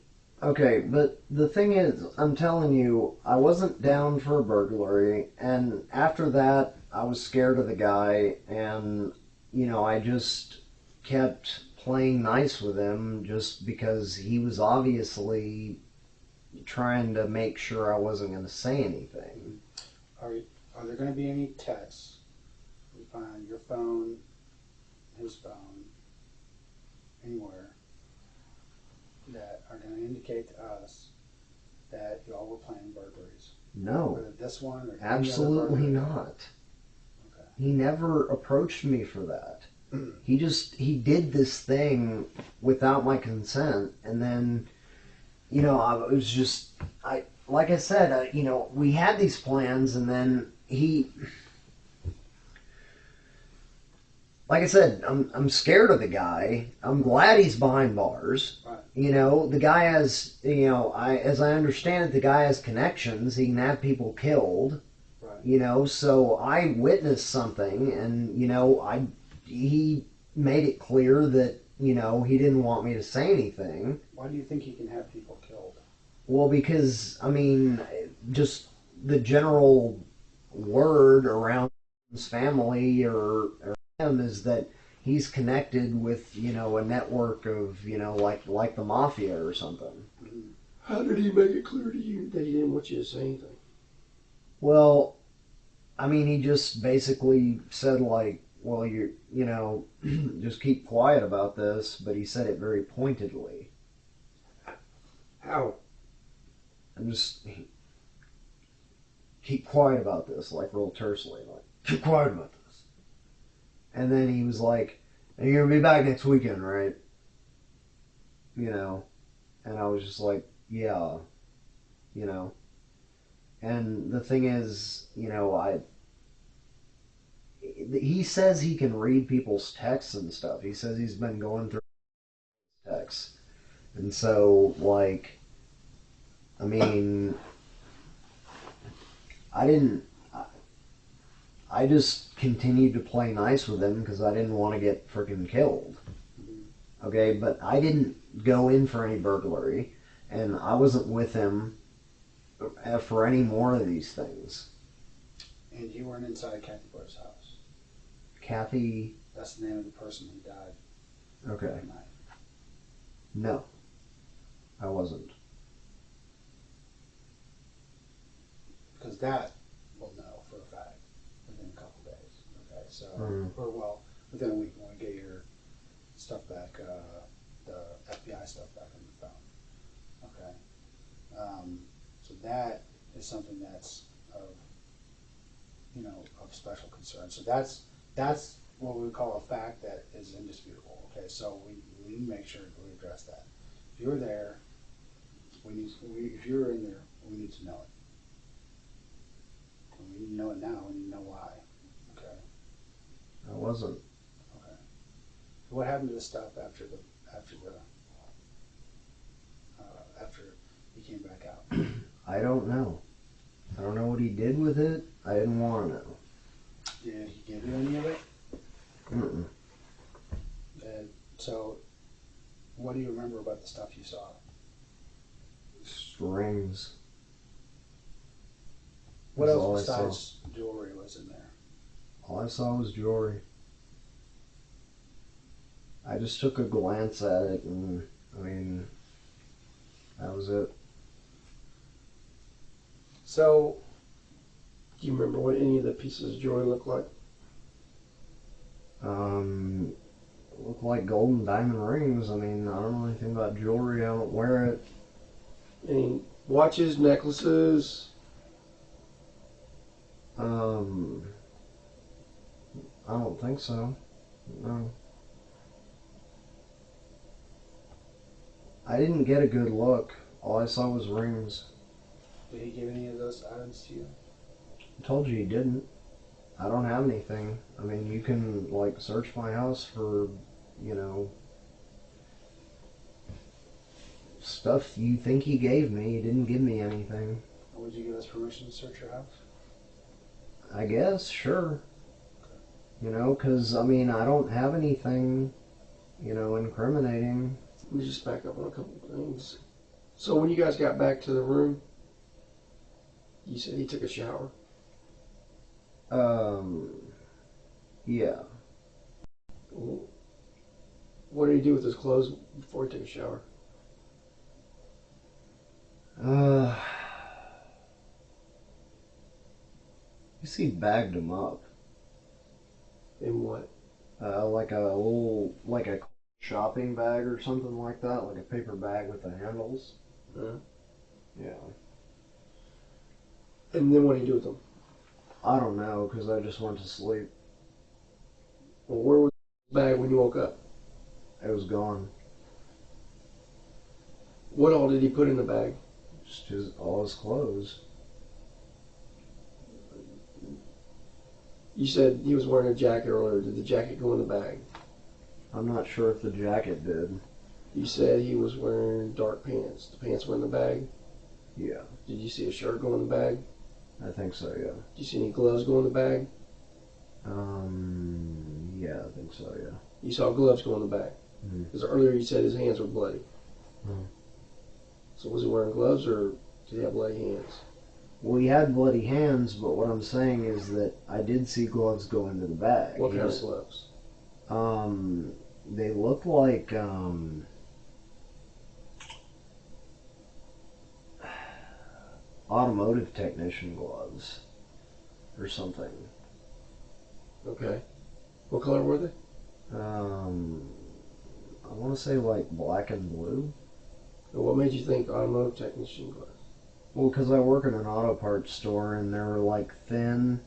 S2: Okay, but the thing is, I'm telling you, I wasn't down for a burglary, and after that, I was scared of the guy, and, you know, I just kept playing nice with him just because he was obviously trying to make sure I wasn't going to say anything.
S1: Are there going to be any texts on your phone, his phone, anywhere, that are going to indicate to us that y'all were planning burglaries?
S2: No.
S1: Whether this one or
S2: absolutely
S1: any other
S2: not.
S1: Okay.
S2: He never approached me for that. He did this thing without my consent, and then, you know, like I said, you know, we had these plans, and then like I said, I'm scared of the guy. I'm glad he's behind bars.
S1: Right.
S2: You know, the guy has, you know, as I understand it, the guy has connections. He can have people killed.
S1: Right.
S2: You know, so I witnessed something, and, you know, he made it clear that, you know, he didn't want me to say anything.
S1: Why do you think he can have people killed?
S2: Well, because, I mean, just the general word around his family or him is that he's connected with, you know, a network of, you know, like the mafia or something.
S3: How did he make it clear to you that he didn't want you to say anything?
S2: Well, I mean, he just basically said, like, well, you know, just keep quiet about this, but he said it very pointedly.
S3: How?
S2: And just keep quiet about this, like real tersely, like, keep quiet about this. And then he was like, and you're going to be back next weekend, right? You know, and I was just like, yeah, you know. And the thing is, you know, he says he can read people's texts and stuff. He says he's been going through texts. And so, like, I mean, I just continued to play nice with him because I didn't want to get freaking killed. Okay, but I didn't go in for any burglary, and I wasn't with him for any more of these things.
S1: And you weren't inside Kathy Blair's house?
S2: Kathy?
S1: That's the name of the person who died
S2: Okay.
S1: that night.
S2: No, I wasn't.
S1: Because that we'll know for a fact within a couple days. Okay, so, or well, within a week when we get your stuff back, the FBI stuff back on your phone. Okay. So that is something that's of, you know, of special concern. So that's what we call a fact that is indisputable. Okay, so we need to make sure that we address that. If you're there, if you're in there, we need to know it. And we need to know it now. We need to know why. Okay.
S2: I wasn't.
S1: Okay. So what happened to the stuff after he came back out?
S2: I don't know. I don't know what he did with it. I didn't want to know.
S1: Did he give you any of it?
S2: Mm-mm.
S1: So, what do you remember about the stuff you saw?
S2: Rings.
S1: What
S2: That's
S1: else
S2: all I
S1: besides jewelry was in there?
S2: All I saw was jewelry. I just took a glance at it, and I mean, that was it.
S1: So,
S3: do you remember what any of the pieces of jewelry looked like?
S2: Looked like gold and diamond rings. I mean, I don't know anything about jewelry. I don't wear it.
S3: Any watches, necklaces?
S2: I don't think so. No. I didn't get a good look. All I saw was rings.
S1: did he give any of those items to you?
S2: I told you he didn't. I don't have anything. I mean, you can, like, search my house for, you know, stuff you think he gave me. He didn't give me anything.
S1: Would you give us permission to search your house?
S2: I guess, sure. You know, because, I mean, I don't have anything, you know, incriminating.
S3: Let me just back up on a couple of things. So when you guys got back to the room, you said he took a shower.
S2: Yeah.
S3: What did he do with his clothes before he took a shower?
S2: You see, bagged him up.
S3: In what?
S2: Like a little, like a shopping bag or something like that, like a paper bag with the handles. Yeah.
S3: And then what did he do with them?
S2: I don't know, because I just went to sleep.
S3: Well, where was the bag when you woke up?
S2: It was gone.
S3: What all did he put in the bag?
S2: Just all his clothes.
S3: You said he was wearing a jacket earlier. Did the jacket go in the bag?
S2: I'm not sure if the jacket did.
S3: You said he was wearing dark pants. The pants were in the bag?
S2: Yeah.
S3: Did you see a shirt go in the bag?
S2: I think so, yeah.
S3: Did you see any gloves go in the bag?
S2: Yeah, I think so, yeah.
S3: You saw gloves go in the bag? Because earlier you said his hands were bloody. So was he wearing gloves or did he have bloody hands?
S2: Well, he had bloody hands, but what I'm saying is that I did see gloves go into the bag.
S3: What kind of gloves?
S2: They looked like, automotive technician gloves or something.
S3: Okay. What color were they?
S2: I want to say like black and blue.
S3: And what made you think automotive technician gloves?
S2: Well, because I work in an auto parts store and they were like thin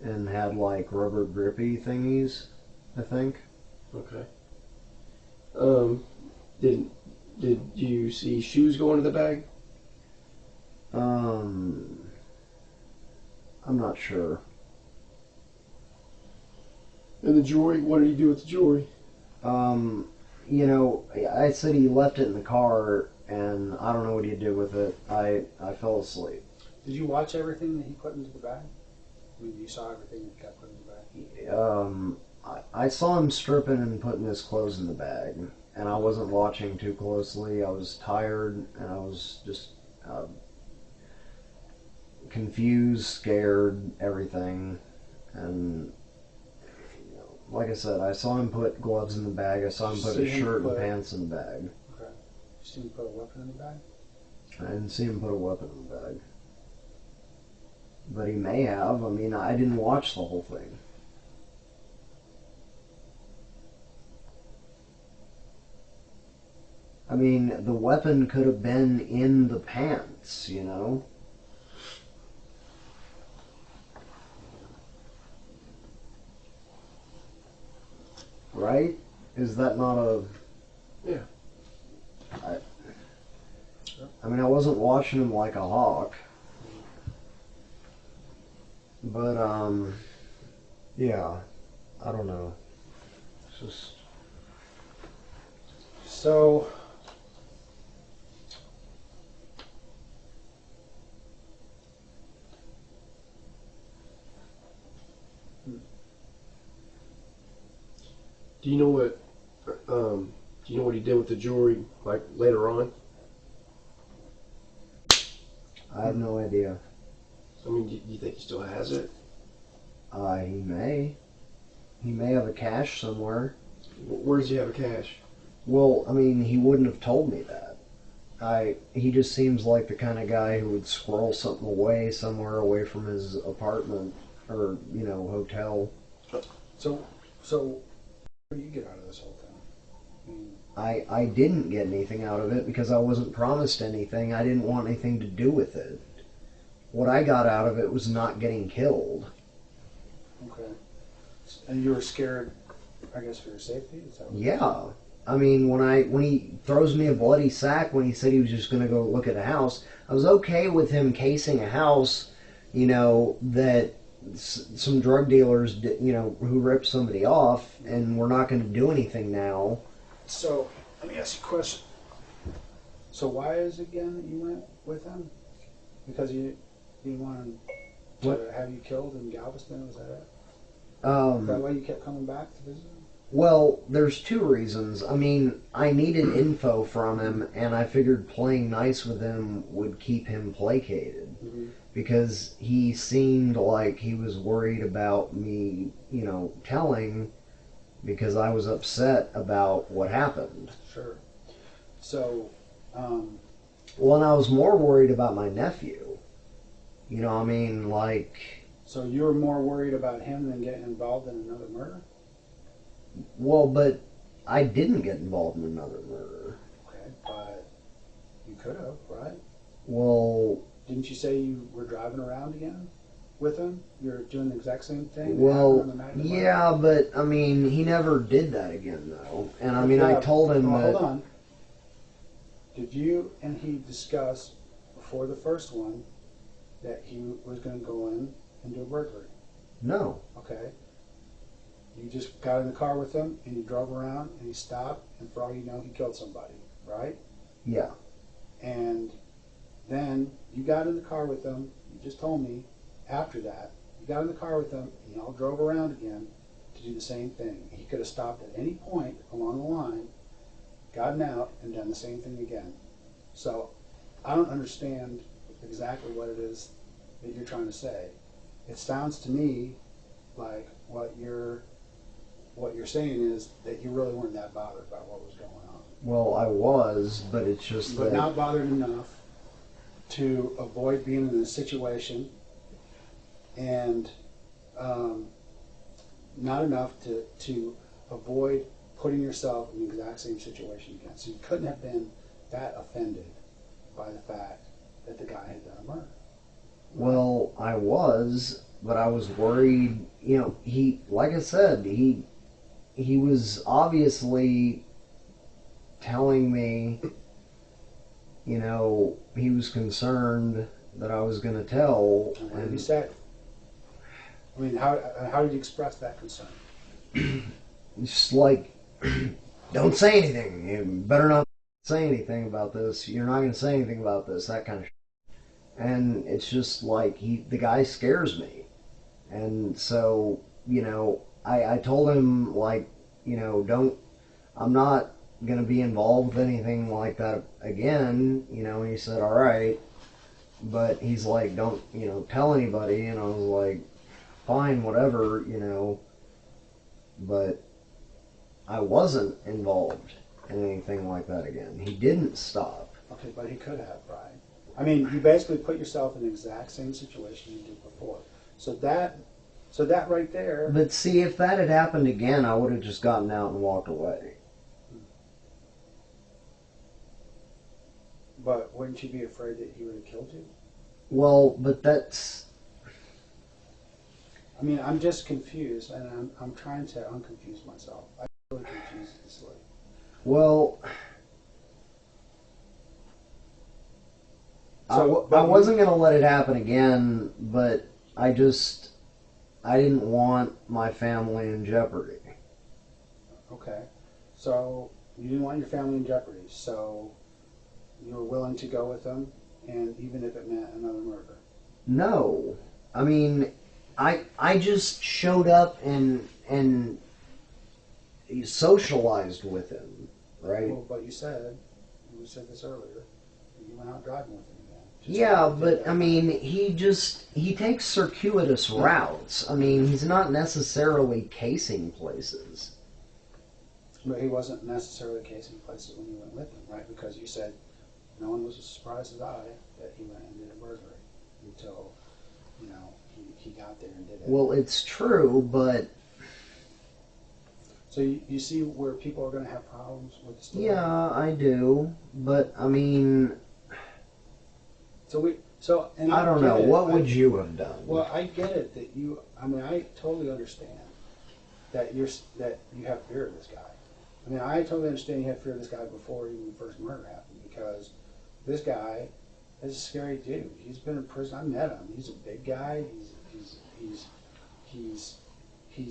S2: and had like rubber grippy thingies, I think.
S3: Okay. Did you see shoes go into the bag?
S2: I'm not sure.
S3: And the jewelry? What did he do with the jewelry?
S2: You know, I said he left it in the car, and I don't know what he did with it. I fell asleep.
S1: Did you watch everything that he put into the bag? I mean, you saw everything that got put in the bag?
S2: I saw him stripping and putting his clothes in the bag, and I wasn't watching too closely. I was tired, and I was just confused, scared, everything. And like I said, I saw him put gloves in the bag. I saw him put his shirt and pants in the bag.
S1: Okay. You see him put a weapon in the bag?
S2: I didn't see him put a weapon in the bag. But he may have. I mean, I didn't watch the whole thing. I mean, the weapon could have been in the pants, you know? Right? Is that not a...
S3: Yeah.
S2: I mean, I wasn't watching him like a hawk. But, yeah. I don't know. It's just...
S1: So...
S3: Do you know what he did with the jewelry, like later on?
S2: I have no idea.
S3: So, I mean, do you think he still has it?
S2: He may. He may have a cache somewhere.
S3: Where does he have a cache?
S2: Well, I mean, he wouldn't have told me that. He just seems like the kind of guy who would squirrel something away somewhere away from his apartment or, hotel.
S1: So what do you get out of this whole thing?
S2: I didn't get anything out of it because I wasn't promised anything. I didn't want anything to do with it. What I got out of it was not getting killed.
S1: Okay. And you were scared, I guess, for your safety? Is that what
S2: Yeah. I mean, when he throws me a bloody sack when he said he was just going to go look at a house, I was okay with him casing a house, that some drug dealers, who ripped somebody off, and we're not going to do anything now.
S1: So, let me ask you a question. So why is it again that you went with him? Because you didn't want him to have you killed in Galveston? Was that it? Is that why you kept coming back to visit him?
S2: Well, there's two reasons. I mean, I needed info from him, and I figured playing nice with him would keep him placated. Mm-hmm. Because he seemed like he was worried about me, telling, because I was upset about what happened.
S1: Sure. So,
S2: well, and I was more worried about my nephew.
S1: So you were more worried about him than getting involved in another murder?
S2: Well, but I didn't get involved in another murder.
S1: Okay, but you could have, right?
S2: Well...
S1: Didn't you say you were driving around again with him? You're doing the exact same thing?
S2: Well, yeah, but, I mean, he never did that again, though. And, I mean, I told him that...
S1: Hold on. Did you and he discuss, before the first one, that he was going to go in and do a burglary?
S2: No.
S1: Okay. You just got in the car with him, and you drove around, and he stopped, and for all you know, he killed somebody, right?
S2: Yeah.
S1: And then you got in the car with him, you just told me, after that, you got in the car with him, and y'all drove around again to do the same thing. He could have stopped at any point along the line, gotten out, and done the same thing again. So, I don't understand exactly what it is that you're trying to say. It sounds to me like what you're saying is that you really weren't that bothered by what was going on.
S2: Well, I was, but it's just
S1: But not bothered enough to avoid being in a situation, and not enough to avoid putting yourself in the exact same situation again. So you couldn't have been that offended by the fact that the guy had done a murder.
S2: Well, I was, but I was worried. He, like I said, he was obviously telling me, he was concerned that I was going to tell.
S1: And what did he say? I mean, how did you express that concern?
S2: Just like, don't say anything. You better not say anything about this. You're not going to say anything about this. That kind of shit. And it's just like, the guy scares me. And so, I told him, like, I'm not going to be involved with anything like that again, and he said, all right. But he's like, don't, tell anybody. And I was like, fine, whatever, But I wasn't involved in anything like that again. He didn't stop.
S1: Okay, but he could have, right? I mean, you basically put yourself in the exact same situation you did before. So that right there...
S2: But see, if that had happened again, I would have just gotten out and walked away.
S1: But wouldn't you be afraid that he would have killed you?
S2: Well, but that's...
S1: I mean, I'm just confused, and I'm trying to unconfuse myself. I'm really confused easily.
S2: Well... I wasn't going to let it happen again, but I didn't want my family in jeopardy.
S1: Okay. So, you didn't want your family in jeopardy, so you were willing to go with them, and even if it meant another murder?
S2: No. I mean, I just showed up and socialized with him, right?
S1: Well, but you said this earlier, you went out driving with him again
S2: Yeah, but I mean, he takes circuitous routes. I mean, he's not necessarily casing places.
S1: But he wasn't necessarily casing places when you went with him, right? Because you said no one was as surprised as I that he went and did a burglary until, you know, he got there and did it.
S2: Well, it's true, but...
S1: So you see where people are going to have problems with the story?
S2: Yeah, I do. But, I mean...
S1: And
S2: I don't know. What would you have done?
S1: Well, I get it that you... I mean, I totally understand that you have fear of this guy. I mean, I totally understand you had fear of this guy before even the first murder happened, because this guy is a scary dude. He's been in prison. I met him. He's a big guy. He's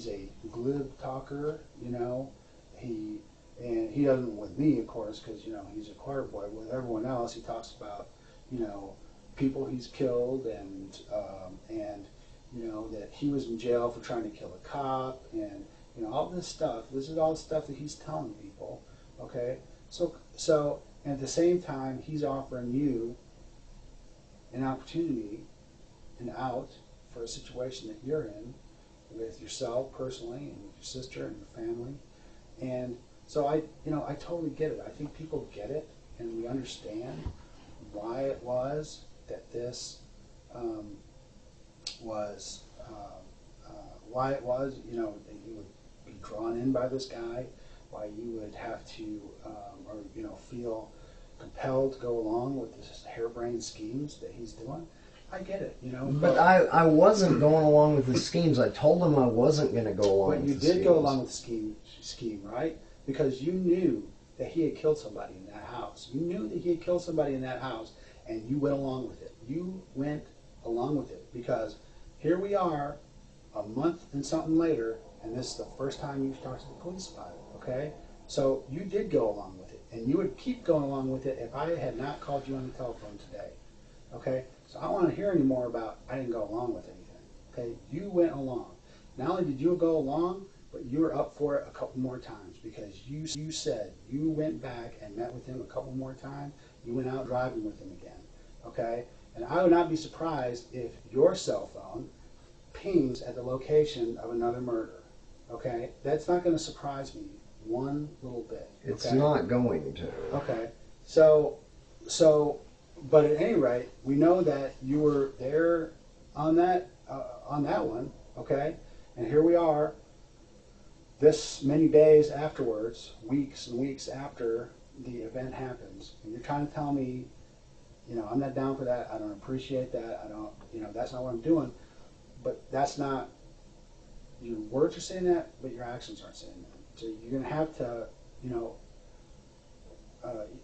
S1: a glib talker. You know, he doesn't with me, of course, because you know he's a choir boy. With everyone else, he talks about people he's killed and you know that he was in jail for trying to kill a cop and. You know, all this stuff. This is all the stuff that he's telling people. Okay? So at the same time, he's offering you an opportunity, an out for a situation that you're in with yourself personally and with your sister and your family. And so I totally get it. I think people get it and we understand why it was that this why it was, you know, that you would be drawn in by this guy, why you would have to, or you know, feel compelled to go along with this harebrained schemes that he's doing. I get it, you know.
S2: But I wasn't going along with the schemes. I told him I wasn't going to go along with the schemes.
S1: But you did go along with the scheme, right? Because you knew that he had killed somebody in that house. You knew that he had killed somebody in that house, and you went along with it. You went along with it because here we are, a month and something later, and this is the first time you've talked to the police about it, okay? So you did go along with it, and you would keep going along with it if I had not called you on the telephone today, okay? So I don't want to hear any more about I didn't go along with anything, okay? You went along. Not only did you go along, but you were up for it a couple more times because you said you went back and met with him a couple more times. You went out driving with him again, okay? And I would not be surprised if your cell phone pings at the location of another murder. Okay, that's not going to surprise me one little bit. Okay?
S2: It's not going to.
S1: Okay, so, but at any rate, we know that you were there on that one. Okay, and here we are, this many days afterwards, weeks and weeks after the event happens, and you're trying to tell me, you know, I'm not down for that. I don't appreciate that. I don't, you know, that's not what I'm doing. But that's not, your words are saying that, but your actions aren't saying that. So you're going to have to, you know,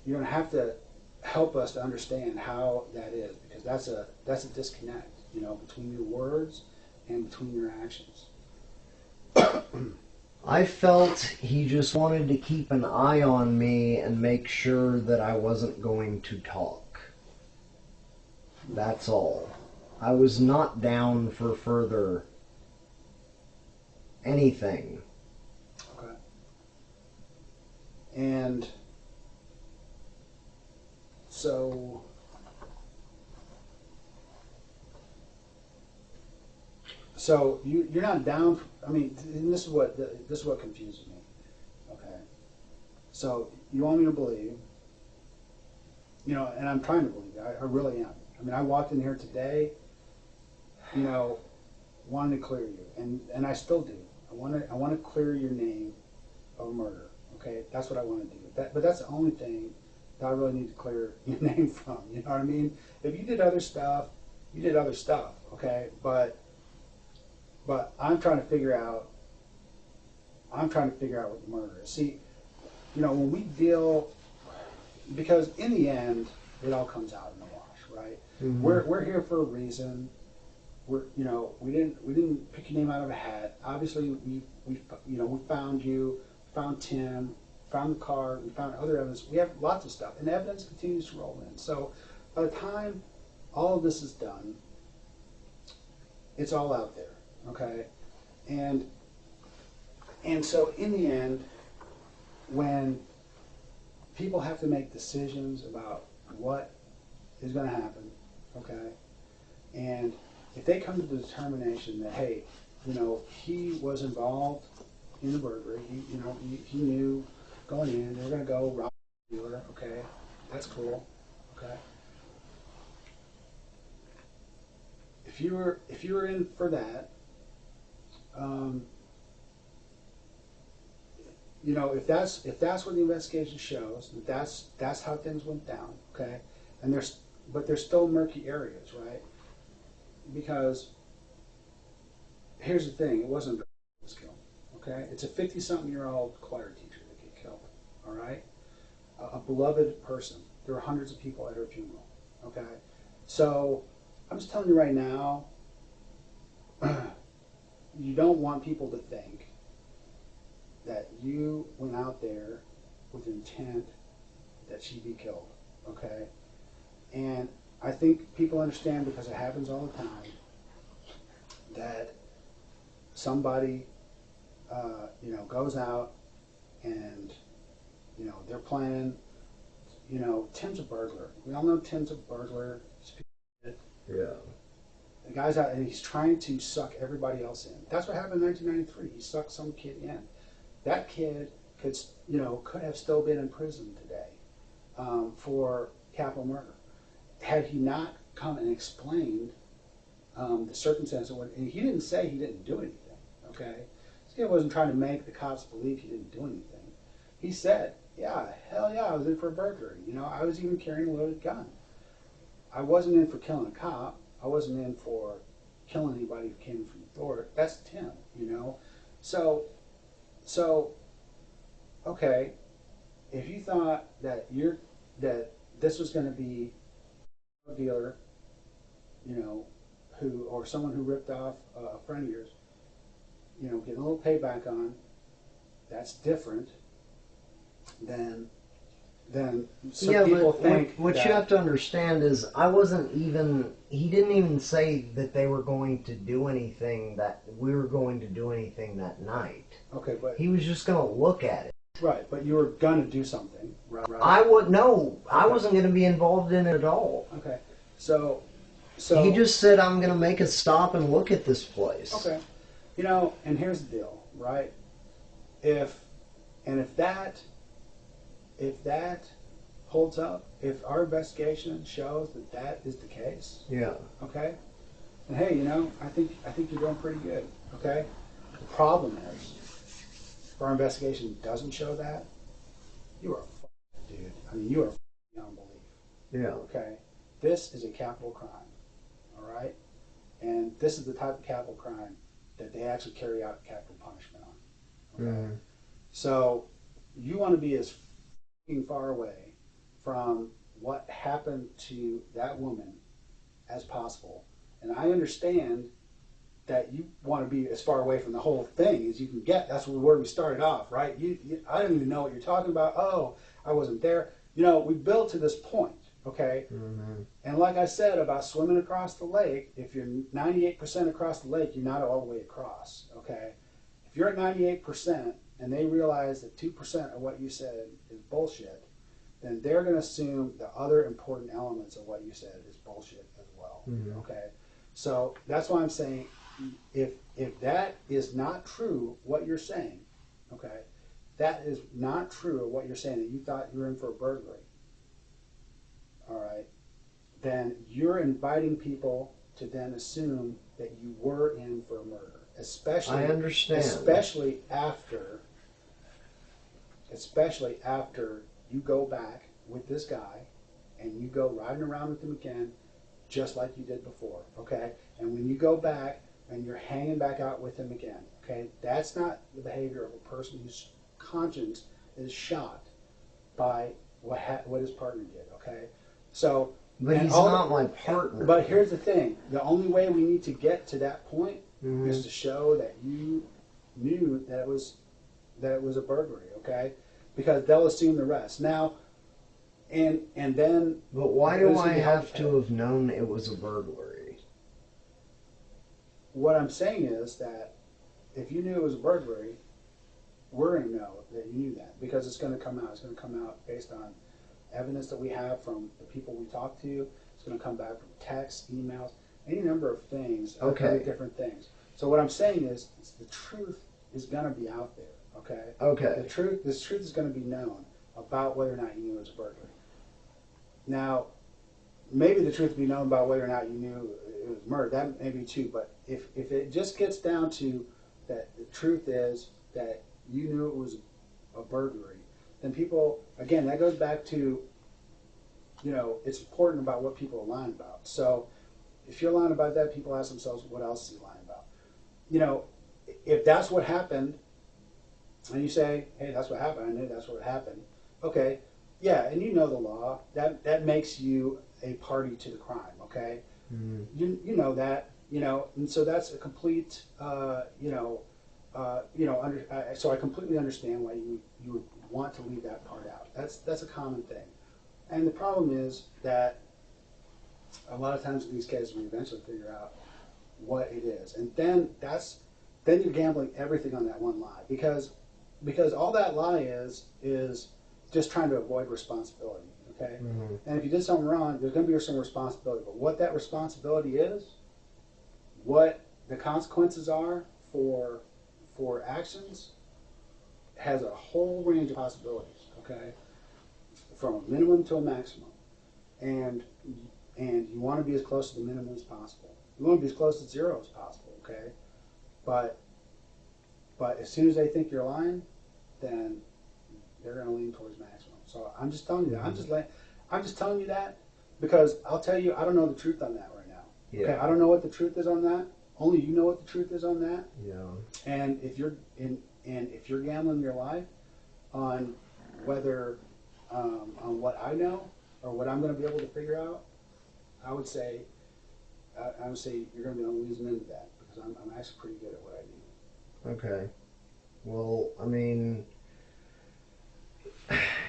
S1: you're going to have to help us to understand how that is, because that's a disconnect, you know, between your words and between your actions.
S2: I felt he just wanted to keep an eye on me and make sure that I wasn't going to talk. That's all. I was not down for further anything.
S1: Okay. And so you're not down. I mean, and this is what confuses me. Okay. So you want me to believe, you know, and I'm trying to believe. I really am. I mean, I walked in here today, you know, wanting to clear you, and I still do. I want to clear your name of murder. Okay, that's what I want to do. But that's the only thing that I really need to clear your name from. You know what I mean? If you did other stuff, you did other stuff. Okay, but I'm trying to figure out. what the murder is. See, you know, when we deal, because in the end, it all comes out in the wash, right? Mm-hmm. We're here for a reason. We didn't pick your name out of a hat. Obviously, we found you, found Tim, found the car, we found other evidence. We have lots of stuff, and evidence continues to roll in. So by the time all of this is done, it's all out there, okay? And so in the end, when people have to make decisions about what is going to happen, okay? And if they come to the determination that, hey, he was involved in the burglary, he knew going in, they were going to go rob the dealer, okay, that's cool, okay? If you were in for that, if that's what the investigation shows, that's how things went down, okay? And there's still murky areas, right? Because here's the thing: it wasn't that was killed, okay? It's a 50-something-year-old choir teacher that get killed, all right? A beloved person. There were hundreds of people at her funeral, okay? So I'm just telling you right now, you don't want people to think that you went out there with intent that she be killed, okay? And I think people understand, because it happens all the time, that somebody, goes out and, they're playing, Tim's a burglar. We all know Tim's a burglar.
S2: Yeah.
S1: The guy's out and he's trying to suck everybody else in. That's what happened in 1993. He sucked some kid in. That kid could have still been in prison today for capital murder. Had he not come and explained the circumstance of what, and he didn't say he didn't do anything, okay? This kid wasn't trying to make the cops believe he didn't do anything. He said, yeah, hell yeah, I was in for a burglary. I was even carrying a loaded gun. I wasn't in for killing a cop. I wasn't in for killing anybody who came from the door. That's Tim, So, okay, if you thought that this was going to be a dealer, or someone who ripped off a friend of yours, getting a little payback on, that's different than some people think.
S2: What you have to understand is, he didn't even say that they were going to do anything, that we were going to do anything that night.
S1: Okay, but
S2: he was just going to look at it.
S1: Right, but you were going to do something, right?
S2: I wasn't going to be involved in it at all.
S1: Okay, so
S2: he just said, I'm going to make a stop and look at this place.
S1: Okay, and here's the deal, right? If that holds up, if our investigation shows that is the case,
S2: yeah,
S1: okay, and hey, I think you're doing pretty good, okay. The problem is, if our investigation doesn't show that, you are a fucking dude. I mean, you are beyond belief.
S2: Yeah.
S1: Okay, this is a capital crime, all right, and this is the type of capital crime that they actually carry out capital punishment on. Okay, so you want to be as far away from what happened to that woman as possible. And I understand that you want to be as far away from the whole thing as you can get. That's where we started off, right? I don't even know what you're talking about. Oh, I wasn't there. We built to this point, okay? Mm-hmm. And like I said about swimming across the lake, if you're 98% across the lake, you're not all the way across, okay? If you're at 98%, and they realize that 2% of what you said is bullshit, then they're going to assume the other important elements of what you said is bullshit as well. Mm-hmm. Okay, so that's why I'm saying, if that is not true, what you're saying, okay, that is not true of what you're saying, that you thought you were in for a burglary, all right, then you're inviting people to then assume that you were in for a murder, especially.
S2: I understand.
S1: Especially after you go back with this guy and you go riding around with him again, just like you did before, okay? And when you go back and you're hanging back out with him again, okay? That's not the behavior of a person whose conscience is shot by what his partner did, okay? So,
S2: but he's not my partner.
S1: But here's the thing: the only way we need to get to that point is to show that you knew that it was a burglary, okay? Because they'll assume the rest. Now, and then.
S2: But why do I have to have known it was a burglary?
S1: What I'm saying is that if you knew it was a burglary, we're going to know that you knew that, because it's going to come out. It's going to come out based on evidence that we have from the people we talk to. It's going to come back from texts, emails, any number of things.
S2: Okay.
S1: Different things. So what I'm saying is the truth is going to be out there. Okay.
S2: Okay.
S1: This truth is going to be known about whether or not you knew it was a burglary. Now, maybe the truth will be known about whether or not you knew it was murder. That may be too. But if it just gets down to that, the truth is that you knew it was a burglary, then people, again, that goes back to, it's important about what people are lying about. So if you're lying about that, people ask themselves, what else is he lying about? If that's what happened, and you say, hey, that's what happened, I knew that's what happened. Okay, yeah, and you know the law. That makes you a party to the crime, okay? Mm-hmm. You know that, and so that's a complete, so I completely understand why you would want to leave that part out. That's a common thing. And the problem is that a lot of times in these cases we eventually figure out what it is. And then you're gambling everything on that one lie. Because all that lie is just trying to avoid responsibility, okay? Mm-hmm. And if you did something wrong, there's going to be some responsibility. But what that responsibility is, what the consequences are for actions, has a whole range of possibilities, okay? From a minimum to a maximum. And you want to be as close to the minimum as possible. You want to be as close to zero as possible, okay? But as soon as they think you're lying, then they're going to lean towards maximum. So I'm just telling you that. I'm just telling you that because I'll tell you, I don't know the truth on that right now. Yeah. Okay, I don't know what the truth is on that. Only you know what the truth is on that. Yeah. And if you're gambling your life on whether on what I know or what I'm going to be able to figure out, I would say you're going to be losing into that because I'm actually pretty good at what I do.
S2: Okay. Well, I mean,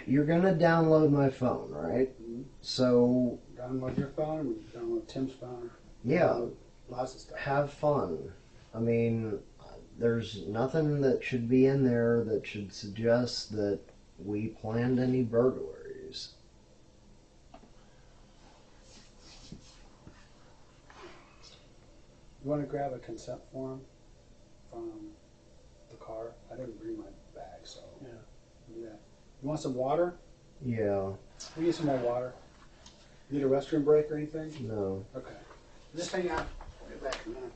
S2: you're going to download my phone, right? Mm-hmm. So
S1: download your phone and download Tim's phone.
S2: Yeah.
S1: Lots of stuff.
S2: Have fun. I mean, there's nothing that should be in there that should suggest that we planned any burglaries.
S1: You want to grab a consent form from the car? I didn't bring my bag, so yeah. Do that. You want some water?
S2: Yeah.
S1: We need some more water. Need a restroom break or anything?
S2: No.
S1: Okay. Just hang out. I'll get back in a minute.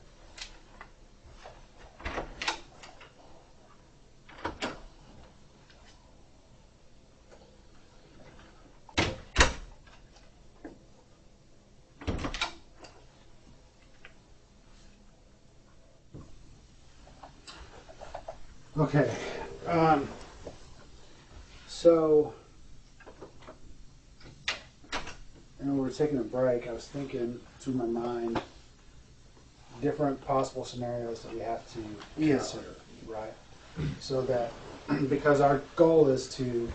S1: Okay. So, when we were taking a break, I was thinking through my mind different possible scenarios that we have to consider, right? So that because our goal is to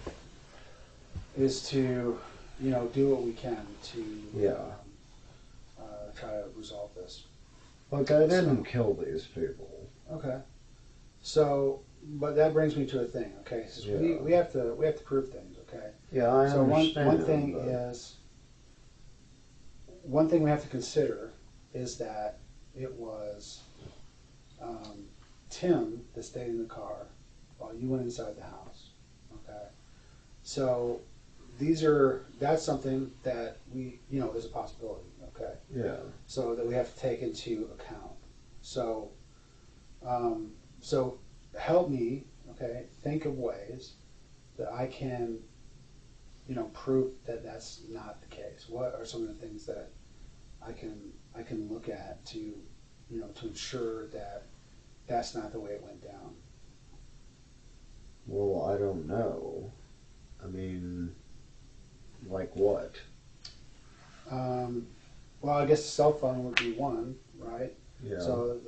S1: do what we can to try to resolve this.
S2: Look, I didn't kill these people.
S1: Okay. So, but that brings me to a thing, okay? So we have to prove things, okay?
S2: Yeah, I understand.
S1: So one thing we have to consider is that it was Tim that stayed in the car while you went inside the house, okay? So that's something that there's a possibility, okay?
S2: Yeah.
S1: So that we have to take into account. So help me, okay, think of ways that I can, prove that that's not the case. What are some of the things that I can look at to ensure that that's not the way it went down?
S2: Well, I don't know. I mean, like what?
S1: Well, I guess the cell phone would be one, right?
S2: Yeah.
S1: So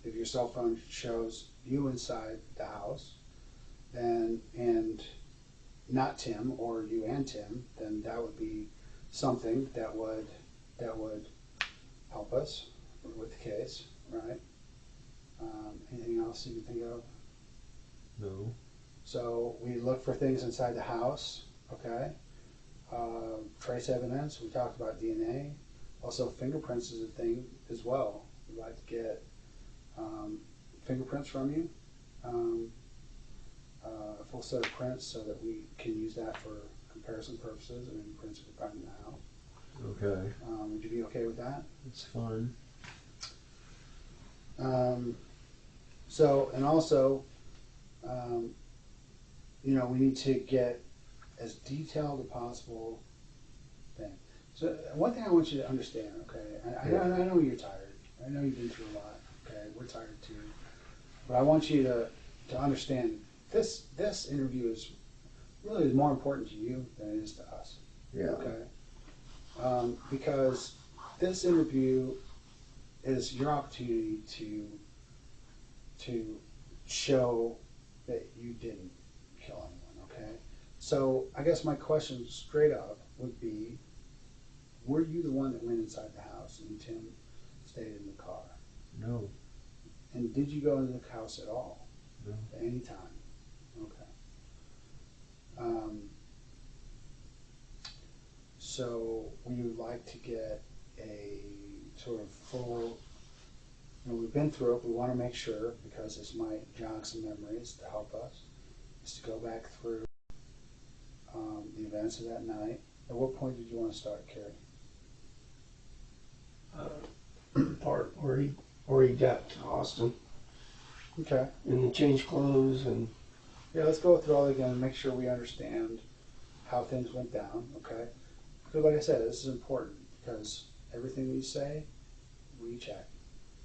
S1: if your cell phone shows you inside the house, and not Tim or you and Tim, then that would be something that would help us with the case, right? Anything else you can think of?
S2: No.
S1: So we look for things inside the house, okay? trace evidence. We talked about DNA. Also, fingerprints is a thing as well. We'd like to get fingerprints from you, a full set of prints so that we can use that for comparison purposes and any prints we find in the house.
S2: Okay.
S1: Would you be okay with that?
S2: It's fine.
S1: So, and also, we need to get as detailed as possible thing. So one thing I want you to understand, okay, I know you're tired. I know you've been through a lot, okay, we're tired too. But I want you to understand this interview is really more important to you than it is to us.
S2: Yeah.
S1: Okay? Because this interview is your opportunity to show that you didn't kill anyone, okay? So I guess my question straight up would be, were you the one that went inside the house and Tim stayed in the car?
S2: No.
S1: And did you go into the house at all?
S2: No.
S1: At any time? Okay. So we would like to get a sort of full, we've been through it, we want to make sure, because this might jog some memories to help us, is to go back through the events of that night. At what point did you want to start, Carrie?
S3: Part where he got to Austin.
S1: Okay.
S3: And he changed clothes and...
S1: Yeah, let's go through all again and make sure we understand how things went down, okay? Because like I said, this is important because everything we say, we check.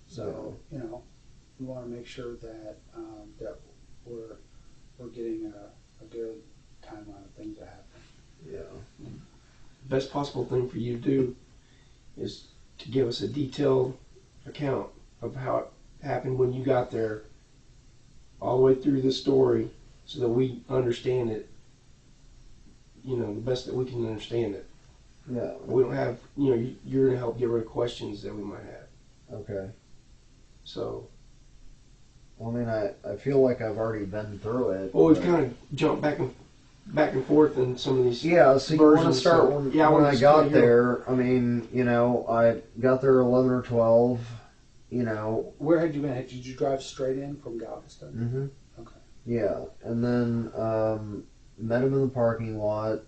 S1: So, we want to make sure that that we're getting a good timeline of things that happen.
S2: Yeah.
S3: Best possible thing for you to do is to give us a detailed account of how it happened when you got there, all the way through the story, so that we understand it, the best that we can understand it.
S2: Yeah.
S3: We don't have, you're going to help get rid of questions that we might have.
S2: Okay.
S3: So.
S2: Well, I mean, I feel like I've already been through it.
S3: Well, we've kind of jumped back and forth in some of these.
S2: Yeah, so you want to start when I got there. I mean, I got there 11 or 12.
S1: Where had you been? Did you drive straight in from Galveston?
S2: Mm-hmm.
S1: Okay.
S2: Yeah, and then met him in the parking lot,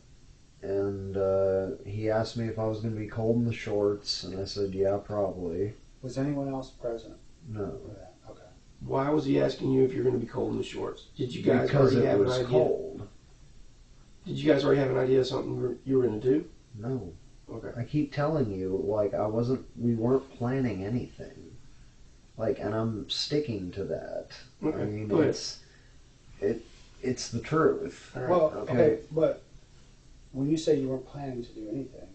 S2: and he asked me if I was going to be cold in the shorts, and I said, yeah, probably.
S1: Was anyone else present?
S2: No.
S1: For that? Okay.
S3: Why was he asking you if you're going to be cold in the shorts? Did you guys
S2: because
S3: already
S2: it
S3: have
S2: was
S3: an idea?
S2: cold.
S3: Did you guys already have an idea of something you were going to do?
S2: No.
S3: Okay.
S2: I keep telling you, we weren't planning anything. And I'm sticking to that.
S3: Okay.
S2: I mean, it's the truth.
S1: Right. Well, okay, but when you say you weren't planning to do anything,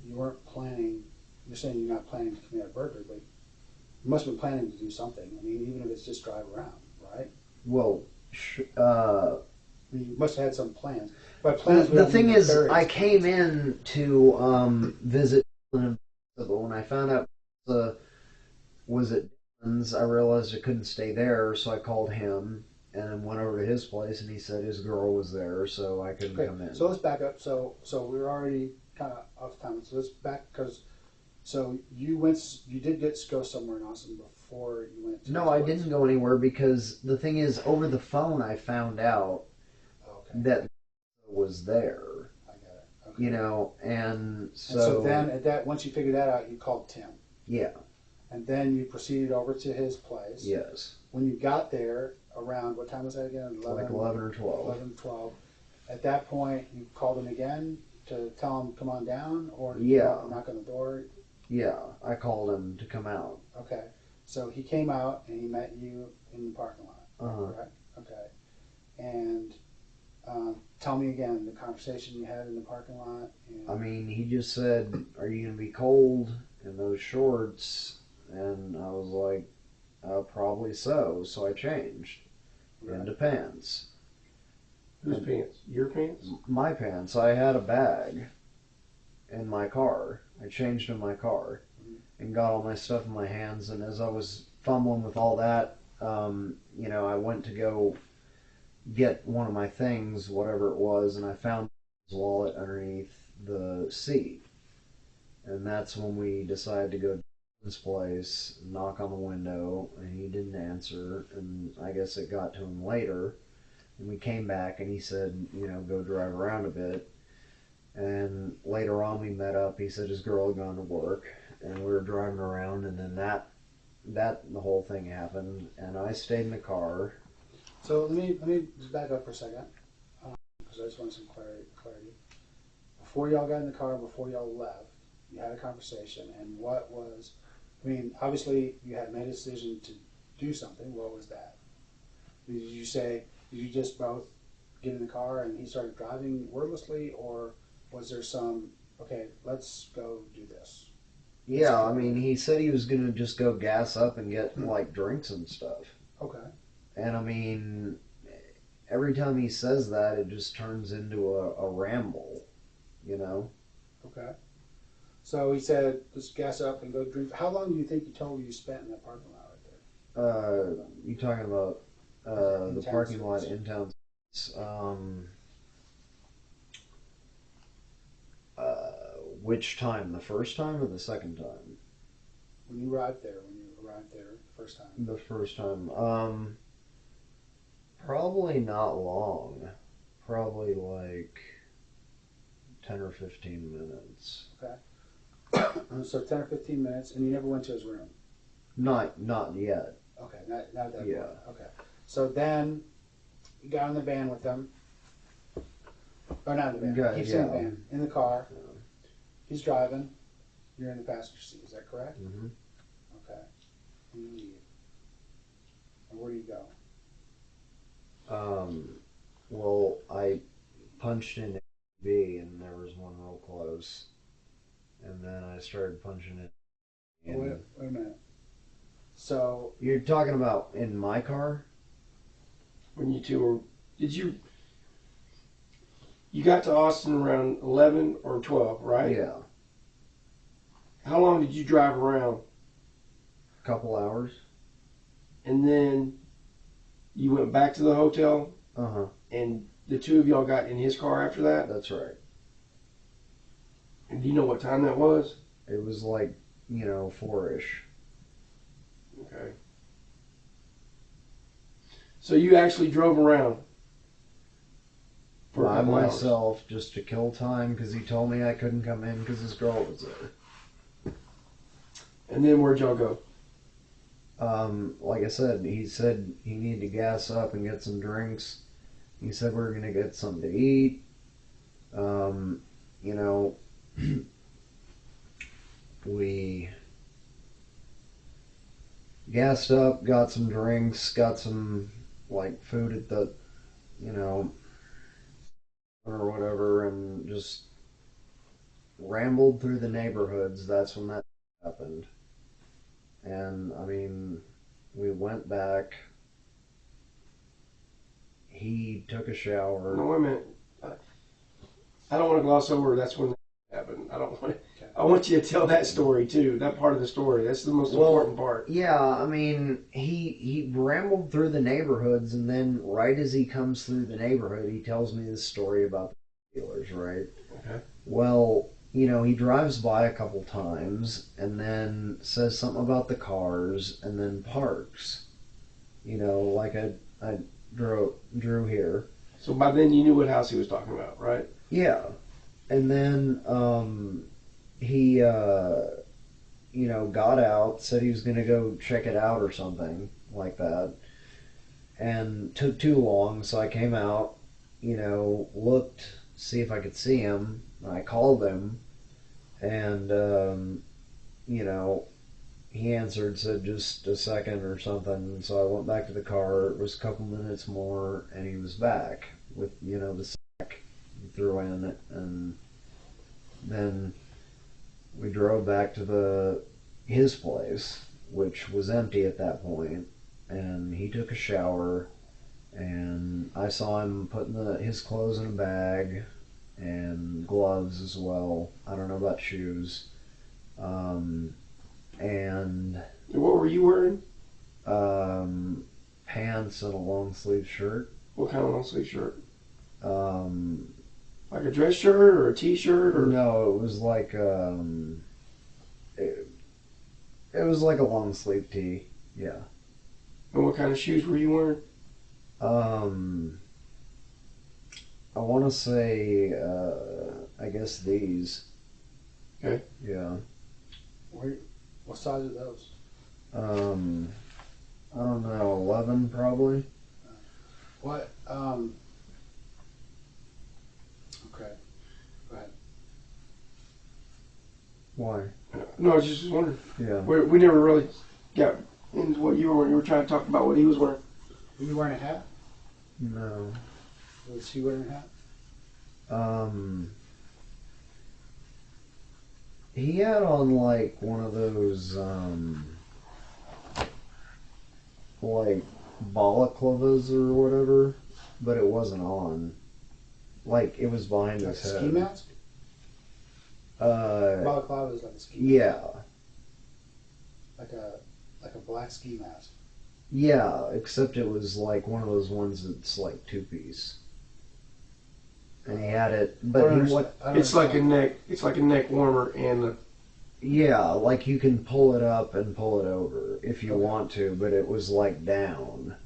S1: you weren't planning, you're saying you're not planning to commit a burglary, but you must have been planning to do something. I mean, even if it's just drive around, right?
S2: Well,
S1: you must have had some plans. By plans,
S2: the thing is, I came in to visit, but when I found out was at Dylan's, I realized I couldn't stay there, so I called him and then went over to his place, and he said his girl was there, so I couldn't come in.
S1: So let's back up. So we were already kind of off time. So let's back so you did go somewhere in Austin before you went to
S2: No, I didn't go anywhere because the thing is, over the phone I found out that was there.
S1: I got it. Okay.
S2: And so...
S1: And so then, once you figured that out, you called Tim.
S2: Yeah.
S1: And then you proceeded over to his place.
S2: Yes.
S1: When you got there, around, what time was that again?
S2: 11 or 12.
S1: 11, 12. At that point, you called him again to tell him, come on down? Or did
S2: Yeah.
S1: you knock on the door?
S2: Yeah, I called him to come out.
S1: Okay. So he came out and he met you in the parking lot.
S2: Uh-huh.
S1: Correct? Okay. And tell me again the conversation you had in the parking lot.
S2: I mean, he just said, are you going to be cold in those shorts? And I was like, probably so. So I changed into pants.
S3: Whose pants? Your pants?
S2: My pants. I had a bag in my car. I changed in my car and got all my stuff in my hands. And as I was fumbling with all that, I went to go get one of my things, whatever it was, and I found his wallet underneath the seat. And that's when we decided to go to his place, knock on the window, and he didn't answer. And I guess it got to him later. And we came back, and he said, go drive around a bit. And later on, we met up. He said his girl had gone to work, and we were driving around. And then the whole thing happened, and I stayed in the car.
S1: So let me just back up for a second, because I just want some clarity. Before y'all got in the car, before y'all left, you had a conversation, and what was? I mean, obviously you had made a decision to do something. What was that? Did you just both get in the car and he started driving wordlessly, or was there some, okay, let's go do this?
S2: Yeah, I mean, he said he was going to just go gas up and get, drinks and stuff.
S1: Okay.
S2: And, I mean, every time he says that, it just turns into a ramble,
S1: Okay. So he said, let's gas up and go drink. How long do you think you spent in that parking lot right
S2: there? You talking about the parking lot in town? Which time? The first time or the second time?
S1: When you arrived there the first time.
S2: The first time. Probably not long. Probably like 10 or 15 minutes.
S1: Okay. So 10 or 15 minutes, and you never went to his room?
S2: Not yet.
S1: Okay, not that point.
S2: Yeah.
S1: Okay. So then you got in the van with them. Or not in the van. He's in the van. In the car. Yeah. He's driving. You're in the passenger seat. Is that correct?
S2: Mm-hmm.
S1: Okay. And you leave. And where do you go?
S2: Well, I punched in B, and there was one real close. And then I started punching it.
S1: Wait a minute. So
S2: you're talking about in my car?
S3: When you two were, you got to Austin around 11 or 12, right?
S2: Yeah.
S3: How long did you drive around?
S2: A couple hours.
S3: And then you went back to the hotel?
S2: Uh-huh.
S3: And the two of y'all got in his car after that?
S2: That's right.
S3: And do you know what time that was?
S2: It was like, 4-ish.
S3: Okay. So you actually drove around
S2: by myself hours. Just to kill time because he told me I couldn't come in because his girl was there.
S3: And then where'd y'all go?
S2: Like I said, he said he needed to gas up and get some drinks. He said we were going to get something to eat. We gassed up, got some drinks, got some food at the, or whatever, and just rambled through the neighborhoods. That's when that happened. And I mean, we went back. He took a shower.
S3: No, wait a minute. I don't want to gloss over. That's when that happened. I want you to tell that story too. That part of the story. That's the most important part.
S2: Yeah, I mean, he rambled through the neighborhoods, and then right as he comes through the neighborhood, he tells me this story about the dealers, right? Okay. Well, he drives by a couple times, and then says something about the cars, and then parks. Like I drew here.
S3: So by then you knew what house he was talking about, right?
S2: Yeah. And then he got out, said he was going to go check it out or something like that, and took too long, so I came out, looked, see if I could see him. I called him, and he answered, said just a second or something, so I went back to the car. It was a couple minutes more, and he was back with, the sack he threw in it, and then we drove back to his place, which was empty at that point, and he took a shower, and I saw him putting his clothes in a bag, and gloves as well. I don't know about shoes. And
S3: what were you wearing?
S2: Pants and a long sleeve shirt.
S3: What kind of long sleeve shirt?
S2: I
S3: Like a dress shirt or a t-shirt or?
S2: No, it was like it was like a long sleeve tee. Yeah.
S3: And what kind of shoes were you wearing?
S2: I want to say I guess these.
S3: Okay.
S2: Yeah.
S1: What size are those?
S2: I don't know, 11 probably.
S1: What? Okay. Go ahead.
S2: Why?
S3: No, I was just wondering.
S2: Yeah.
S3: We never really got into what you were wearing. You were trying to talk about what he was wearing.
S1: Were you wearing a hat?
S2: No.
S1: Was he wearing a hat?
S2: He had on like one of those like balaclavas or whatever, but it wasn't on. Like it was behind
S1: Like
S2: his
S1: a
S2: head.
S1: ski mask? Balaclava is like a ski mask.
S2: Yeah.
S1: Like a black ski mask.
S2: Yeah, except it was like one of those ones that's like two-piece. And he had it, but he what?
S3: It's like a neck. It's like a neck warmer and.
S2: Yeah, like you can pull it up and pull it over if you want to, but it was like down.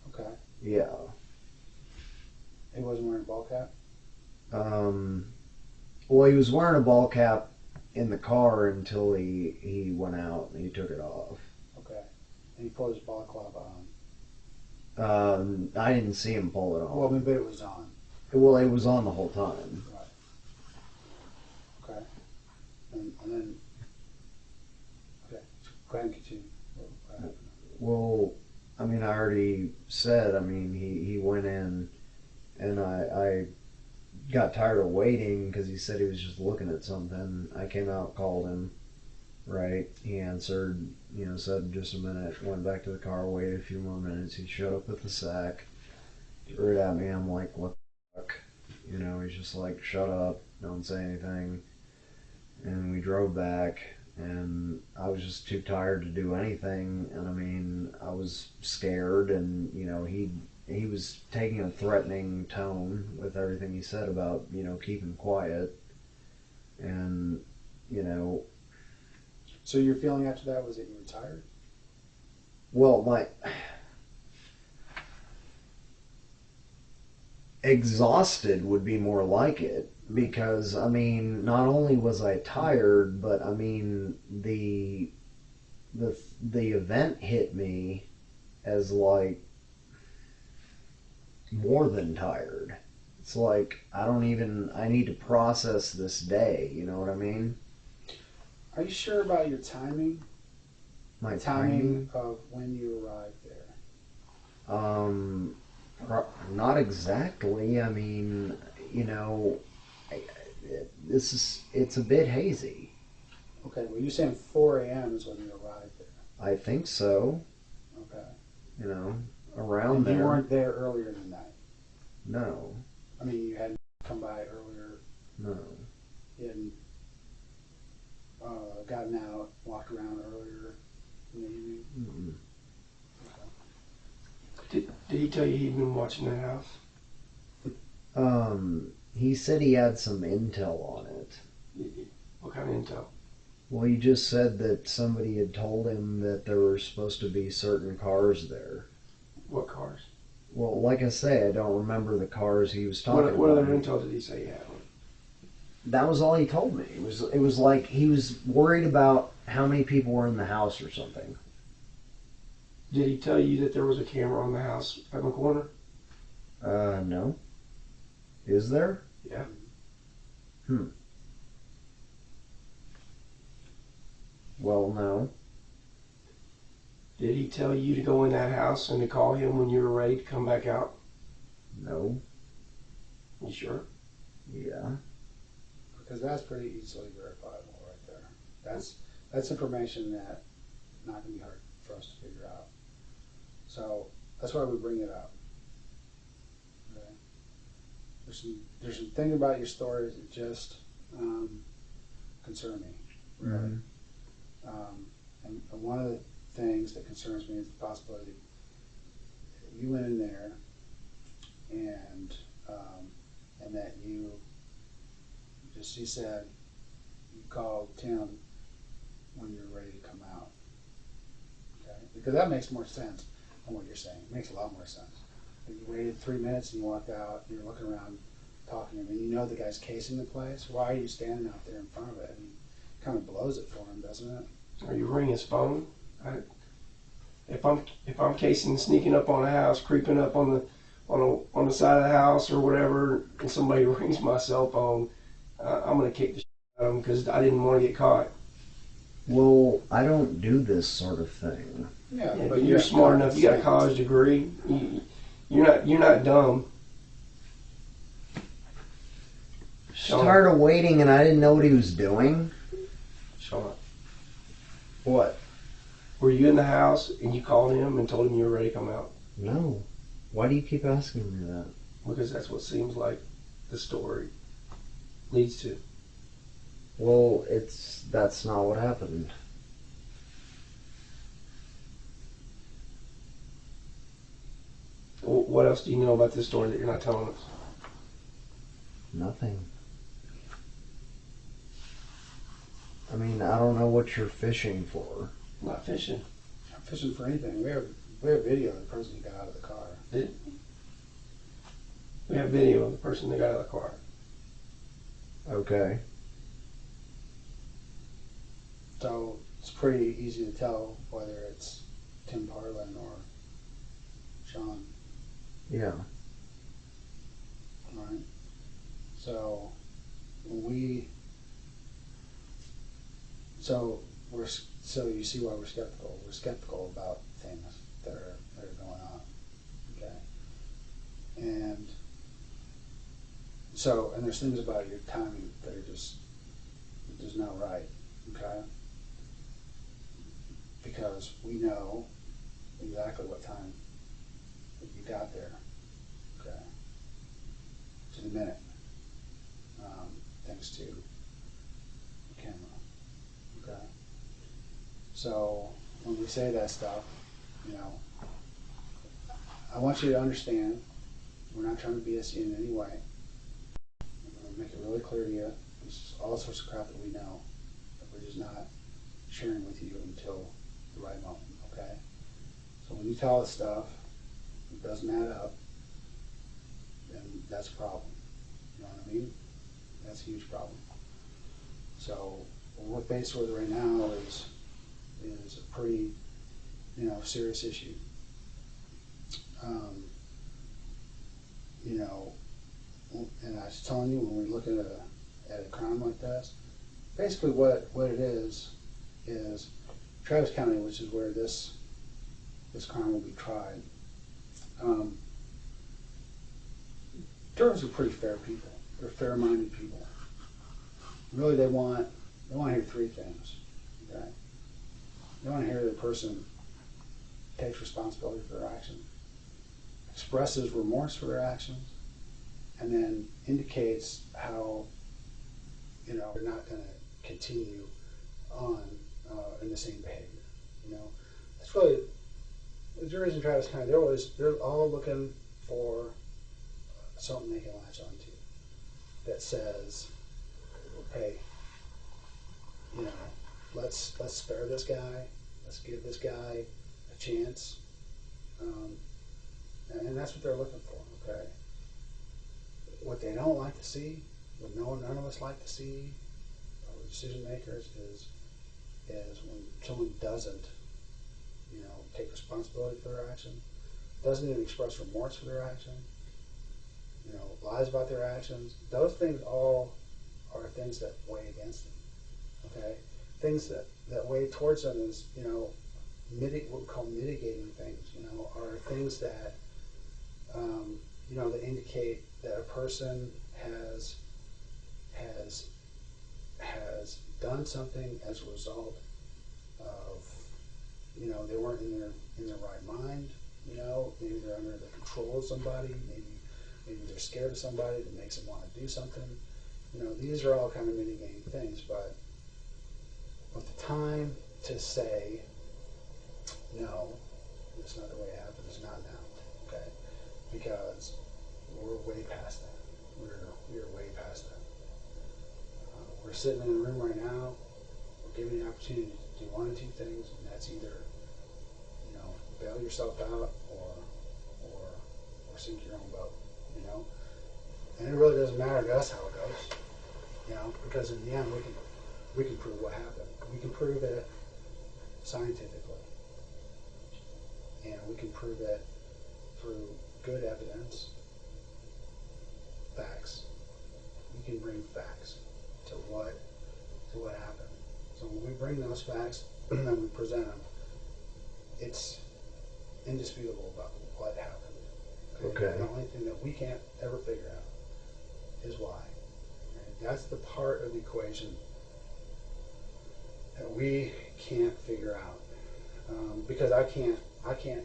S1: Okay.
S2: Yeah.
S1: He wasn't wearing a ball cap?
S2: Well, he was wearing a ball cap in the car until he went out and he took it off.
S1: Okay. And he pulled his balaclava on.
S2: I didn't see him pull it off.
S1: Well, I mean, but it was on.
S2: Well, it was on the whole time.
S1: Right. Okay. And then. Okay. Go ahead and continue. What happened?
S2: Well, I mean, I already said, I mean, he went in and I got tired of waiting because he said he was just looking at something. I came out, called him, right? He answered, said just a minute, went back to the car, waited a few more minutes. He showed up with the sack, threw it at me. I'm like, what the fuck? He's just like, shut up, don't say anything. And we drove back, and I was just too tired to do anything. And I mean, I was scared, and he was taking a threatening tone with everything he said about keeping quiet, and
S1: So your feeling after that was that you were tired?
S2: Well, my exhausted would be more like it, because I mean, not only was I tired, but I mean the event hit me as like more than tired. It's like I need to process this day, you know what I mean?
S1: Are you sure about your timing?
S2: My
S1: timing of when you arrived there?
S2: Not exactly. I mean, it's a bit hazy.
S1: Okay, well, you're saying 4 a.m. is when you arrived there.
S2: I think so.
S1: Okay.
S2: Around
S1: and
S2: there.
S1: You weren't there earlier than that?
S2: No.
S1: I mean, you hadn't come by earlier?
S2: No.
S1: You hadn't gotten out, walked around earlier in the evening?
S2: Mm-mm.
S3: Did he tell you he'd been watching that house?
S2: He said he had some intel on it.
S3: What kind of intel?
S2: Well, he just said that somebody had told him that there were supposed to be certain cars there.
S3: What cars?
S2: Well, like I say, I don't remember the cars he was talking about.
S3: What other intel did he say he had?
S2: That was all he told me. It was like he was worried about how many people were in the house or something.
S3: Did he tell you that there was a camera on the house in the corner?
S2: No. Is there?
S3: Yeah.
S2: Well, no.
S3: Did he tell you to go in that house and to call him when you were ready to come back out?
S2: No.
S3: You sure?
S2: Yeah.
S1: Because that's pretty easily verifiable right there. That's information that not going to be hard for us to figure out. So that's why we bring it up. Okay. There's some things about your stories that just concern me, really.
S2: Mm-hmm.
S1: And one of the things that concerns me is the possibility you went in there and that you She said, you called Tim when you're ready to come out. Okay? Because that makes more sense than what you're saying. It makes a lot more sense. You waited 3 minutes and you walked out, you're looking around, talking to him, and you know the guy's casing the place. Why are you standing out there in front of it? I mean, it kind of blows it for him, doesn't it?
S3: Are you ring his phone? If I'm casing, sneaking up on a house, creeping up on the side of the house or whatever, and somebody rings my cell phone, I'm gonna kick the shit out of them because I didn't want to get caught.
S2: Well, I don't do this sort of thing.
S3: Yeah, but you're smart enough. You got a college degree. You're not dumb.
S2: Shawn. Started waiting and I didn't know what he was doing.
S3: Shawn.
S2: What?
S3: Were you in the house and you called him and told him you were ready to come out?
S2: No. Why do you keep asking me that?
S3: Because that's what seems like the story leads to.
S2: Well, that's not what happened.
S3: What else do you know about this story that you're not telling us?
S2: Nothing. I mean, I don't know what you're fishing for.
S3: I'm not fishing.
S1: I'm fishing for anything. We have video of the person who got out of the car.
S3: We have video of the person that got out of the car.
S2: Okay.
S1: So it's pretty easy to tell whether it's Tim Parlin or Shawn.
S2: Yeah.
S1: All right. So so you see why we're skeptical. We're skeptical about things that are going on. Okay. And there's things about your timing that are just not right. Okay. Because we know exactly what time you got there. Okay. To the minute. Thanks to the camera. Okay. So when we say that stuff, I want you to understand we're not trying to BS you in any way. I'm going to make it really clear to you. This is all sorts of crap that we know, that we're just not sharing with you until the right moment. Okay. So when you tell us stuff, it doesn't add up, then that's a problem. You know what I mean? That's a huge problem. So what we're faced with right now is a pretty, serious issue. And I was telling you, when we look at a crime like this, basically what it is Travis County, which is where this crime will be tried. Jurors are pretty fair people. They're fair-minded people. Really, they want to hear three things. Okay? They want to hear the person takes responsibility for their actions, expresses remorse for their actions, and then indicates how they're not going to continue on in the same behavior. That's really the juries in Travis County. They're all looking for something they can latch onto that says, "Hey, let's spare this guy. Let's give this guy a chance." And that's what they're looking for. Okay. What they don't like to see, what none of us like to see, decision makers, is when someone doesn't, take responsibility for their action, doesn't even express remorse for their action, lies about their actions. Those things all are things that weigh against them. Okay, things that weigh towards them is what we call mitigating things. Are things that that indicate that a person has done something as a result of they weren't in their right mind. Maybe they're under the control of somebody. Maybe they're scared of somebody that makes them want to do something. These are all kind of mitigating things, but with the time to say no, that's not the way it happened, it's not now. Okay, because we're way past that. We're way past that. we're sitting in a room right now, we're given the opportunity to do one of two things, and that's either, bail yourself out or sink your own boat, And it really doesn't matter to us how it goes, because in the end we can prove what happened. We can prove it scientifically, and we can prove it through good evidence, facts. We can bring facts to what happened. So when we bring those facts and we present them, it's indisputable about what happened.
S2: Okay.
S1: The only thing that we can't ever figure out is why. That's the part of the equation that we can't figure out, because I can't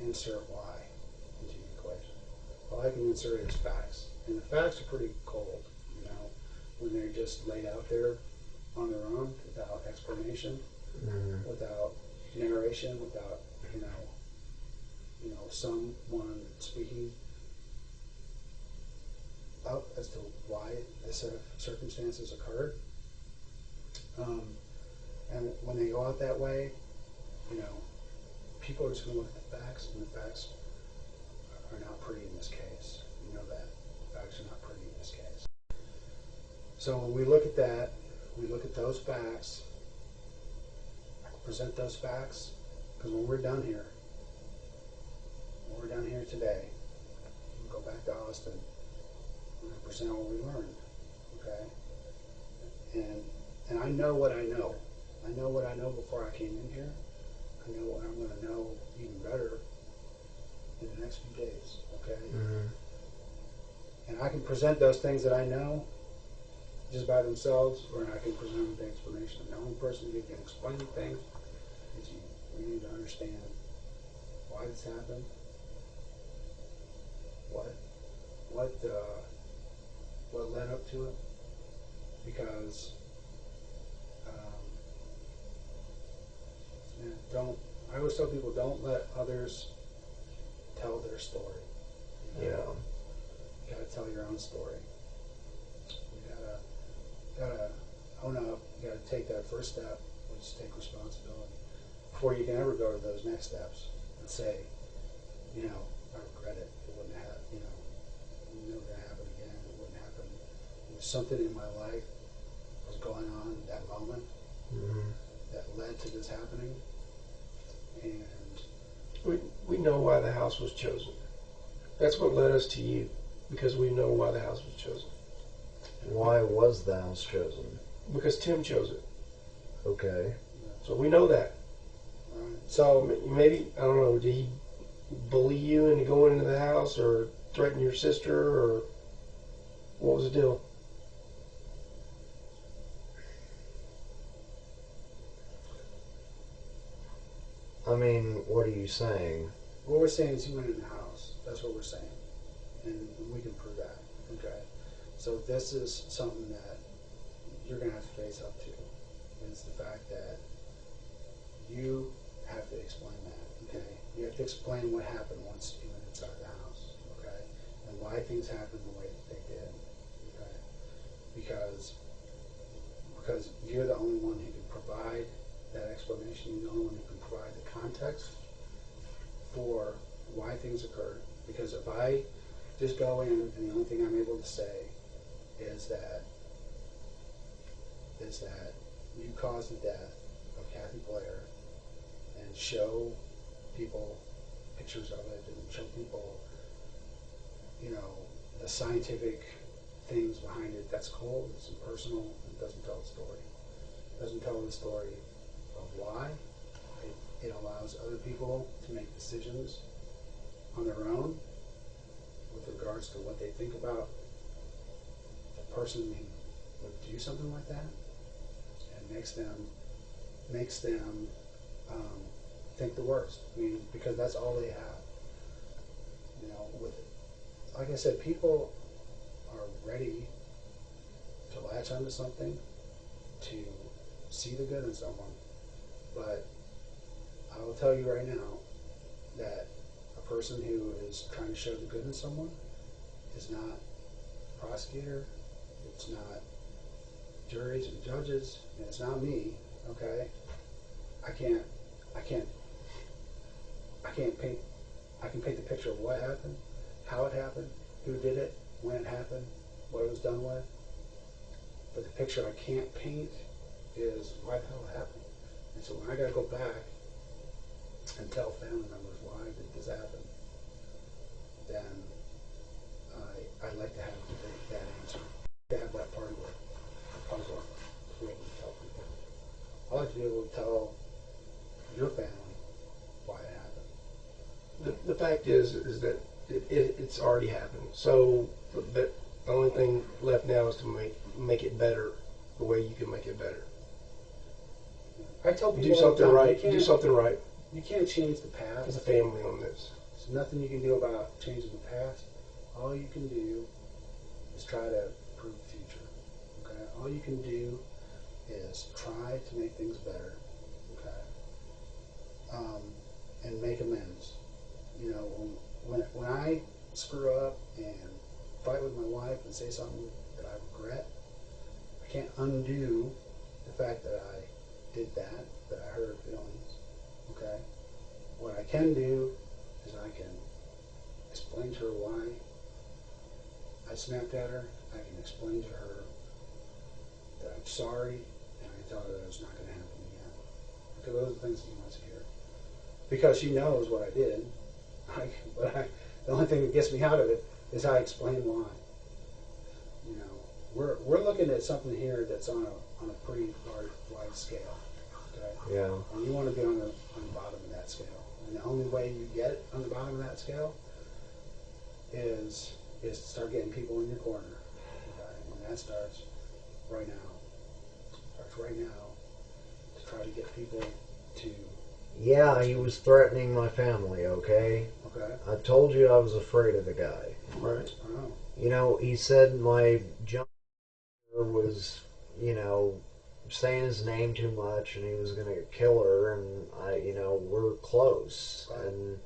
S1: insert why into the equation. All I can insert is facts, and the facts are pretty cold, when they're just laid out there on their own without explanation, without narration, without someone speaking up as to why this set of circumstances occurred. And when they go out that way, people are just going to look at the facts, and the facts are not pretty in this case. You know that. The facts are not pretty in this case. So when we look at that, we look at those facts, present those facts, because when we're done here today, we go back to Austin, we're going to present what we learned, okay? And I know what I know. I know what I know before I came in here. I know what I'm going to know even better in the next few days, okay? And I can present those things that I know just by themselves, or I can present with the explanation. The only person who can explain things is you. We need to understand why this happened, what led up to it, because I always tell people, don't let others tell their story.
S2: Yeah.
S1: You gotta tell your own story. You gotta own up. You gotta take that first step, which is take responsibility, before you can ever go to those next steps and say, I regret it. It wouldn't have, it was never gonna happen again. It wouldn't happen. There was something in my life that was going on at that moment that led to this happening. And
S3: we know why the house was chosen. That's what led us to you, because we know why the house was chosen.
S2: Why was the house chosen?
S3: Because Tim chose it.
S2: Okay.
S3: So we know that. So maybe, I don't know, did he bully you into going into the house, or threaten your sister, or what was the deal?
S2: I mean, what are you saying?
S1: what we're saying is he went in the house. That's what we're saying. And we can prove that. Okay. So this is something that you're going to have to face up to. Is the fact that you have to explain that. Okay. You have to explain what happened once you went inside the house. Okay. And why things happened the way that they did. Okay. Because you're the only one who can provide that explanation. You're the only one who can provide the context for why things occurred. Because if I just go in and the only thing I'm able to say is that you caused the death of Kathy Blair, and show people pictures of it and show people, the scientific things behind it, that's cold, it's impersonal, it doesn't tell the story. It doesn't tell the story of why. It allows other people to make decisions on their own with regards to what they think about the person who would do something like that, and makes them think the worst. I mean, because that's all they have. Like I said, people are ready to latch onto something, to see the good in someone, but I will tell you right now that a person who is trying to show the good in someone is not a prosecutor, it's not juries and judges, and it's not me, okay? I can paint the picture of what happened, how it happened, who did it, when it happened, what it was done with. But the picture I can't paint is why the hell it happened. And so when I got to go back and tell family members why did this happen, then I'd like to have that answer, to have that part of the puzzle to be able to tell people. I'd like to be able to tell your family why it happened.
S3: The fact is that it's already happened. So the only thing left now is to make it better the way you can make it better.
S1: I tell people
S3: do something right. Do something right.
S1: You can't change the past.
S3: As a family on this.
S1: There's nothing you can do about changing the past. All you can do is try to improve the future. Okay. All you can do is try to make things better. Okay. And make amends. You know, when I screw up and fight with my wife and say something that I regret, I can't undo the fact that I did that I hurt her feelings. Okay? What I can do is I can explain to her why I snapped at her. I can explain to her that I'm sorry, and I can tell her that it's not going to happen again. Because those are the things that she wants to hear. Because she knows what I did. The only thing that gets me out of it is I explain why. You know, we're looking at something here that's on a pretty wide scale. Okay?
S2: Yeah.
S1: And you want to be on the bottom of that scale. And the only way you get on the bottom of that scale is to start getting people in your corner. Okay? And that starts right now. Starts right now to try to get people to.
S2: Yeah, he was threatening my family, okay?
S1: Okay.
S2: I told you I was afraid of the guy.
S1: Right. Oh.
S2: You know, he said my junk was, saying his name too much and he was going to kill her, and we're close. Right. And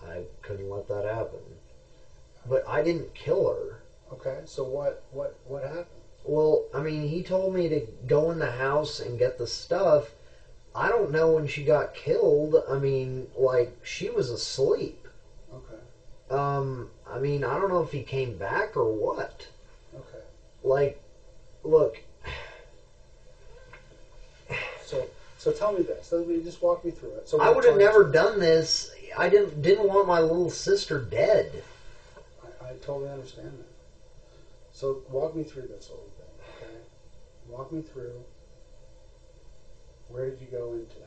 S2: I couldn't let that happen. But I didn't kill her.
S1: Okay, so what happened?
S2: Well, I mean, he told me to go in the house and get the stuff. I don't know when she got killed. I mean, she was asleep.
S1: Okay.
S2: I mean, I don't know if he came back or what.
S1: Okay.
S2: Look.
S1: So tell me this. Just walk me through it. So
S2: I would have never done this. I didn't want my little sister dead.
S1: I totally understand that. So walk me through this whole thing, okay? Walk me through. Where did you go into the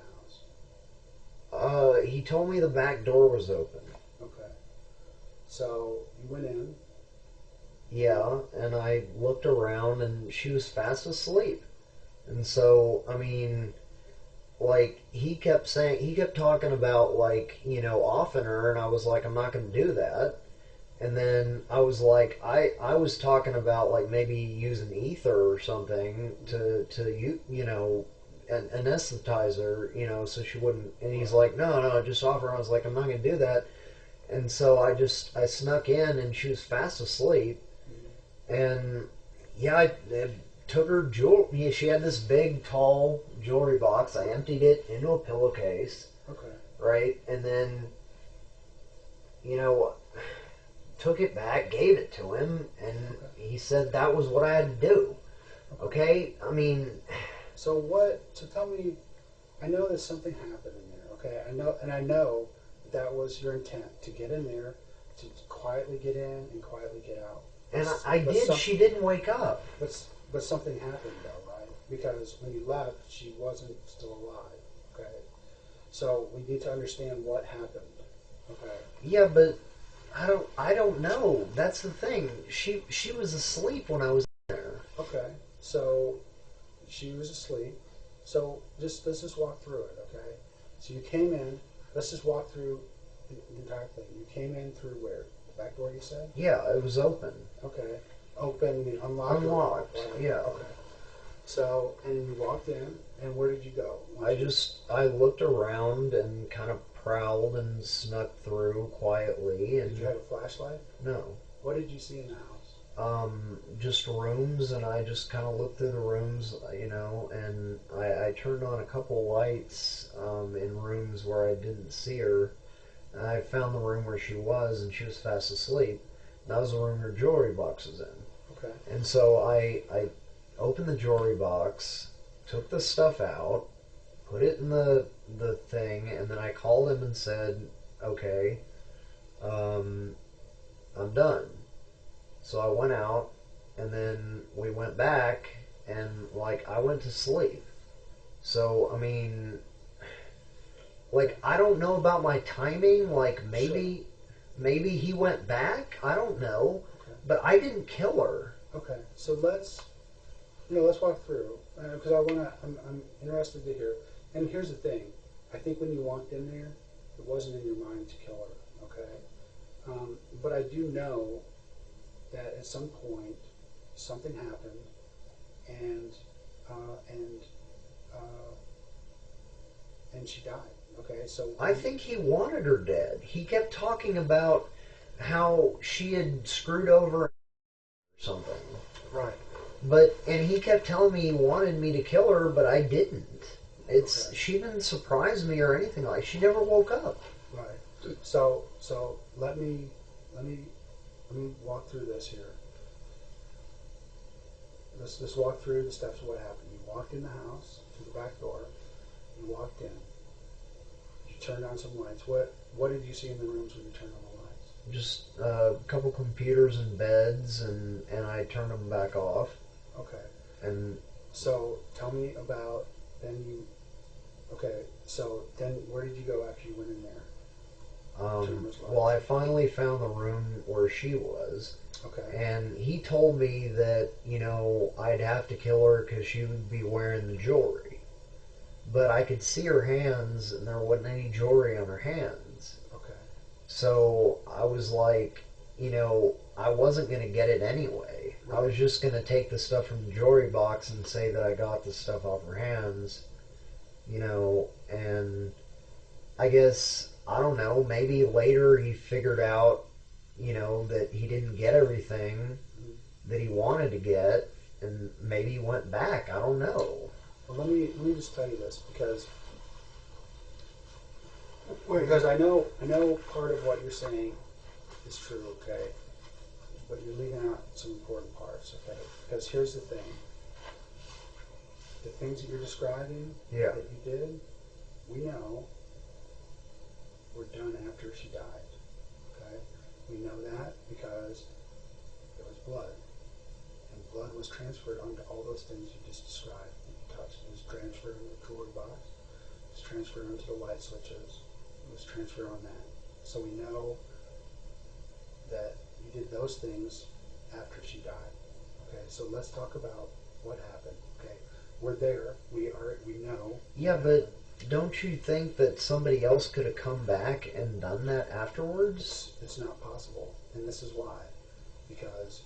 S1: house?
S2: He told me the back door was open.
S1: Okay. So you went in.
S2: Yeah, and I looked around and she was fast asleep. And so, I mean, he kept talking about, offing her, and I was like, I'm not going to do that. And then I was like, I was talking about, maybe using ether or something to anesthetize her, so she wouldn't. And he's like, no, just offer her. I was like, I'm not going to do that. And so I snuck in, and she was fast asleep. And yeah, I took her jewelry. Yeah, she had this big, tall jewelry box. I emptied it into a pillowcase. Okay. Right, and then took it back, gave it to him, and he said that was what I had to do. Okay, I mean.
S1: So tell me, I know that something happened in there, okay? I know that was your intent, to get in there, to quietly get in and quietly get out.
S2: And I did, she didn't wake up.
S1: But something happened though, right? Because when you left, she wasn't still alive, okay? So we need to understand what happened, okay?
S2: Yeah, but I don't know. That's the thing. She was asleep when I was there.
S1: Okay, so she was asleep. So let's just walk through it, okay? So you came in. Let's just walk through the entire thing. You came in through where? The back door, you said?
S2: Yeah, it was open.
S1: Okay. Open, unlocked?
S2: Unlocked, yeah.
S1: Okay. So, and you walked in, and where did you go?
S2: I looked around and kind of prowled and snuck through quietly. And
S1: did you have a flashlight?
S2: No.
S1: What did you see in the house?
S2: just rooms, and I just kind of looked through the rooms, and I turned on a couple lights in rooms where I didn't see her. And I found the room where she was, and she was fast asleep. And that was the room her jewelry box was in.
S1: Okay.
S2: And so I opened the jewelry box, took the stuff out, put it in the thing, and then I called him and said, okay, I'm done. So I went out, and then we went back, and, I went to sleep. So, I mean, I don't know about my timing. Maybe he went back. I don't know.
S1: Okay.
S2: But I didn't kill her.
S1: Okay. So let's walk through, because I'm interested to hear. And here's the thing. I think when you walked in there, it wasn't in your mind to kill her, okay? But I do know that at some point something happened, and she died. Okay, so
S2: I think he wanted her dead. He kept talking about how she had screwed over or something.
S1: Right.
S2: And he kept telling me he wanted me to kill her, but I didn't. She didn't surprise me or anything like. She never woke up.
S1: Right. So let me walk through this here. Let's walk through the steps of what happened. You walked in the house through the back door. You walked in. You turned on some lights. What did you see in the rooms when you turned on the lights?
S2: Just a couple computers and beds, and I turned them back off.
S1: Okay.
S2: And
S1: so tell me about then you. Okay. So then where did you go after you went in there?
S2: Well, I finally found the room where she was.
S1: Okay.
S2: And he told me that, I'd have to kill her because she would be wearing the jewelry. But I could see her hands, and there wasn't any jewelry on her hands.
S1: Okay.
S2: So I was like, I wasn't going to get it anyway. Right. I was just going to take the stuff from the jewelry box and say that I got the stuff off her hands, and I guess, I don't know, maybe later he figured out, that he didn't get everything that he wanted to get, and maybe he went back. I don't know.
S1: Well, let me just tell you this, because I know part of what you're saying is true, okay, but you're leaving out some important parts, okay? Because here's the thing: the things that you're describing that you did, we know were done after she died. Okay, we know that because there was blood, and blood was transferred onto all those things you just described that you touched. It was transferred into the cooler box. It was transferred onto the light switches. It was transferred on that. So we know that you did those things after she died. Okay, so let's talk about what happened. Okay, we're there. We know.
S2: Yeah, but don't you think that somebody else could have come back and done that afterwards?
S1: It's not possible, and this is why. Because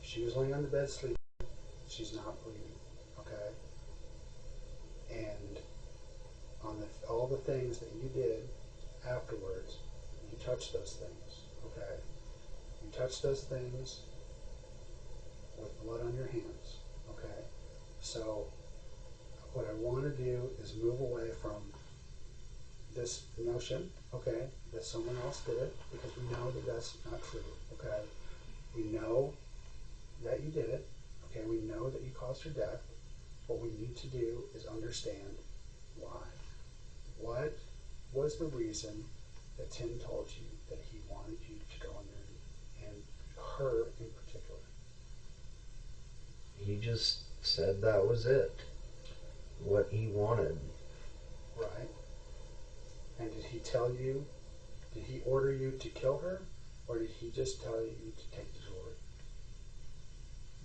S1: if she was laying on the bed sleeping, she's not bleeding, okay? And on all the things that you did afterwards, you touched those things, okay? You touched those things with blood on your hands, okay? So what I want to do is move away from this notion, okay, that someone else did it, because we know that that's not true, okay? We know that you did it, okay? We know that you caused her death. What we need to do is understand why. What was the reason that Tim told you that he wanted you to go in there, and her in particular?
S2: He just said that was it. What he wanted.
S1: Right. And did he order you to kill her, or did he just tell you to take the jewelry?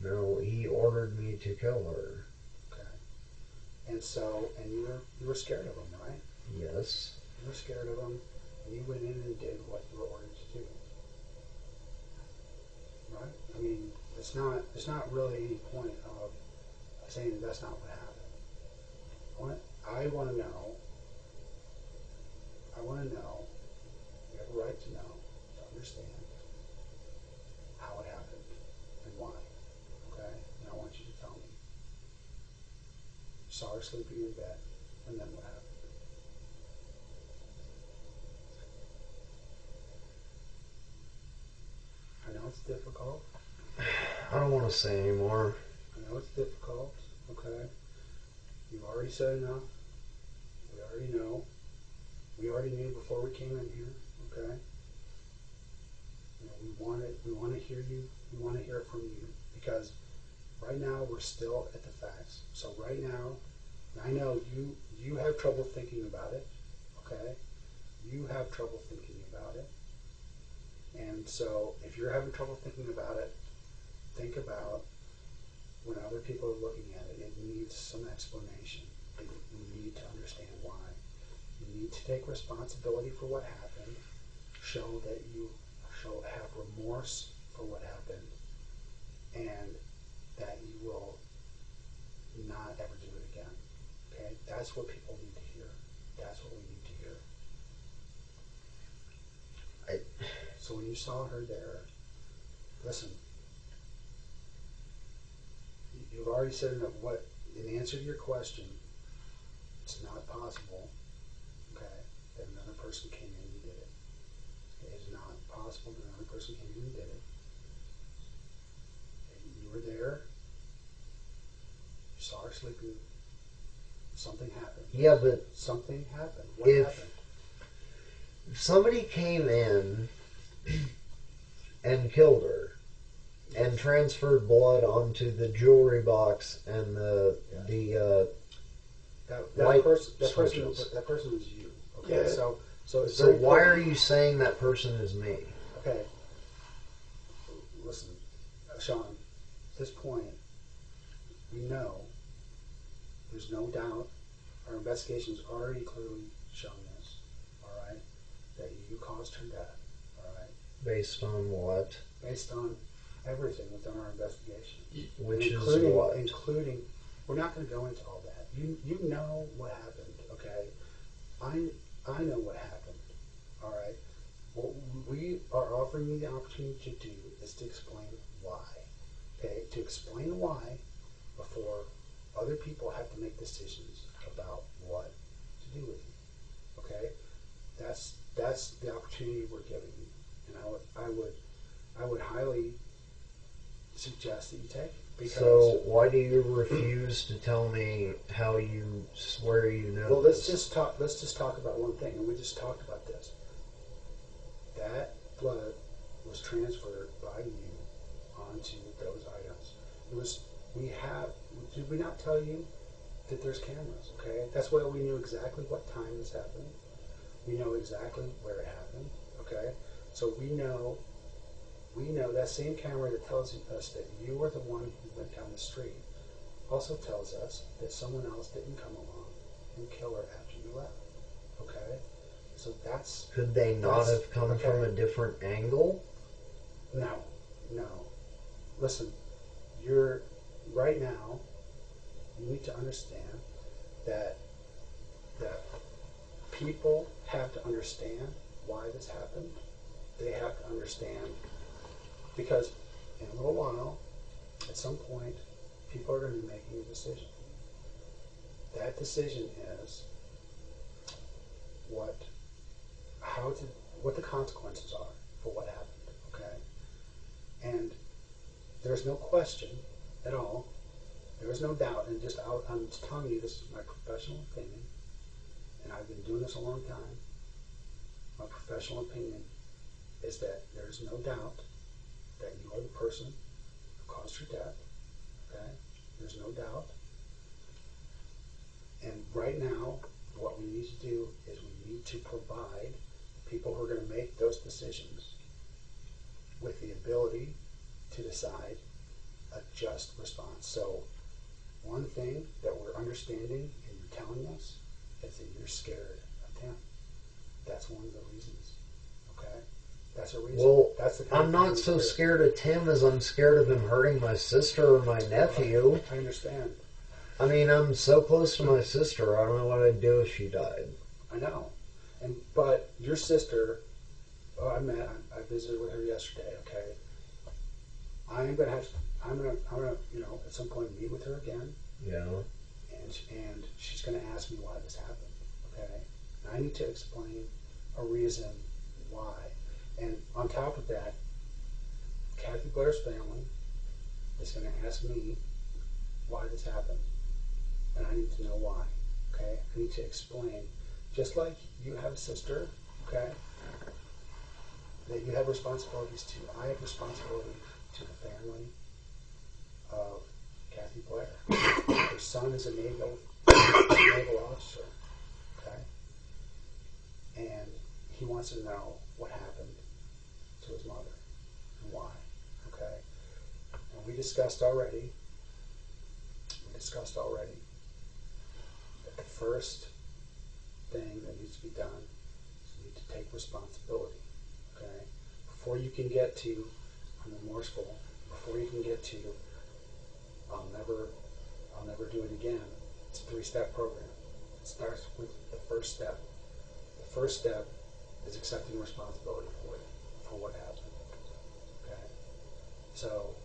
S2: No, he ordered me to kill her.
S1: Okay. And you were scared of him, right?
S2: Yes.
S1: You were scared of him, and you went in and did what you were ordered to do. Right? I mean, it's not really any point of saying that that's not what happened. I want to know, you have a right to know, to understand how it happened, and saw her sleeping in bed, and then what happened? I know it's difficult.
S2: I don't want to say anymore.
S1: I know it's difficult, okay? You've already said enough. We already know. We already knew before we came in here, okay? You know, we want to hear you. We want to hear it from you, because right now we're still at the facts. So right now, I know you have trouble thinking about it, okay? You have trouble thinking about it. And so if you're having trouble thinking about it, think about when other people are looking at it, it needs some explanation. You need to understand why. You need to take responsibility for what happened, show that you have remorse for what happened, and that you will not ever do it again. Okay? That's what people need to hear. That's what we need to hear. So when you saw her there, listen, you've already said enough. What, in answer to your question, it's not possible, okay, that another person came in and did it. It is not possible that another person came in and did it. And you were there. You saw her sleeping. Something happened.
S2: Yeah, but
S1: something happened. What happened?
S2: If somebody came in and killed her and transferred blood onto the jewelry box and the
S1: that person is you. Okay,
S3: Yeah.
S1: So
S2: why are you saying that person is me?
S1: Okay, listen, Shawn. At this point, we know. There's no doubt. Our investigation's already clearly shown this. All right, that you caused her death. All right.
S2: Based on what?
S1: Based on everything within our investigation.
S2: Which is what?
S1: Including, we're not going to go into all that. You know what happened, okay? I know what happened, all right? What we are offering you the opportunity to do is to explain why, okay? To explain why before other people have to make decisions about what to do with you, okay? That's the opportunity we're giving you, and I would highly suggest that you take it. Because,
S2: so why do you refuse to tell me how you swear you know?
S1: Well, let's just talk about one thing, and we just talked about this. That blood was transferred by you onto those items. Did we not tell you that there's cameras? Okay, that's why we knew exactly what time this happened. We know exactly where it happened. Okay, so we know that same camera that tells us that you were the one who went down the street also tells us that someone else didn't come along and kill her after you left. Okay? So that's...
S2: Could they not have come from a different angle?
S1: No. Listen, right now, you need to understand that people have to understand why this happened. They have to understand, because in a little while, at some point, people are going to be making a decision. That decision is what the consequences are for what happened, okay? And there's no question at all, there is no doubt, and I'm just telling you, this is my professional opinion, and I've been doing this a long time. My professional opinion is that there's no doubt that you are the person who caused her death, okay? There's no doubt. And right now, what we need to do is we need to provide people who are going to make those decisions with the ability to decide a just response. So one thing that we're understanding and you're telling us is that you're scared of Tim. That's one of the reasons, okay? That's a reason.
S2: Well,
S1: that's the
S2: I'm not so scared of Tim as I'm scared of him hurting my sister or my nephew.
S1: I understand.
S2: I mean, I'm so close to my sister, I don't know what I'd do if she died.
S1: I know. But your sister, I visited with her yesterday, okay? I'm gonna, at some point meet with her again.
S2: Yeah.
S1: And and she's going to ask me why this happened, okay? And I need to explain a reason why. And on top of that, Kathy Blair's family is going to ask me why this happened. And I need to know why, okay? I need to explain. Just like you have a sister, okay, that you have responsibilities to, I have responsibility to the family of Kathy Blair. Her son is a naval officer, okay? And he wants to know what happened to his mother and why, okay? And we discussed already that the first thing that needs to be done is you need to take responsibility, okay? Before you can get to, I'm remorseful, before you can get to, I'll never do it again. It's a 3-step program. It starts with the first step. The first step is accepting responsibility for what happened. Okay? So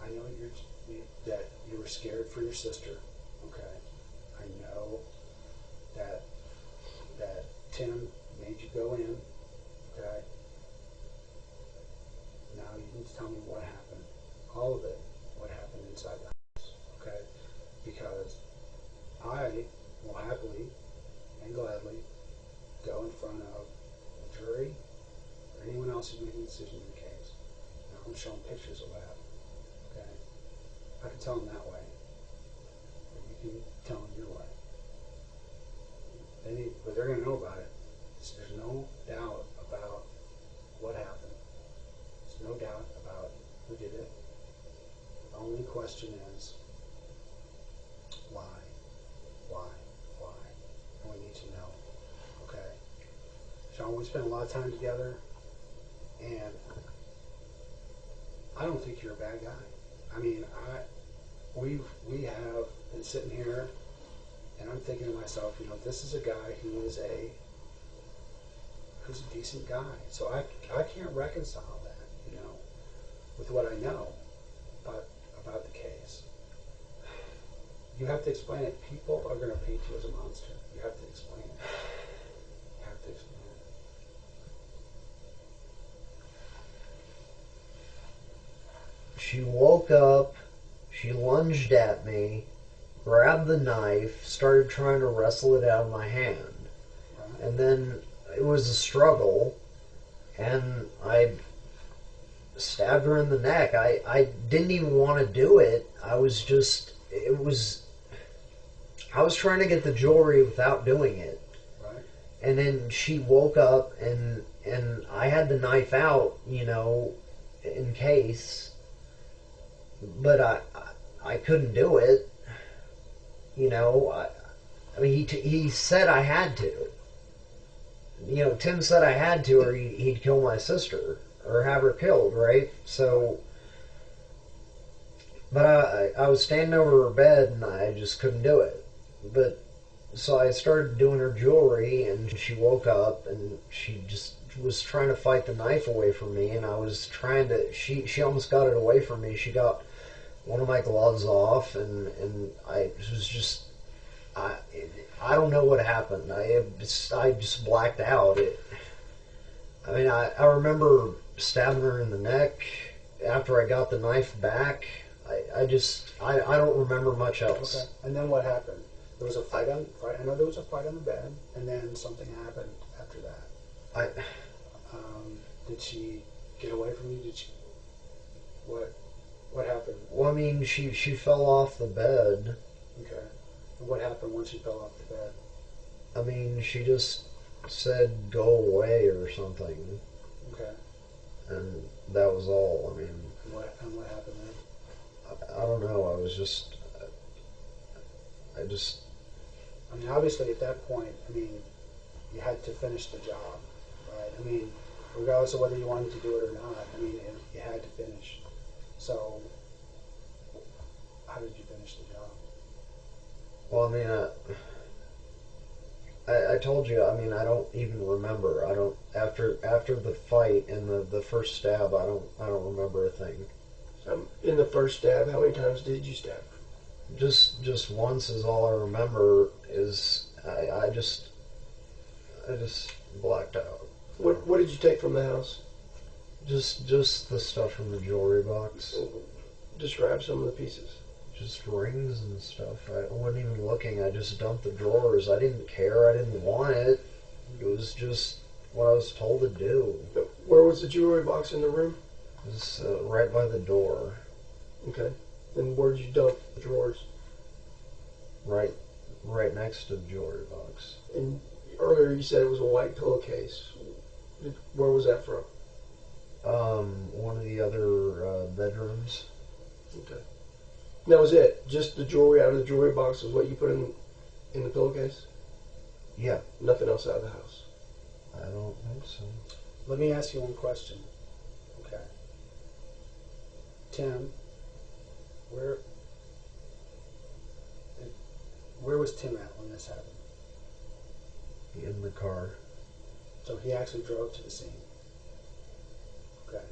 S1: I know that you were scared for your sister. Okay? I know that Tim made you go in. Okay? Now you need to tell me what happened. All of it. What happened inside the house. Okay? Because I will happily and gladly go in front of the jury or anyone else who's making a decision in the case. Now I'm showing pictures of what happened. Okay? I can tell them that way. Or you can tell them your way. But they're going to know about it. There's no doubt about what happened. There's no doubt about who did it. The only question is, why? And we need to know. Okay? Shawn, we spent a lot of time together, and I don't think you're a bad guy. I mean, we have been sitting here, and I'm thinking to myself, this is a guy who's a decent guy. So I can't reconcile that, with what I know about the case. You have to explain it. People are going to paint you as a monster. You have to explain it. You have to explain it.
S2: She woke up, she lunged at me, grabbed the knife, started trying to wrestle it out of my hand. Right. And then it was a struggle, and I stabbed her in the neck. I didn't even want to do it. I was trying to get the jewelry without doing it.
S1: Right.
S2: And then she woke up, and I had the knife out, in case. But I couldn't do it. I mean, he said I had to. Tim said I had to, or he'd kill my sister, or have her killed, right? So, but I was standing over her bed, and I just couldn't do it. But, so I started doing her jewelry, and she woke up, and she just was trying to fight the knife away from me, and I was trying to, she almost got it away from me. She got one of my gloves off, and I was just, I don't know what happened. I just blacked out. I remember stabbing her in the neck after I got the knife back. I don't remember much else.
S1: Okay. And then what happened? There was a fight I know there was a fight on the bed, and then something happened after that. Did she get away from you? What happened?
S2: Well, I mean, she fell off the bed.
S1: Okay. And what happened once she fell off the bed?
S2: I mean, she just said, "Go away" or something.
S1: Okay.
S2: And that was all. I mean.
S1: And what happened then?
S2: I don't know.
S1: I mean, obviously at that point, you had to finish the job, right? Regardless of whether you wanted to do it or not, you had to finish. So, how did you finish the job?
S2: Well, I told you, I don't even remember. I don't, after the fight and the first stab, I don't remember a thing.
S3: In the first stab, how many times did you stab her?
S2: Just just once is all I remember. Is I just blacked out.
S3: What did you take from the house?
S2: Just the stuff from the jewelry box.
S3: Describe some of the pieces.
S2: Just rings and stuff. I wasn't even looking. I just dumped the drawers. I didn't care. I didn't want it. It was just what I was told to do.
S3: Where was the jewelry box in the room?
S2: It was right by the door.
S3: Okay. And where did you dump the drawers?
S2: Right next to the jewelry box.
S3: And earlier you said it was a white pillowcase. Where was that from?
S2: One of the other bedrooms.
S3: Okay. And that was it? Just the jewelry out of the jewelry box was what you put in the pillowcase?
S2: Yeah.
S3: Nothing else out of the house?
S2: I don't think so.
S1: Let me ask you one question. Okay. Tim, where was Tim at when this happened?
S2: In the car.
S1: So he actually drove to the scene. Okay.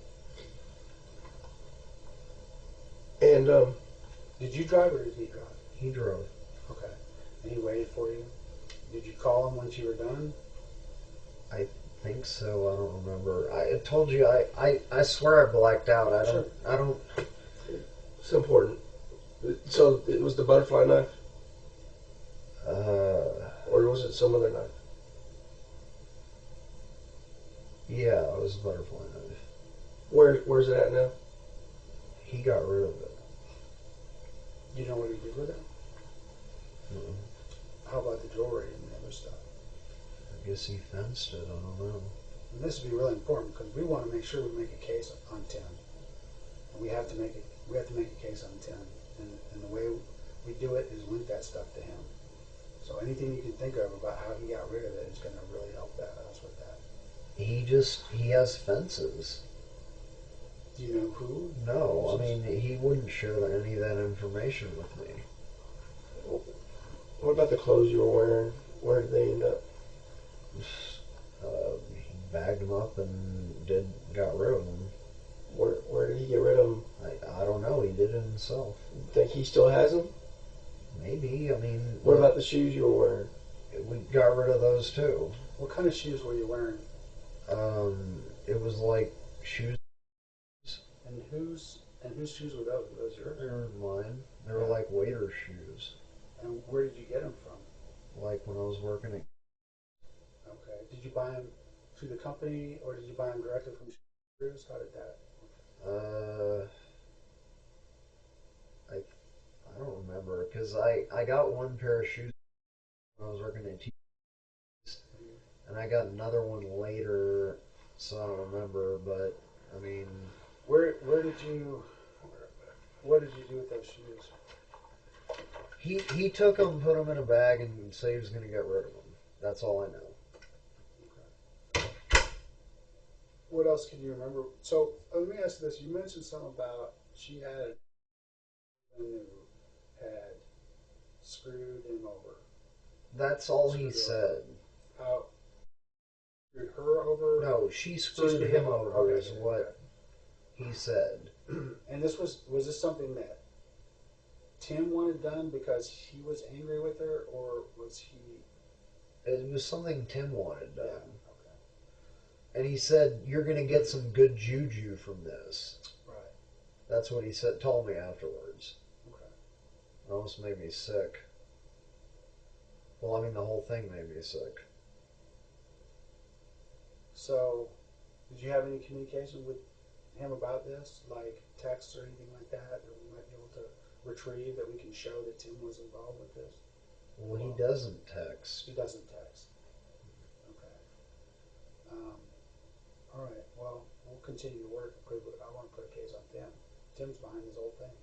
S3: And
S1: did you drive or did he drive?
S2: He drove.
S1: Okay. And he waited for you? Did you call him once you were done?
S2: I think so. I don't remember. I told you. I swear I blacked out. I don't.
S3: It's important. So it was the butterfly knife, or was it some other knife?
S2: Yeah, it was a butterfly knife.
S3: Where's it at now?
S2: He got rid of it.
S1: Do you know what he did with it?
S2: No.
S1: How about the jewelry and the other stuff?
S2: I guess he fenced it. I don't know.
S1: And this would be really important because we want to make sure we make a case on Tim. And we have to make a case on Tim. And the way we do it is link that stuff to him. So anything you can think of about how he got rid of it is going to really help us with that.
S2: He has fences.
S1: Do you know who?
S2: No, I mean, he wouldn't share any of that information with me.
S3: What about the clothes you were wearing? Where did they end up?
S2: He bagged them up and got rid of them.
S3: Where did he get rid of them?
S2: I don't know. He did it himself.
S3: You think he still has them?
S2: Maybe. I mean...
S3: What about the shoes you were wearing?
S2: We got rid of those too.
S1: What kind of shoes were you wearing?
S2: It was like shoes.
S1: And whose shoes were those? Were those yours?
S2: They were mine. They were like waiter shoes.
S1: And where did you get them from?
S2: Like when I was working at...
S1: Okay. Did you buy them through the company or did you buy them directly from shoes? How did that?
S2: I don't remember because I got one pair of shoes when I was working at TVs, and I got another one later, so I don't remember. But I mean,
S1: what did you do with those shoes?
S2: He took them, put them in a bag, and said he was going to get rid of them. That's all I know.
S1: Okay. What else can you remember? So let me ask you this: you mentioned something about she had who had screwed him over.
S2: That's all he said.
S1: How? Screwed her over?
S2: No, she screwed him over.
S1: Okay,
S2: is what he said.
S1: And this was this something that Tim wanted done because he was angry with her, or was he?
S2: It was something Tim wanted done.
S1: Yeah, okay.
S2: And he said, "You're going to get some good juju from this."
S1: Right.
S2: That's what he said. Told me afterwards.
S1: Okay.
S2: It almost made me sick. Well, I mean, the whole thing made me sick.
S1: So, did you have any communication with him about this, like texts or anything like that we might be able to retrieve that we can show that Tim was involved with this?
S2: Well, he doesn't text.
S1: He doesn't text. Okay. All right. Well, we'll continue to work because I want to put a case on Tim. Tim's behind this whole thing.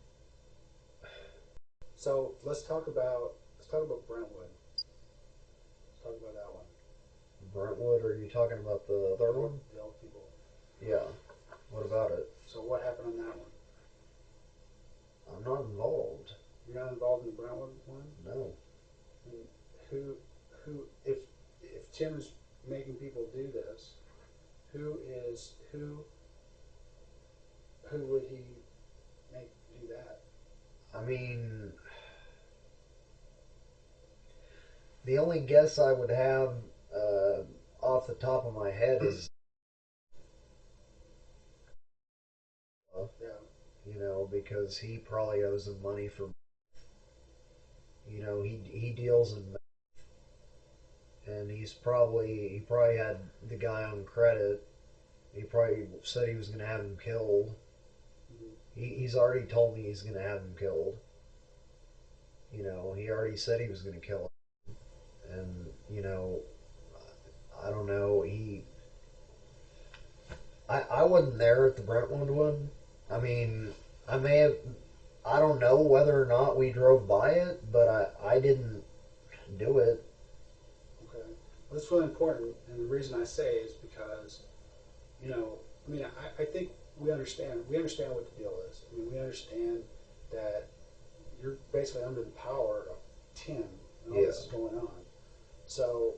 S1: So let's talk about Brentwood. Let's talk about that one.
S2: Brentwood, are you talking about the third one?
S1: The old people.
S2: Yeah. What about it?
S1: So what happened on that one?
S2: I'm not involved.
S1: You're not involved in the Brentwood one?
S2: No.
S1: And who if Tim is making people do this, who would he make do that?
S2: I mean, The only guess I would have off the top of my head is, you know, because he probably owes them money for, you know, he deals in meth, and he probably had the guy on credit. He probably said he was going to have him killed. He's already told me he's going to have him killed. You know, he already said he was going to kill him. And, you know, I don't know, I wasn't there at the Brentwood one. I mean, I don't know whether or not we drove by it, but I didn't do it.
S1: Okay. Well, that's really important, and the reason I say is because, you know, I mean, I think we understand what the deal is. I mean, we understand that you're basically under the power of Tim and all this is going on. So,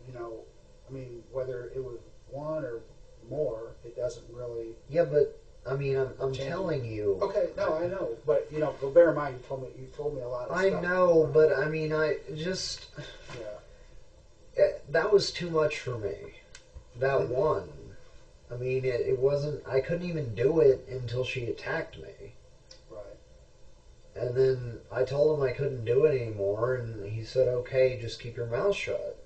S1: you know, I mean, whether it was one or more, it doesn't really.
S2: Yeah, but I mean, I'm telling you.
S1: Okay, no, I know, but you know, but bear in mind, you told me a lot of stuff.
S2: I know, but I mean, I just that was too much for me. That one. I mean, it wasn't. I couldn't even do it until she attacked me.
S1: Right.
S2: And then I told him I couldn't do it anymore, and he said, "Okay, just keep your mouth shut."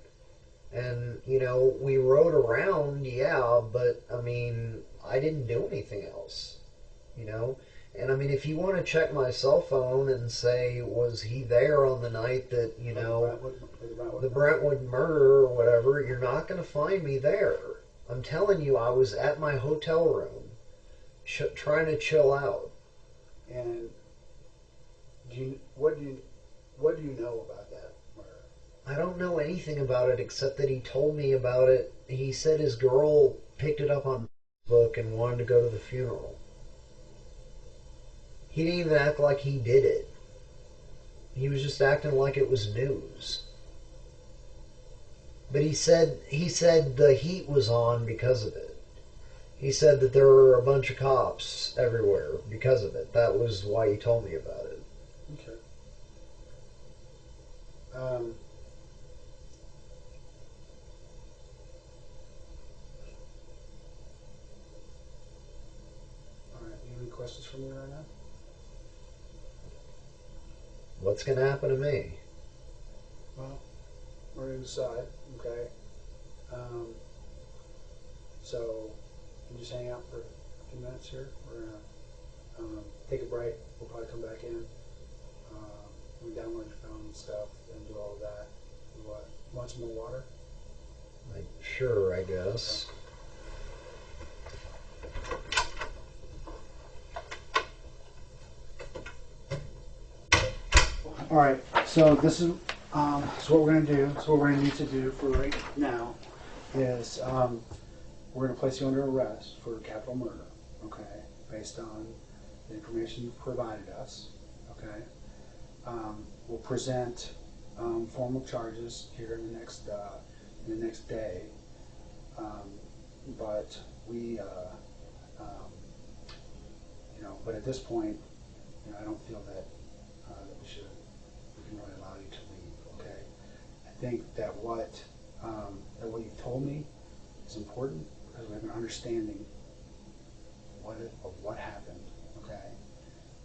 S2: And you know, we rode around, yeah, but I mean, I didn't do anything else. You know, and I mean, if you want to check my cell phone and say, was he there on the night that you know the Brentwood murder or whatever, you're not going to find me there. I'm telling you, I was at my hotel room trying to chill out.
S1: And what do you know about that murder?
S2: I don't know anything about it except that he told me about it. He said his girl picked it up on Facebook and wanted to go to the funeral. He didn't even act like he did it. He was just acting like it was news. But he said the heat was on because of it. He said that there were a bunch of cops everywhere because of it. That was why he told me about it.
S1: Okay. All right. You have any questions for me right now?
S2: What's going to happen to me?
S1: Well, we're going to decide. Okay. So, you can just hang out for a few minutes here. We're going to take a break. We'll probably come back in. We download your phone and stuff and do all of that. What? Want some more water?
S2: Sure, I guess.
S1: All right. So this is what we're going to do. So what we're going to need to do for right now is we're going to place you under arrest for capital murder. Okay, based on the information you've provided us. Okay. We'll present formal charges here in the next day, but we, but at this point, I don't feel that we can really allow you to leave. Okay, I think that what you've told me is important because we have an understanding of what happened. Okay,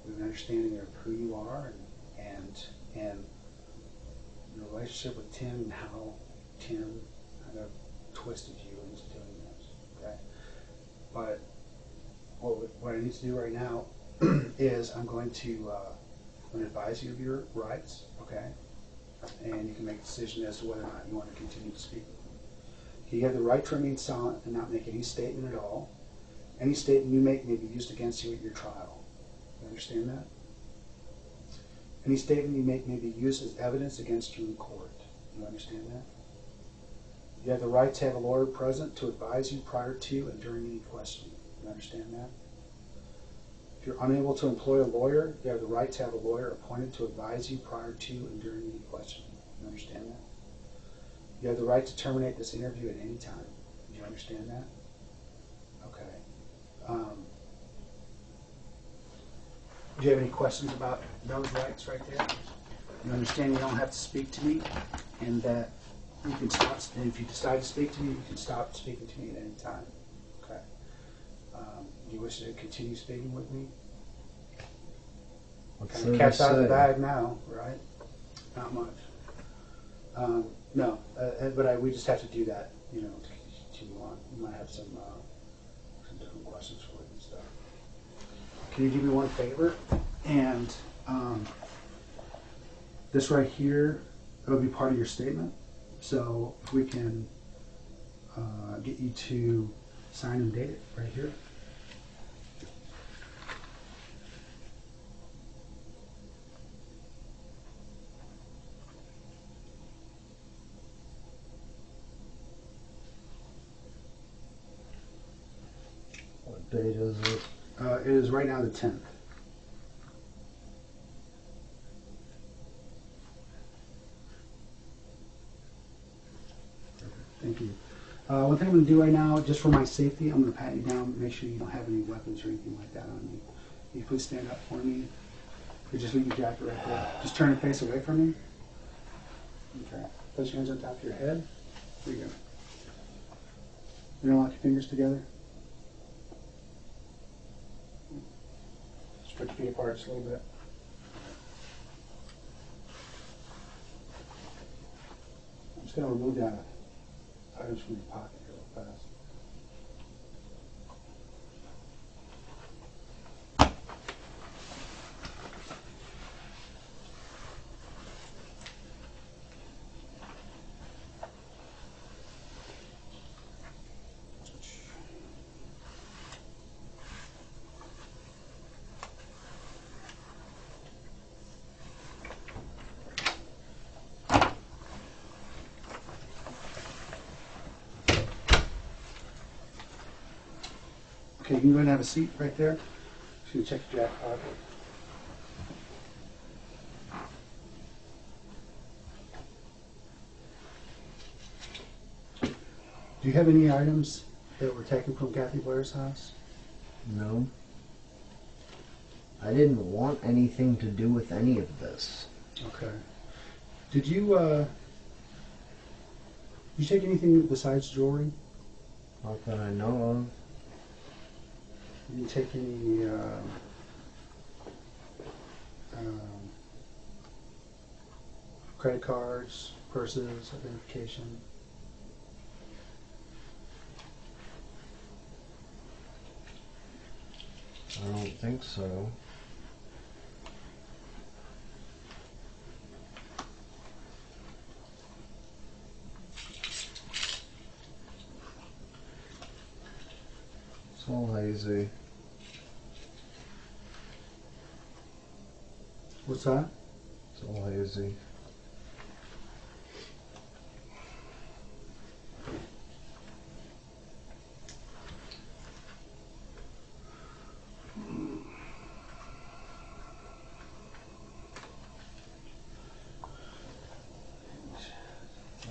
S1: we have an understanding of who you are and your relationship with Tim and how Tim kind of twisted you into doing this. Okay, but what I need to do right now is I'm going to advise you of your rights. Okay, and you can make a decision as to whether or not you want to continue to speak. You have the right to remain silent and not make any statement at all. Any statement you make may be used against you at your trial. You understand that? Any statement you make may be used as evidence against you in court. You understand that? You have the right to have a lawyer present to advise you prior to and during any questioning. You understand that? If you're unable to employ a lawyer, you have the right to have a lawyer appointed to advise you prior to and during any questioning. You understand that? You have the right to terminate this interview at any time. Do you understand that? Okay. Do you have any questions about those rights right there? You understand you don't have to speak to me, and that you can stop. And if you decide to speak to me, you can stop speaking to me at any time. Okay. Do you wish to continue speaking with me? Kind of cat's out of the bag now, right? Not much. No, but we just have to do that, to continue on. We might have some different questions for you and stuff. Can you do me one favor? And this right here, it'll be part of your statement. So if we can get you to sign and date it right here.
S2: What date is it?
S1: It is right now the 10th. Thank you. One thing I'm going to do right now, just for my safety, I'm going to pat you down, make sure you don't have any weapons or anything like that on you. Can you please stand up for me? Or just leave your jacket right there. Just turn and face away from me. Okay. Place your hands on top of your head. There you go. Interlock your fingers together. Stretch your feet apart just a little bit. I'm just going to remove that items from your pocket here real fast. Okay, you can go ahead and have a seat right there. Just going to check your jacket pocket. Do you have any items that were taken from Kathy Blair's house?
S2: No. I didn't want anything to do with any of this.
S1: Okay. Did you take anything besides jewelry?
S2: Not that I know of.
S1: Did you take any credit cards, purses, identification?
S2: I don't think so. It's all hazy.
S1: What's that?
S2: It's all hazy.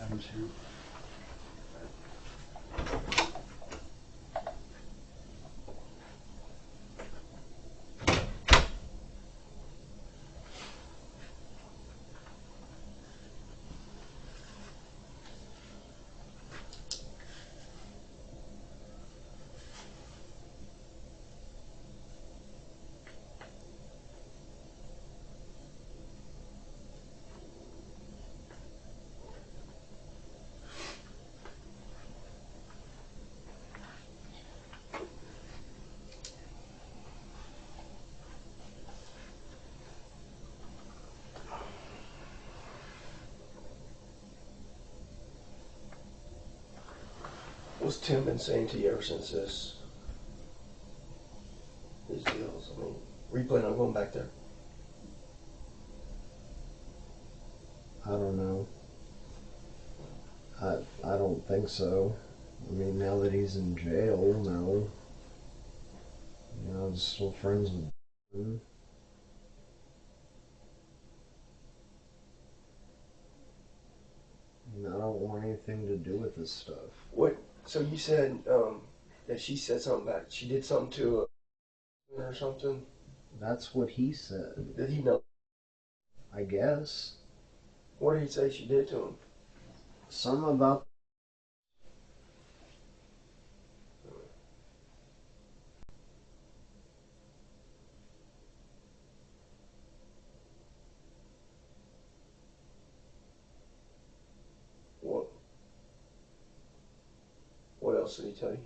S1: Items here.
S3: What's Tim been saying to you ever since these deals? I mean, were you planning on going back there?
S2: I don't know. I don't think so. I mean, now that he's in jail, no. You know, I'm still friends with him. And I don't want anything to do with this stuff.
S3: What? So you said that she said something about she did something to a or something?
S2: That's what he said.
S3: Did he know?
S2: I guess.
S3: What did he say she did to him?
S2: Something about...
S3: What else did he tell you?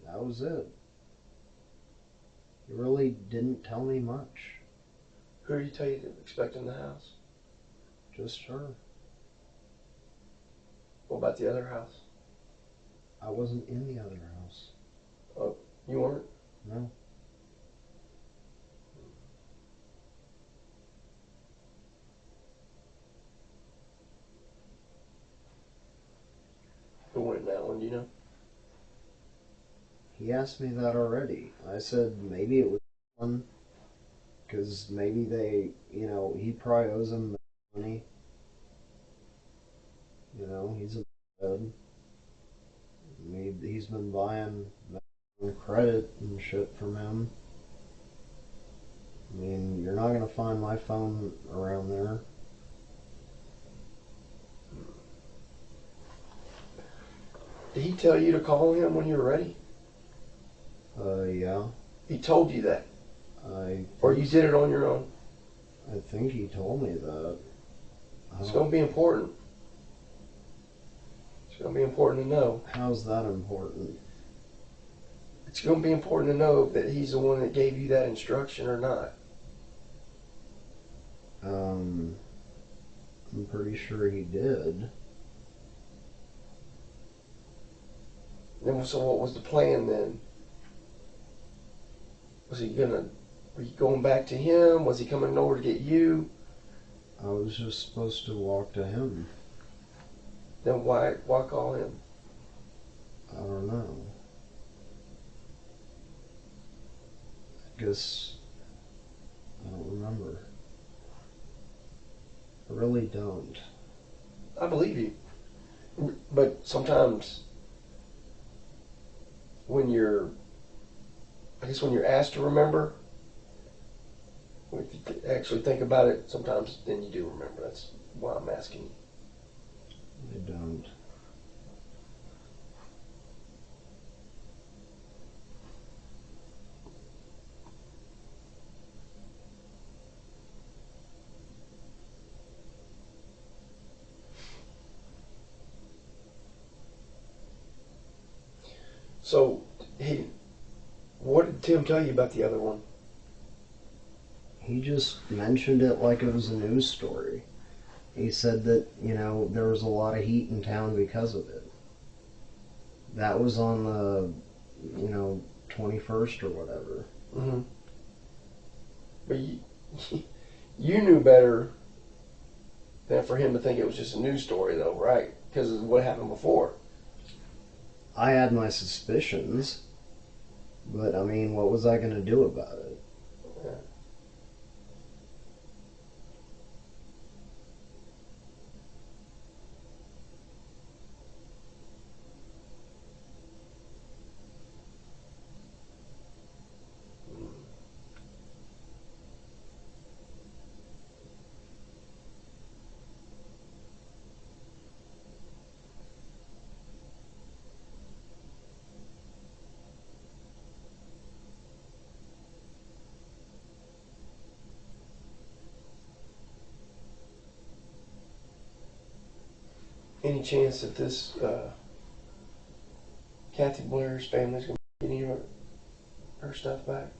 S2: That was it. He really didn't tell me much.
S3: Who did he tell you to expect in the house?
S2: Just her.
S3: What about the other house?
S2: I wasn't in the other house.
S3: Oh, you weren't?
S2: No.
S3: Who went in that one, do you know?
S2: He asked me that already. I said maybe it was one, because maybe they, you know, he probably owes him money. You know, he's a bad. He's been buying credit and shit from him. I mean, you're not gonna find my phone around there.
S3: Did he tell you to call him when you were ready?
S2: Yeah.
S3: He told you that? Or you did it on your own?
S2: I think he told me that.
S3: It's going to be important. It's going to be important to know.
S2: How's that important?
S3: It's going to be important to know that he's the one that gave you that instruction or not.
S2: I'm pretty sure he did.
S3: Then, so what was the plan then? Were you going back to him? Was he coming over to get you?
S2: I was just supposed to walk to him.
S3: Then why call him?
S2: I don't know. I guess I don't remember. I really don't.
S3: I believe you. But sometimes when you're asked to remember, if you actually think about it, sometimes then you do remember. That's why I'm asking you.
S2: I don't.
S3: So, what did Tim tell you about the other one?
S2: He just mentioned it like it was a news story. He said that, you know, there was a lot of heat in town because of it. That was on the, 21st or whatever.
S3: Mm-hmm. But you knew better than for him to think it was just a news story, though, right? Because of what happened before.
S2: I had my suspicions, but I mean, what was I going to do about it?
S3: Yeah. Any chance that this Kathy Blair's family's going to get any of her stuff back?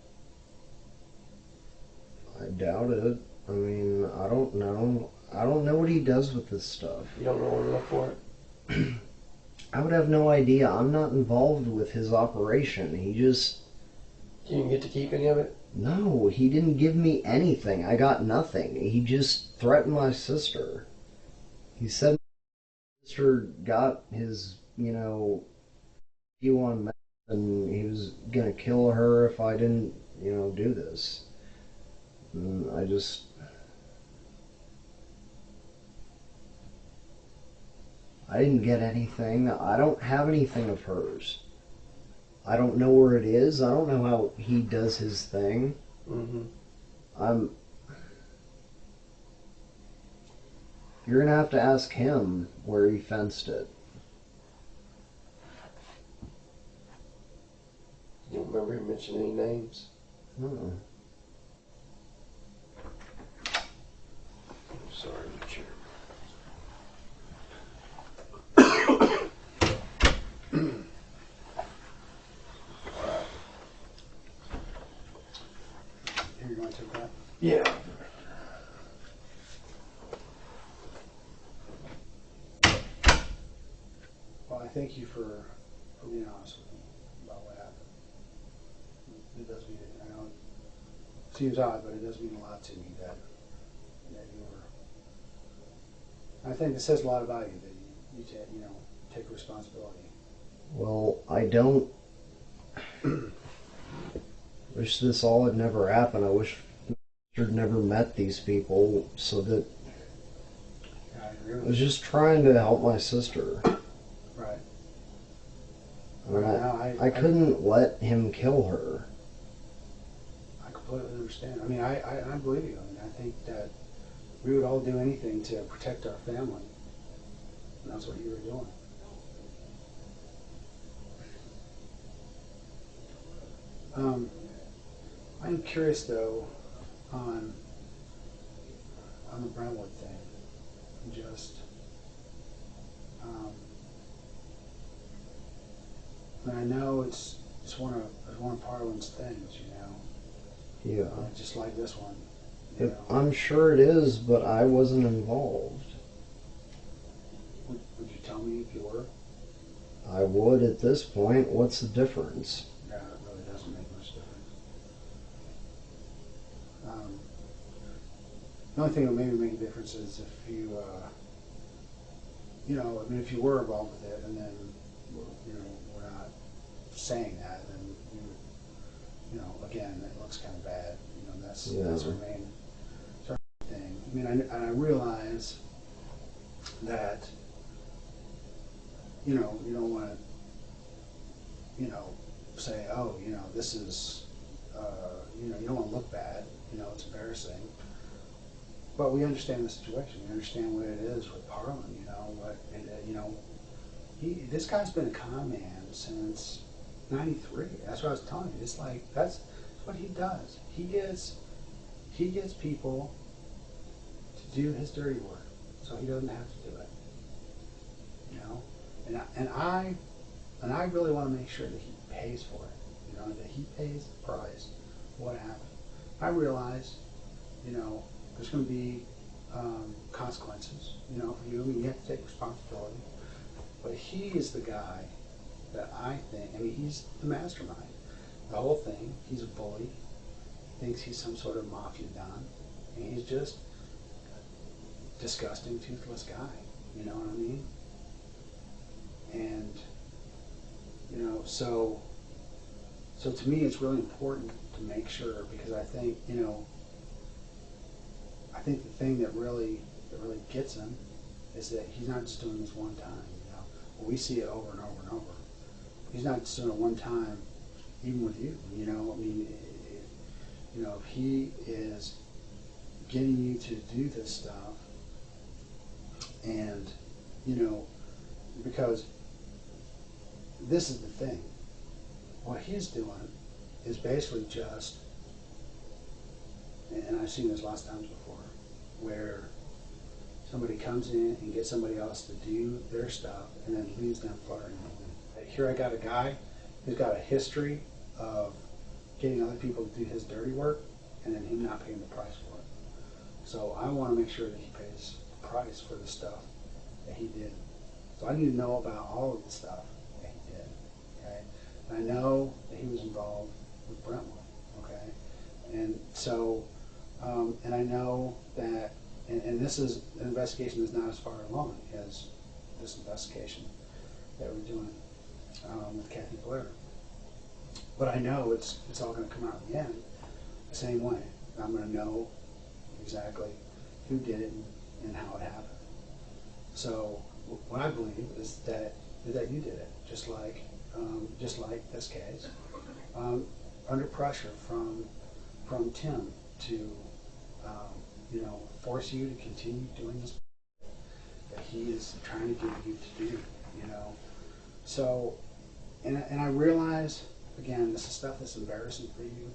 S2: I doubt it. I mean, I don't know. I don't know what he does with this stuff.
S3: You don't know where to look for it?
S2: I would have no idea. I'm not involved with his operation. He just...
S3: You didn't get to keep any of it?
S2: No, he didn't give me anything. I got nothing. He just threatened my sister. He said my sister got his, view on meth and he was gonna kill her if I didn't, do this. And I didn't get anything. I don't have anything of hers. I don't know where it is. I don't know how he does his thing.
S3: Mm-hmm.
S2: You're going to have to ask him where he fenced it.
S3: You don't remember him mentioning any names?
S2: No.
S3: I'm sorry, Chair.
S1: Here, you want to take that?
S3: Yeah.
S1: Well, I thank you for being honest with me about what happened. It does mean, I know it seems odd, but it does mean a lot to me that you were. I think it says a lot about you that you take responsibility.
S2: Well, I don't wish this all had never happened. I wish I'd never met these people, so that
S1: Yeah, I agree
S2: I
S1: with
S2: was
S1: you.
S2: just trying to help my sister.
S1: Right.
S2: I couldn't let him kill her.
S1: I completely understand. I mean, I believe you. I mean, I think that we would all do anything to protect our family. And that's what you were doing. I'm curious though on the Brentwood thing. Just and I know it's one of Parlin's things,
S2: Yeah.
S1: just like this one.
S2: I'm sure it is, but I wasn't involved.
S1: Would you tell me if you were?
S2: I would at this point. What's the difference?
S1: Yeah, it really doesn't make much difference. The only thing that maybe make a difference is if you, I mean, if you were involved with it, and then, we're not saying that, then again, it looks kind of bad. That's our main thing. I mean, and I realize that, you don't want to, say, oh, this is, you don't want to look bad. It's embarrassing. But we understand the situation. We understand what it is with Parlin. This guy's been a con man since '93. That's what I was telling you. It's like that's what he does. He gets people to do his dirty work, so he doesn't have to do it. And I really want to make sure that he pays for it. That he pays the price. What happened? I realize, there's going to be consequences, for you. I mean, you have to take responsibility. But he is the guy that I mean, he's the mastermind. The whole thing, he's a bully, thinks he's some sort of mafia don, and he's just a disgusting, toothless guy. You know what I mean? And, so to me, it's really important to make sure, because I think, the thing that really gets him is that he's not just doing this one time. We see it over and over and over. He's not just doing it one time, even with you. I mean, if he is getting you to do this stuff, and because this is the thing, what he's doing is basically just, and I've seen this lots of times before, where somebody comes in and gets somebody else to do their stuff and then leaves them fluttering. Here I got a guy who's got a history of getting other people to do his dirty work and then him not paying the price for it. So I want to make sure that he pays the price for the stuff that he did. So I need to know about all of the stuff that he did. Okay, and I know that he was involved with Brentwood. Okay, and so and I know that, and this is an investigation that's not as far along as this investigation that we're doing with Kathy Blair. But I know it's all going to come out in the end the same way. I'm going to know exactly who did it and how it happened. So what I believe is that you did it, just like this case, under pressure from Tim to force you to continue doing this. that he is trying to get you to do, you know. So, and I realize, again, this is stuff that's embarrassing for you,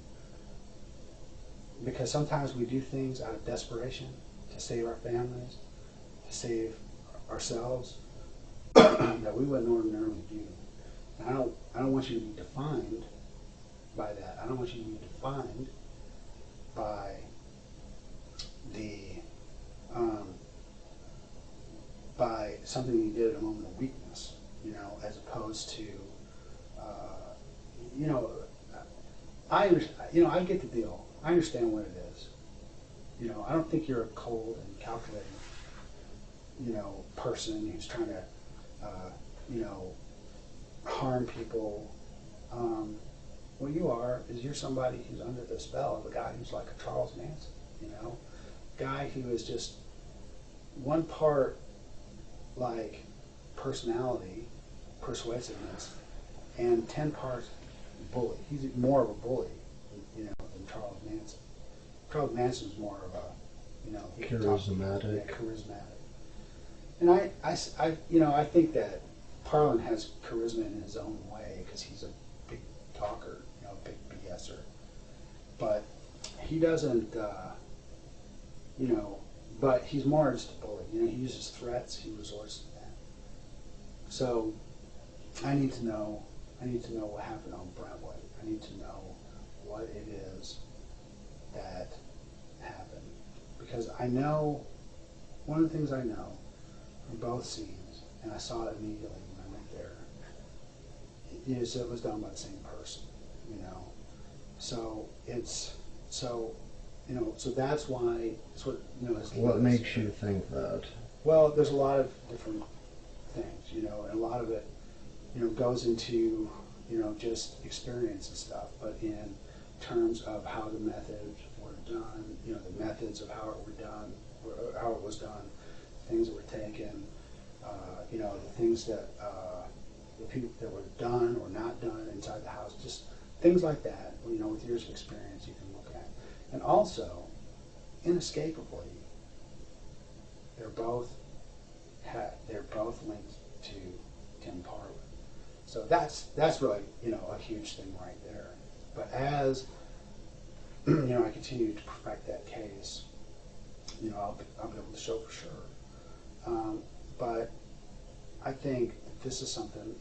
S1: because sometimes we do things out of desperation to save our families, to save ourselves, that we wouldn't ordinarily do. And I don't want you to be defined by that. I don't want you to be defined by by something you did at a moment of weakness, you know, as opposed to, you know, I get the deal. I understand what it is. You know, I don't think you're a cold and calculating, you know, person who's trying to, you know, harm people. What you are is you're somebody who's under the spell of a guy who's like a Charles Manson, you know, guy who is just one part like personality, persuasiveness, and 10 parts bully. He's more of a bully, you know, than Charles Manson. Charles Manson's more of a, you know,
S2: charismatic.
S1: Charismatic. And I you know, I think that Parlin has charisma in his own way because he's a big talker, you know, a big BSer. But he doesn't, you know, but he's more just a bully. You know, he uses threats, he resorts to that. So I need to know what happened on Brentwood. I need to know what it is that happened. Because I know, one of the things I know from both scenes, and I saw it immediately when I went there, is it was done by the same person, you know. So it's, so, you know, so that's why, it's what, you know.
S2: What makes you think that?
S1: Well, there's a lot of different things, you know, and a lot of it, you know, goes into, you know, just experience and stuff, but in terms of how the methods were done, you know, the methods of how it were done, or how it was done, things that were taken, you know, the things that, the people that were done or not done inside the house, just things like that, you know, with years of experience you can look at. And also, inescapably, they're both linked to Tim Parlin. So that's really, you know, a huge thing right there. But as you know, I continue to perfect that case, you know, I'll be able to show for sure. But I think that this is something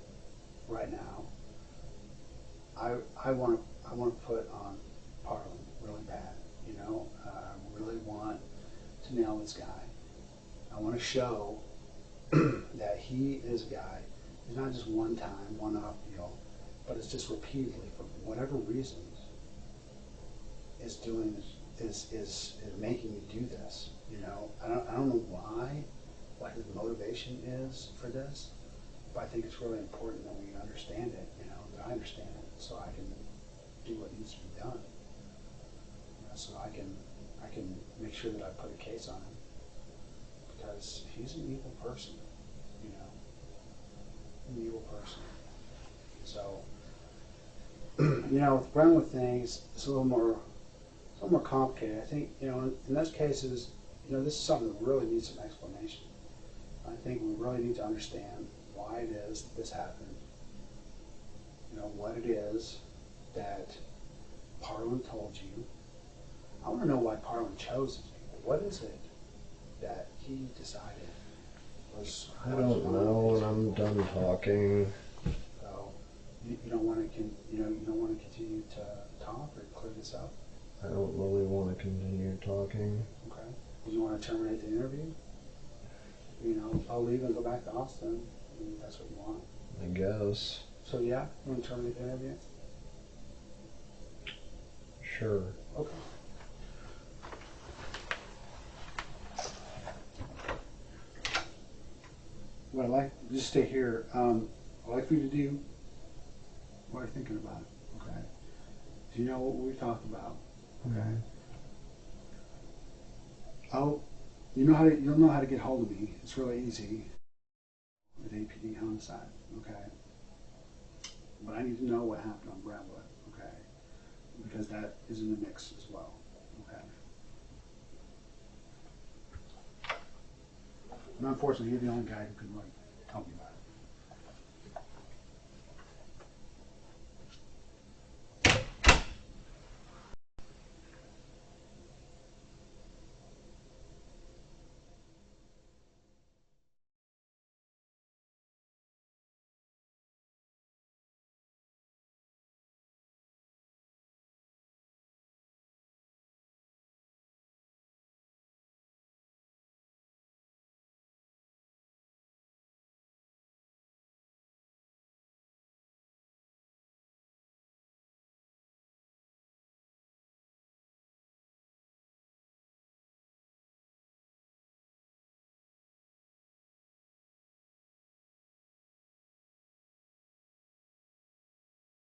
S1: right now I want to put on Parlin really bad. You know, I really want to nail this guy. I want to show that he is a guy. He's not just one time, one-off deal, but it's just repeatedly, for whatever reasons, is doing this, is making you do this. You know, I don't know why, what his motivation is for this, but I think it's really important that we understand it. You know, that I understand it, so I can do what needs to be done. You know, so I can make sure that I put a case on him, because he's an evil person. You know, an evil person. So, you know, with Brentwood things, it's a little more complicated. I think, you know, in those cases, you know, this is something that really needs some explanation. I think we really need to understand why it is that this happened. You know, what it is that Parlin told you. I want to know why Parlin chose these people. What is it that he decided was?
S2: I don't know, and I'm done talking.
S1: So you don't want to, you don't want to continue to talk or clear this up.
S2: I don't really want to continue talking.
S1: Okay. Do you want to terminate the interview? You know, I'll leave and go back to Austin, if that's what you want.
S2: I guess.
S1: So yeah, you want to terminate the interview?
S2: Sure.
S1: Okay. What I'd like, just stay here. What I'd like for you to do, what are you thinking about? Okay. Do you know what we talked about? Okay. You'll know how to get hold of me. It's really easy with APD homicide. Okay. But I need to know what happened on Brentwood. Okay. Because that is in the mix as well. Okay. And unfortunately, you're the only guy who can like